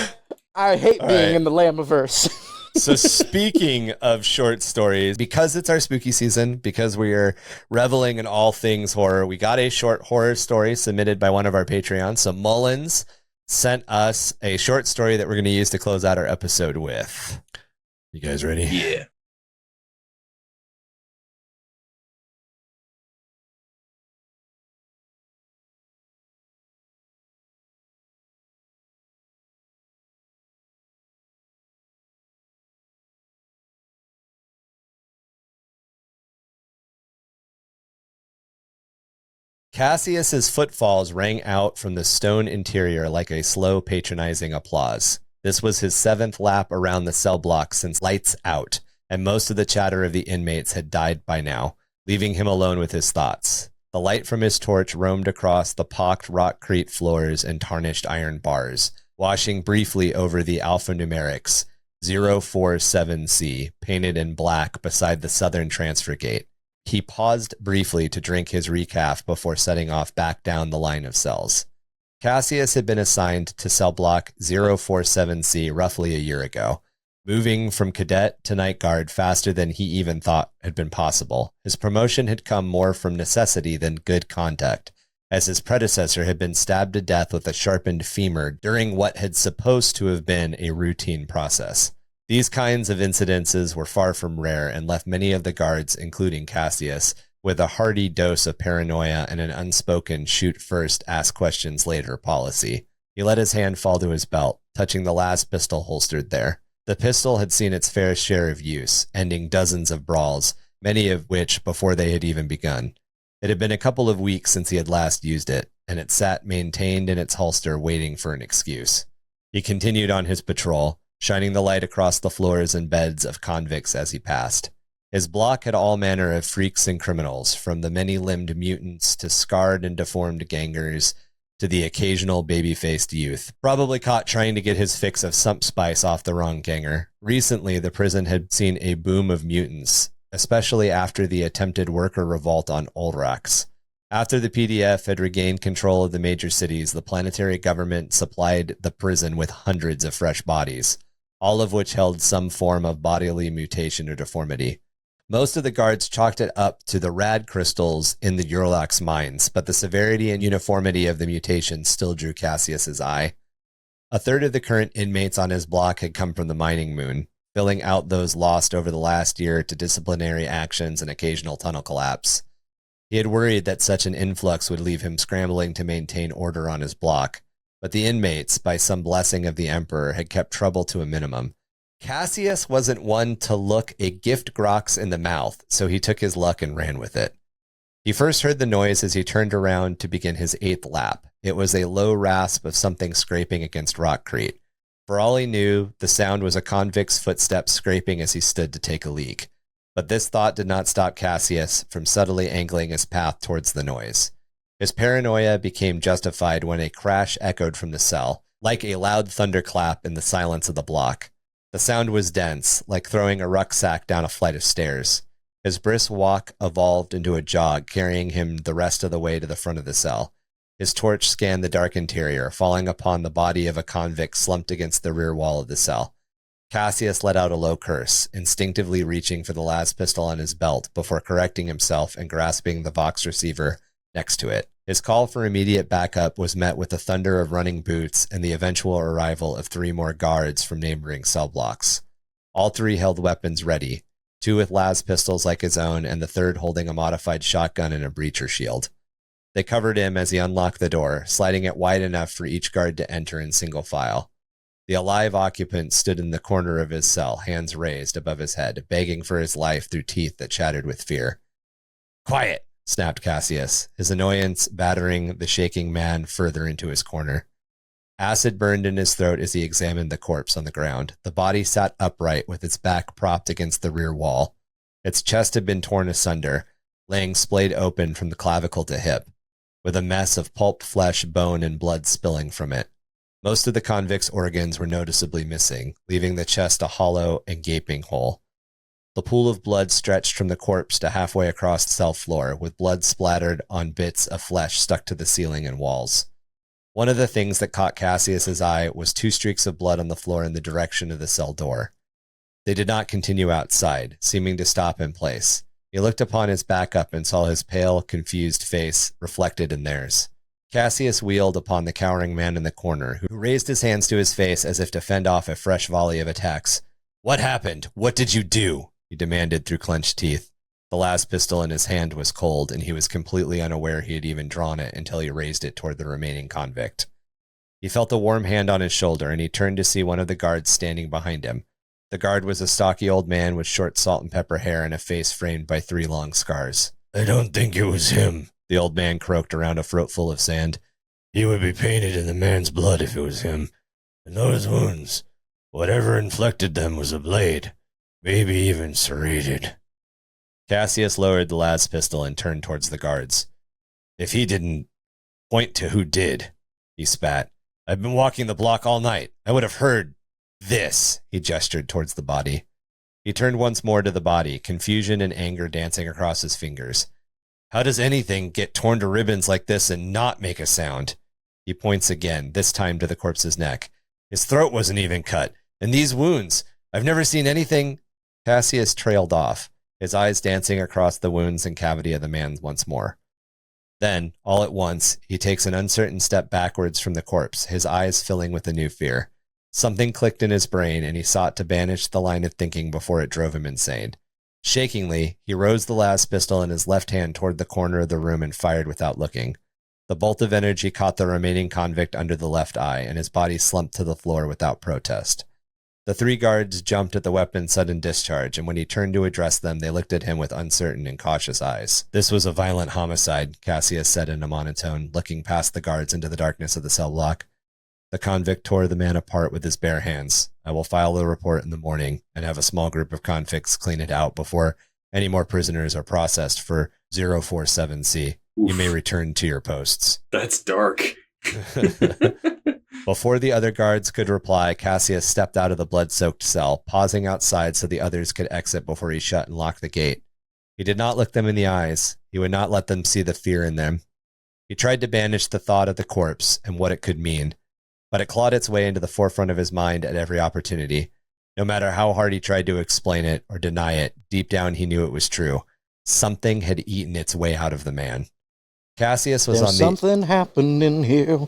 I hate All being right. in the Lamboverse. So speaking of short stories, because it's our spooky season, because we are reveling in all things horror, we got a short horror story submitted by one of our Patreons. So Mullins sent us a short story that we're going to use to close out our episode with. You guys ready? Yeah. Cassius's footfalls rang out from the stone interior like a slow, patronizing applause. This was his 7th lap around the cell block since lights out, and most of the chatter of the inmates had died by now, leaving him alone with his thoughts. The light from his torch roamed across the pocked rockcrete floors and tarnished iron bars, washing briefly over the alphanumerics 047C, painted in black beside the southern transfer gate. He paused briefly to drink his recaf before setting off back down the line of cells. Cassius had been assigned to cell block 047C roughly a year ago, moving from cadet to night guard faster than he even thought had been possible. His promotion had come more from necessity than good conduct, as his predecessor had been stabbed to death with a sharpened femur during what had supposed to have been a routine process. These kinds of incidences were far from rare and left many of the guards, including Cassius, with a hearty dose of paranoia and an unspoken shoot first, ask questions later policy. He let his hand fall to his belt, touching the last pistol holstered there. The pistol had seen its fair share of use, ending dozens of brawls, many of which before they had even begun. It had been a couple of weeks since he had last used it, and it sat maintained in its holster waiting for an excuse. He continued on his patrol, shining the light across the floors and beds of convicts as he passed. His block had all manner of freaks and criminals, from the many-limbed mutants to scarred and deformed gangers to the occasional baby-faced youth, probably caught trying to get his fix of sump spice off the wrong ganger. Recently, the prison had seen a boom of mutants, especially after the attempted worker revolt on Olrax. After the PDF had regained control of the major cities, the planetary government supplied the prison with hundreds of fresh bodies, all of which held some form of bodily mutation or deformity. Most of the guards chalked it up to the rad crystals in the Urlax mines, but the severity and uniformity of the mutation still drew Cassius's eye. A third of the current inmates on his block had come from the mining moon, filling out those lost over the last year to disciplinary actions and occasional tunnel collapse. He had worried that such an influx would leave him scrambling to maintain order on his block, but the inmates, by some blessing of the Emperor, had kept trouble to a minimum. Cassius wasn't one to look a gift grox in the mouth, so he took his luck and ran with it. He first heard the noise as he turned around to begin his 8th lap. It was a low rasp of something scraping against rockcrete. For all he knew, the sound was a convict's footsteps scraping as he stood to take a leak. But this thought did not stop Cassius from subtly angling his path towards the noise. His paranoia became justified when a crash echoed from the cell, like a loud thunderclap in the silence of the block. The sound was dense, like throwing a rucksack down a flight of stairs. His brisk walk evolved into a jog, carrying him the rest of the way to the front of the cell. His torch scanned the dark interior, falling upon the body of a convict slumped against the rear wall of the cell. Cassius let out a low curse, instinctively reaching for the last pistol on his belt before correcting himself and grasping the Vox receiver next to it. His call for immediate backup was met with the thunder of running boots and the eventual arrival of 3 more guards from neighboring cell blocks. All 3 held weapons ready, 2 with las pistols like his own, and the 3rd holding a modified shotgun and a breacher shield. They covered him as he unlocked the door, sliding it wide enough for each guard to enter in single file. The alive occupant stood in the corner of his cell, hands raised above his head, begging for his life through teeth that chattered with fear. "Quiet!" snapped Cassius, his annoyance battering the shaking man further into his corner. Acid burned in his throat as he examined the corpse on the ground. The body sat upright with its back propped against the rear wall. Its chest had been torn asunder, laying splayed open from the clavicle to hip, with a mess of pulped flesh, bone, and blood spilling from it. Most of the convict's organs were noticeably missing, leaving the chest a hollow and gaping hole. The pool of blood stretched from the corpse to halfway across the cell floor, with blood splattered on bits of flesh stuck to the ceiling and walls. One of the things that caught Cassius's eye was 2 streaks of blood on the floor in the direction of the cell door. They did not continue outside, seeming to stop in place. He looked upon his backup and saw his pale, confused face reflected in theirs. Cassius wheeled upon the cowering man in the corner, who raised his hands to his face as if to fend off a fresh volley of attacks. "What happened? What did you do?" he demanded through clenched teeth. The last pistol in his hand was cold, and he was completely unaware he had even drawn it until he raised it toward the remaining convict. He felt a warm hand on his shoulder, and he turned to see one of the guards standing behind him. The guard was a stocky old man with short salt and pepper hair and a face framed by 3 long scars. "I don't think it was him," the old man croaked around a throat full of sand. "He would be painted in the man's blood if it was him. And those wounds, whatever inflicted them was a blade, maybe even serrated." Cassius lowered the lad's pistol and turned towards the guards. "If he didn't, point to who did," he spat. "I've been walking the block all night. I would have heard this." He gestured towards the body. He turned once more to the body, confusion and anger dancing across his fingers. "How does anything get torn to ribbons like this and not make a sound?" He points again, this time to the corpse's neck. "His throat wasn't even cut. And these wounds, I've never seen anything." Cassius trailed off, his eyes dancing across the wounds and cavity of the man once more. Then, all at once, he takes an uncertain step backwards from the corpse, his eyes filling with a new fear. Something clicked in his brain, and he sought to banish the line of thinking before it drove him insane. Shakingly, he rose the last pistol in his left hand toward the corner of the room and fired without looking. The bolt of energy caught the remaining convict under the left eye, and his body slumped to the floor without protest. The 3 guards jumped at the weapon's sudden discharge, and when he turned to address them, they looked at him with uncertain and cautious eyes. "This was a violent homicide," Cassius said in a monotone, looking past the guards into the darkness of the cell block. The convict tore the man apart with his bare hands. "I will file the report in the morning and have a small group of convicts clean it out before any more prisoners are processed for 047C. Oof. You may return to your posts." That's dark. Before the other guards could reply, Cassius stepped out of the blood-soaked cell, pausing outside so the others could exit before he shut and locked the gate. He did not look them in the eyes. He would not let them see the fear in them. He tried to banish the thought of the corpse and what it could mean, but it clawed its way into the forefront of his mind at every opportunity. No matter how hard he tried to explain it or deny it, deep down he knew it was true. Something had eaten its way out of the man. Cassius was There's something happening here.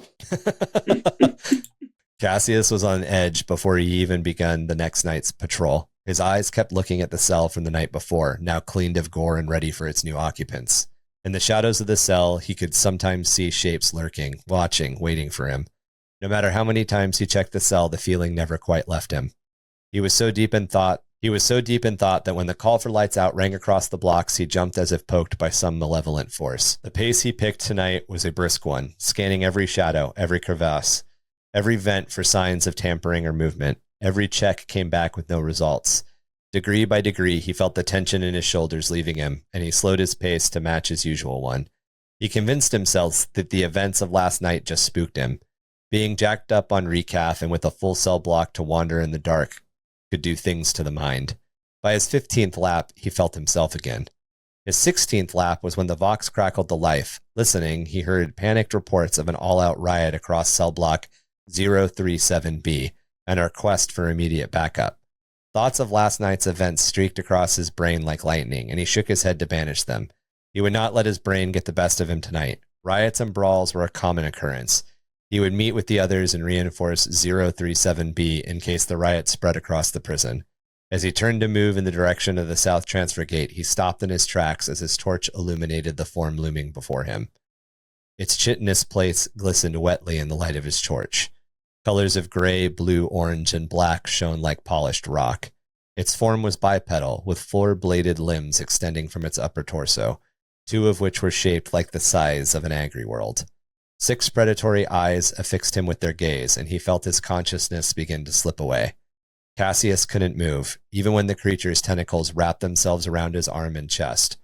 Cassius was on edge before he even begun the next night's patrol. His eyes kept looking at the cell from the night before, now cleaned of gore and ready for its new occupants. In the shadows of the cell, he could sometimes see shapes lurking, watching, waiting for him. No matter how many times he checked the cell, the feeling never quite left him. He was so deep in thought that when the call for lights out rang across the blocks, he jumped as if poked by some malevolent force. The pace he picked tonight was a brisk one, scanning every shadow, every crevasse, every vent for signs of tampering or movement. Every check came back with no results. Degree by degree, he felt the tension in his shoulders leaving him, and he slowed his pace to match his usual one. He convinced himself that the events of last night just spooked him. Being jacked up on recaf and with a full cell block to wander in the dark could do things to the mind. By his 15th lap, he felt himself again. His 16th lap was when the Vox crackled to life. Listening, he heard panicked reports of an all-out riot across cell block 037B and our quest for immediate backup. Thoughts of last night's events streaked across his brain like lightning, and he shook his head to banish them. He would not let his brain get the best of him tonight. Riots and brawls were a common occurrence. He would meet with the others and reinforce 037B in case the riot spread across the prison. As he turned to move in the direction of the south transfer gate, he stopped in his tracks as his torch illuminated the form looming before him. Its chitinous plates glistened wetly in the light of his torch. Colors of gray, blue, orange, and black shone like polished rock. Its form was bipedal, with four-bladed limbs extending from its upper torso, two of which were shaped like the size of an angry world. 6 predatory eyes affixed him with their gaze, and he felt his consciousness begin to slip away. Cassius couldn't move, even when the creature's tentacles wrapped themselves around his arm and chest.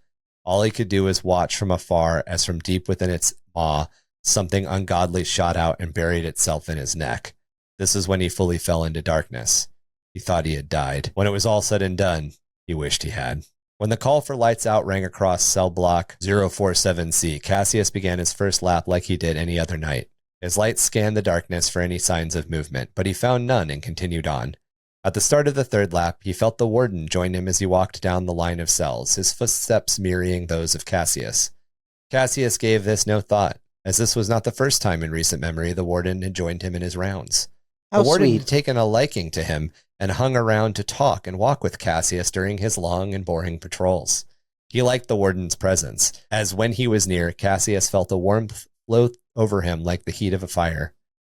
All he could do was watch from afar as from deep within its maw, something ungodly shot out and buried itself in his neck. This is when he fully fell into darkness. He thought he had died. When it was all said and done, he wished he had. When the call for lights out rang across cell block 047C, Cassius began his first lap like he did any other night. His light scanned the darkness for any signs of movement, but he found none and continued on. At the start of the third lap, he felt the warden join him as he walked down the line of cells, his footsteps mirroring those of Cassius. Cassius gave this no thought, as this was not the first time in recent memory the warden had joined him in his rounds. The warden had taken a liking to him and hung around to talk and walk with Cassius during his long and boring patrols. He liked the warden's presence, as when he was near, Cassius felt a warmth flow over him like the heat of a fire.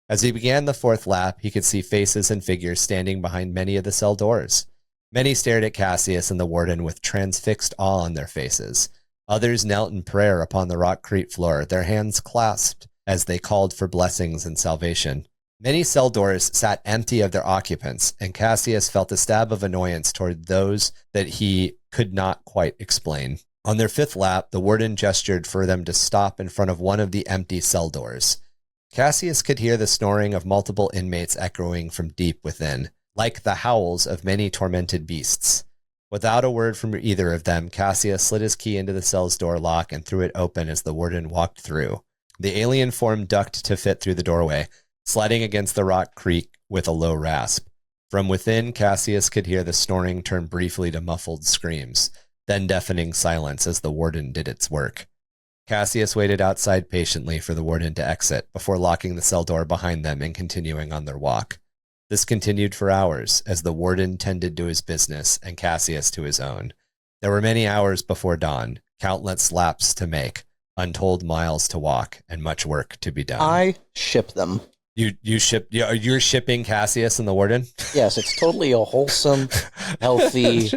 As he began the fourth lap, he could see faces and figures standing behind many of the cell doors. Many stared at Cassius and the warden with transfixed awe on their faces. Others knelt in prayer upon the rockcrete floor, their hands clasped as they called for blessings and salvation. Many cell doors sat empty of their occupants, and Cassius felt a stab of annoyance toward those that he could not quite explain. On their fifth lap, the warden gestured for them to stop in front of one of the empty cell doors. Cassius could hear the snoring of multiple inmates echoing from deep within, like the howls of many tormented beasts. Without a word from either of them, Cassius slid his key into the cell's door lock and threw it open as the warden walked through. The alien form ducked to fit through the doorway, sliding against the rock creak with a low rasp. From within, Cassius could hear the snoring turn briefly to muffled screams, then deafening silence as the warden did its work. Cassius waited outside patiently for the warden to exit before locking the cell door behind them and continuing on their walk. This continued for hours as the warden tended to his business and Cassius to his own. There were many hours before dawn, countless laps to make, untold miles to walk, and much work to be done. I ship them. You're shipping Cassius and the warden? Yes, it's totally a wholesome, healthy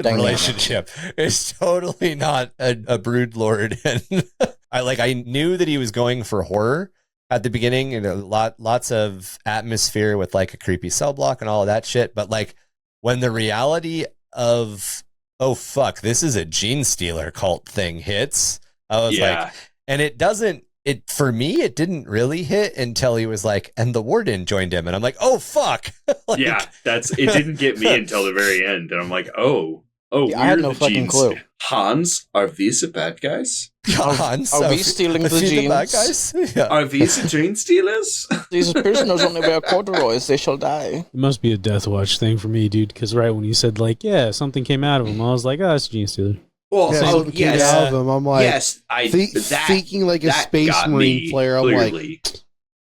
relationship. It's totally not a brood lord. And I knew that he was going for horror at the beginning, and lots of atmosphere with like a creepy cell block and all of that shit. But like when the reality of, oh fuck, this is a gene stealer cult thing hits, I was like, and it doesn't. For me, it didn't really hit until he was like, and the warden joined him, and I'm like, oh fuck. Like, yeah, it didn't get me until the very end, and I'm like, oh, I had no fucking clue. Hans, are these the bad guys? Hans, are we stealing the genes? The bad guys? Yeah. Are these the gene stealers? These prisoners only wear corduroys; they shall die. It must be a Death Watch thing for me, dude. Because right when you said like, yeah, something came out of him, I was like, oh, it's a gene stealer. Well, yes, I'm like, yes, thinking like a space marine flare. I'm like,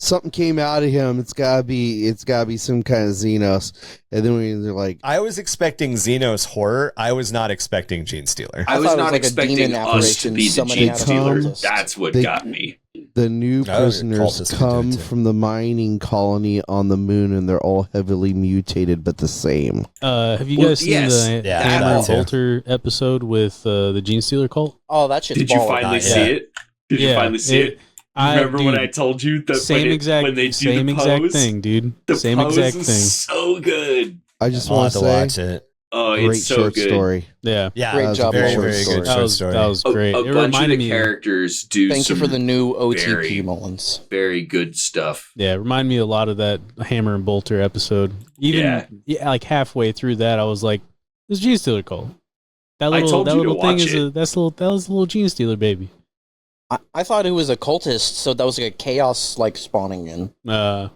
something came out of him. It's gotta be some kind of Xenos. And then when they're like, I was expecting Xenos horror. I was not expecting Gene Stealer. I was not expecting us to be the summoning Gene out of Stealers. cultists. That's what They- got me. the new prisoners cultists come do it too. from the mining colony on the moon, and they're all heavily mutated, but the same. Have you Well, guys seen yes, the yeah, Hammer that and too. Bolter episode with the Gene Stealer cult? Oh, that shit's Did you baller. finally Yeah. see it? Did you finally see it? Remember when I told you that same when, exact when they do same the exact pose? thing, dude. The Same pose exact is thing. so good. I just I'll want have to to watch say, it. Oh, great it's so short good. story. Yeah. Yeah, Great That was job, a very, short very story. good That short was story. that was great. A It bunch of reminded the me. characters do Thank you some for the new OTP, very- Mullins. very good stuff. Yeah, it reminded me a lot of that Hammer and Bolter episode. Even like halfway through that, I was like, "This Gene Stealer cult." That I little told that you to little thing watch is it. that was a little Gene Stealer baby. I thought it was a cultist, so that was like a chaos like spawning in. Oh.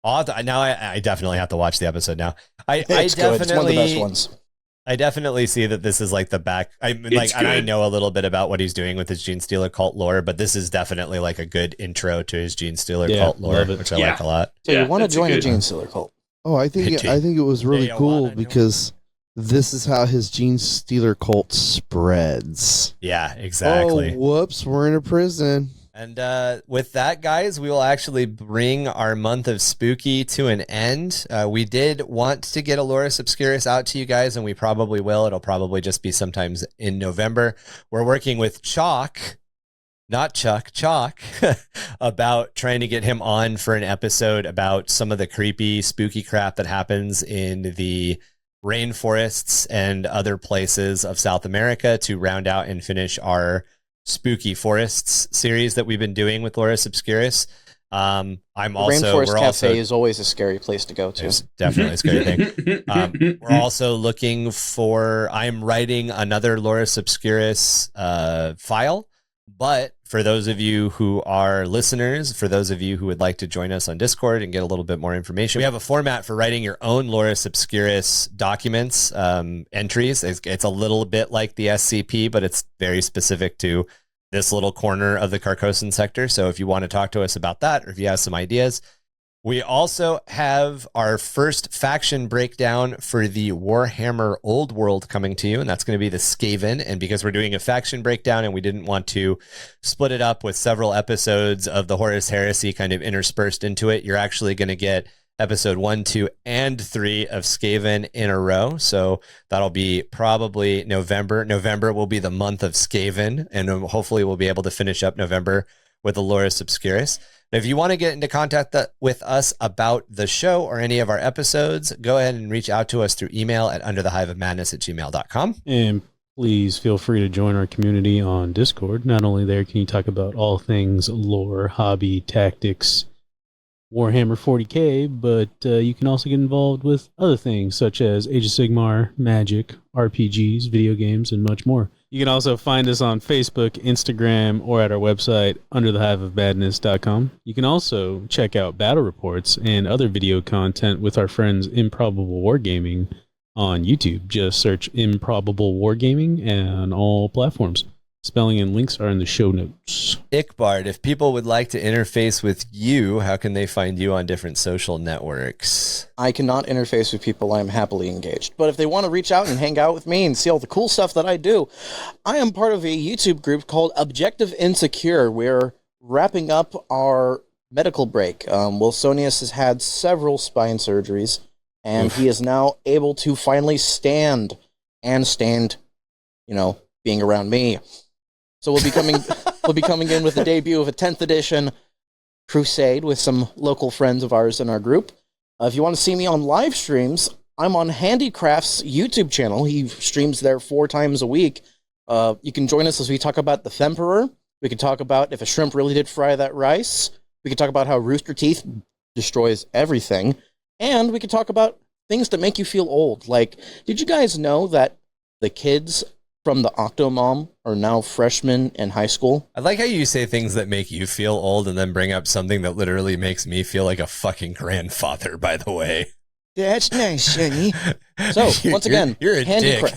Now I definitely have to watch the episode now. I It's good. It's one of the best definitely ones. I definitely see that this is like the back. I mean, like, It's and I good. know a little bit about what he's doing with his Gene Stealer cult lore, but this is definitely like a good intro to his Gene Stealer Yeah, cult lore, love it. which I Yeah. like a lot. So Yeah, you want to that's a join a good Gene one. Stealer cult? Oh, I think it was really Yeah, cool why not? because this is how his Gene Stealer cult spreads. Yeah, exactly. Oh, whoops, we're in a prison. And with that, guys, we will actually bring our month of spooky to an end. We did want to get Aloris Obscurus out to you guys, and we probably will. It'll probably just be sometimes in November. We're working with Chalk, not Chuck, Chalk, about trying to get him on for an episode about some of the creepy, spooky crap that happens in the rainforests and other places of South America to round out and finish our Spooky Forests series that we've been doing with Loris Obscurus. Rainforest Cafe is always a scary place to go to. It's definitely a scary thing. We're also looking for, I'm writing another Loris Obscurus file, but for those of you who are listeners, for those of you who would like to join us on Discord and get a little bit more information, we have a format for writing your own Loris Obscurus documents, entries. It's a little bit like the SCP, but it's very specific to this little corner of the Carcosan sector. So if you want to talk to us about that, or if you have some ideas, we also have our first faction breakdown for the Warhammer Old World coming to you, and that's going to be the Skaven. And because we're doing a faction breakdown and we didn't want to split it up with several episodes of the Horus Heresy kind of interspersed into it, you're actually going to get episode 1, 2, and 3 of Skaven in a row. So that'll be probably November. November will be the month of Skaven, and hopefully we'll be able to finish up November with the Loris Obscurus. If you want to get into contact with us about the show or any of our episodes, go ahead and reach out to us through email at underthehiveofmadness@gmail.com. And please feel free to join our community on Discord. Not only there can you talk about all things lore, hobby, tactics, Warhammer 40k, but you can also get involved with other things such as Age of Sigmar, Magic, RPGs, video games, and much more. You can also find us on Facebook, Instagram, or at our website, underthehiveofmadness.com. You can also check out battle reports and other video content with our friends Improbable Wargaming on YouTube. Just search Improbable Wargaming on all platforms. Spelling and links are in the show notes. Ickbard, if people would like to interface with you, how can they find you on different social networks? I cannot interface with people I am happily engaged. But if they want to reach out and hang out with me and see all the cool stuff that I do, I am part of a YouTube group called Objective Insecure. We're wrapping up our medical break. Wilsonius has had several spine surgeries, and he is now able to finally stand, being around me. So we'll be coming in with the debut of a 10th edition crusade with some local friends of ours in our group. If you want to see me on live streams, I'm on Handicraft's YouTube channel. He streams there 4 times a week. You can join us as we talk about the Femperor. We can talk about if a shrimp really did fry that rice. We can talk about how Rooster Teeth destroys everything. And we can talk about things that make you feel old. Like, did you guys know that the kids from the Octomom are now freshmen in high school? I like how you say things that make you feel old and then bring up something that literally makes me feel like a fucking grandfather, by the way. That's nice, Sonny. So, once again, you're a dick.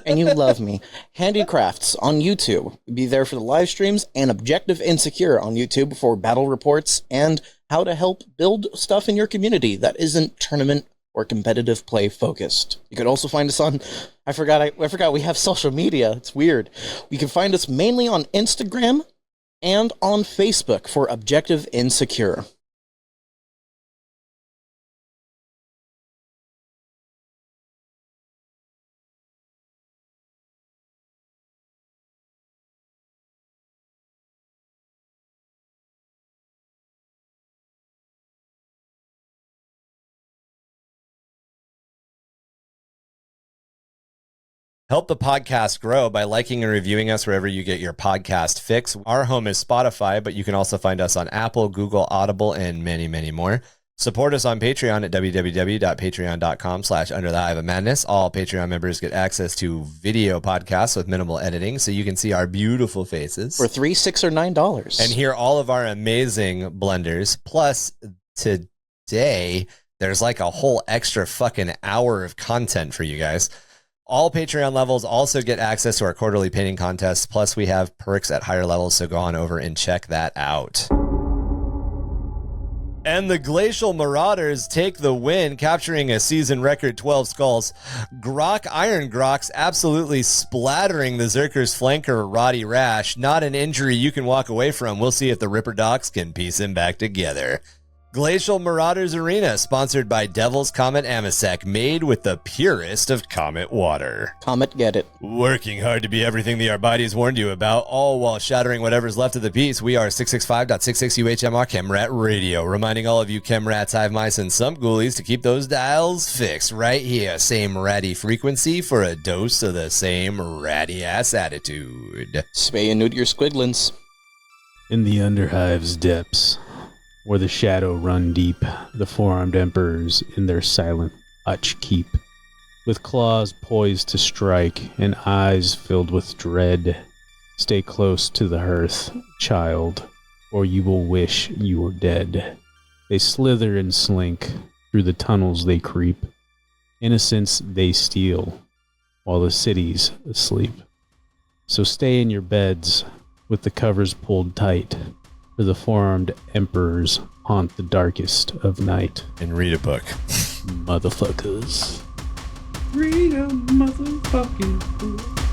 And you love me. Handicrafts on YouTube. Be there for the live streams, and Objective Insecure on YouTube for battle reports and how to help build stuff in your community that isn't tournament or competitive play focused. You could also find us on, I forgot we have social media. It's weird. You can find us mainly on Instagram and on Facebook for Objective Insecure. Help the podcast grow by liking and reviewing us wherever you get your podcast fix. Our home is Spotify, but you can also find us on Apple, Google, Audible, and many, many more. Support us on Patreon at www.patreon.com/Under the Hive of Madness. All Patreon members get access to video podcasts with minimal editing, so you can see our beautiful faces. For $3, $6, or $9. And hear all of our amazing blenders. Plus, today, there's like a whole extra fucking hour of content for you guys. All Patreon levels also get access to our quarterly painting contests. Plus, we have perks at higher levels, so go on over and check that out. And the Glacial Marauders take the win, capturing a season record 12 skulls. Iron Grok's absolutely splattering the Zerker's flanker, Roddy Rash. Not an injury you can walk away from. We'll see if the Ripper Docs can piece him back together. Glacial Marauders Arena, sponsored by Devil's Comet Amasec, made with the purest of Comet water. Comet, get it. Working hard to be everything the Arbites warned you about, all while shattering whatever's left of the piece. We are 665.66 UHMR Chemrat Radio, reminding all of you Chemrats, Hive Mice, and some ghoulies to keep those dials fixed right here. Same ratty frequency for a dose of the same ratty-ass attitude. Spay and neuter your squiglins. In the Underhive's depths, where the shadow run deep, the four-armed emperors in their silent hutch keep, with claws poised to strike and eyes filled with dread. Stay close to the hearth, child, or you will wish you were dead. They slither and slink, through the tunnels they creep. Innocence they steal, while the city's asleep. So stay in your beds, with the covers pulled tight, for the four-armed emperors haunt the darkest of night. And read a book. Motherfuckers. Read a motherfucking book.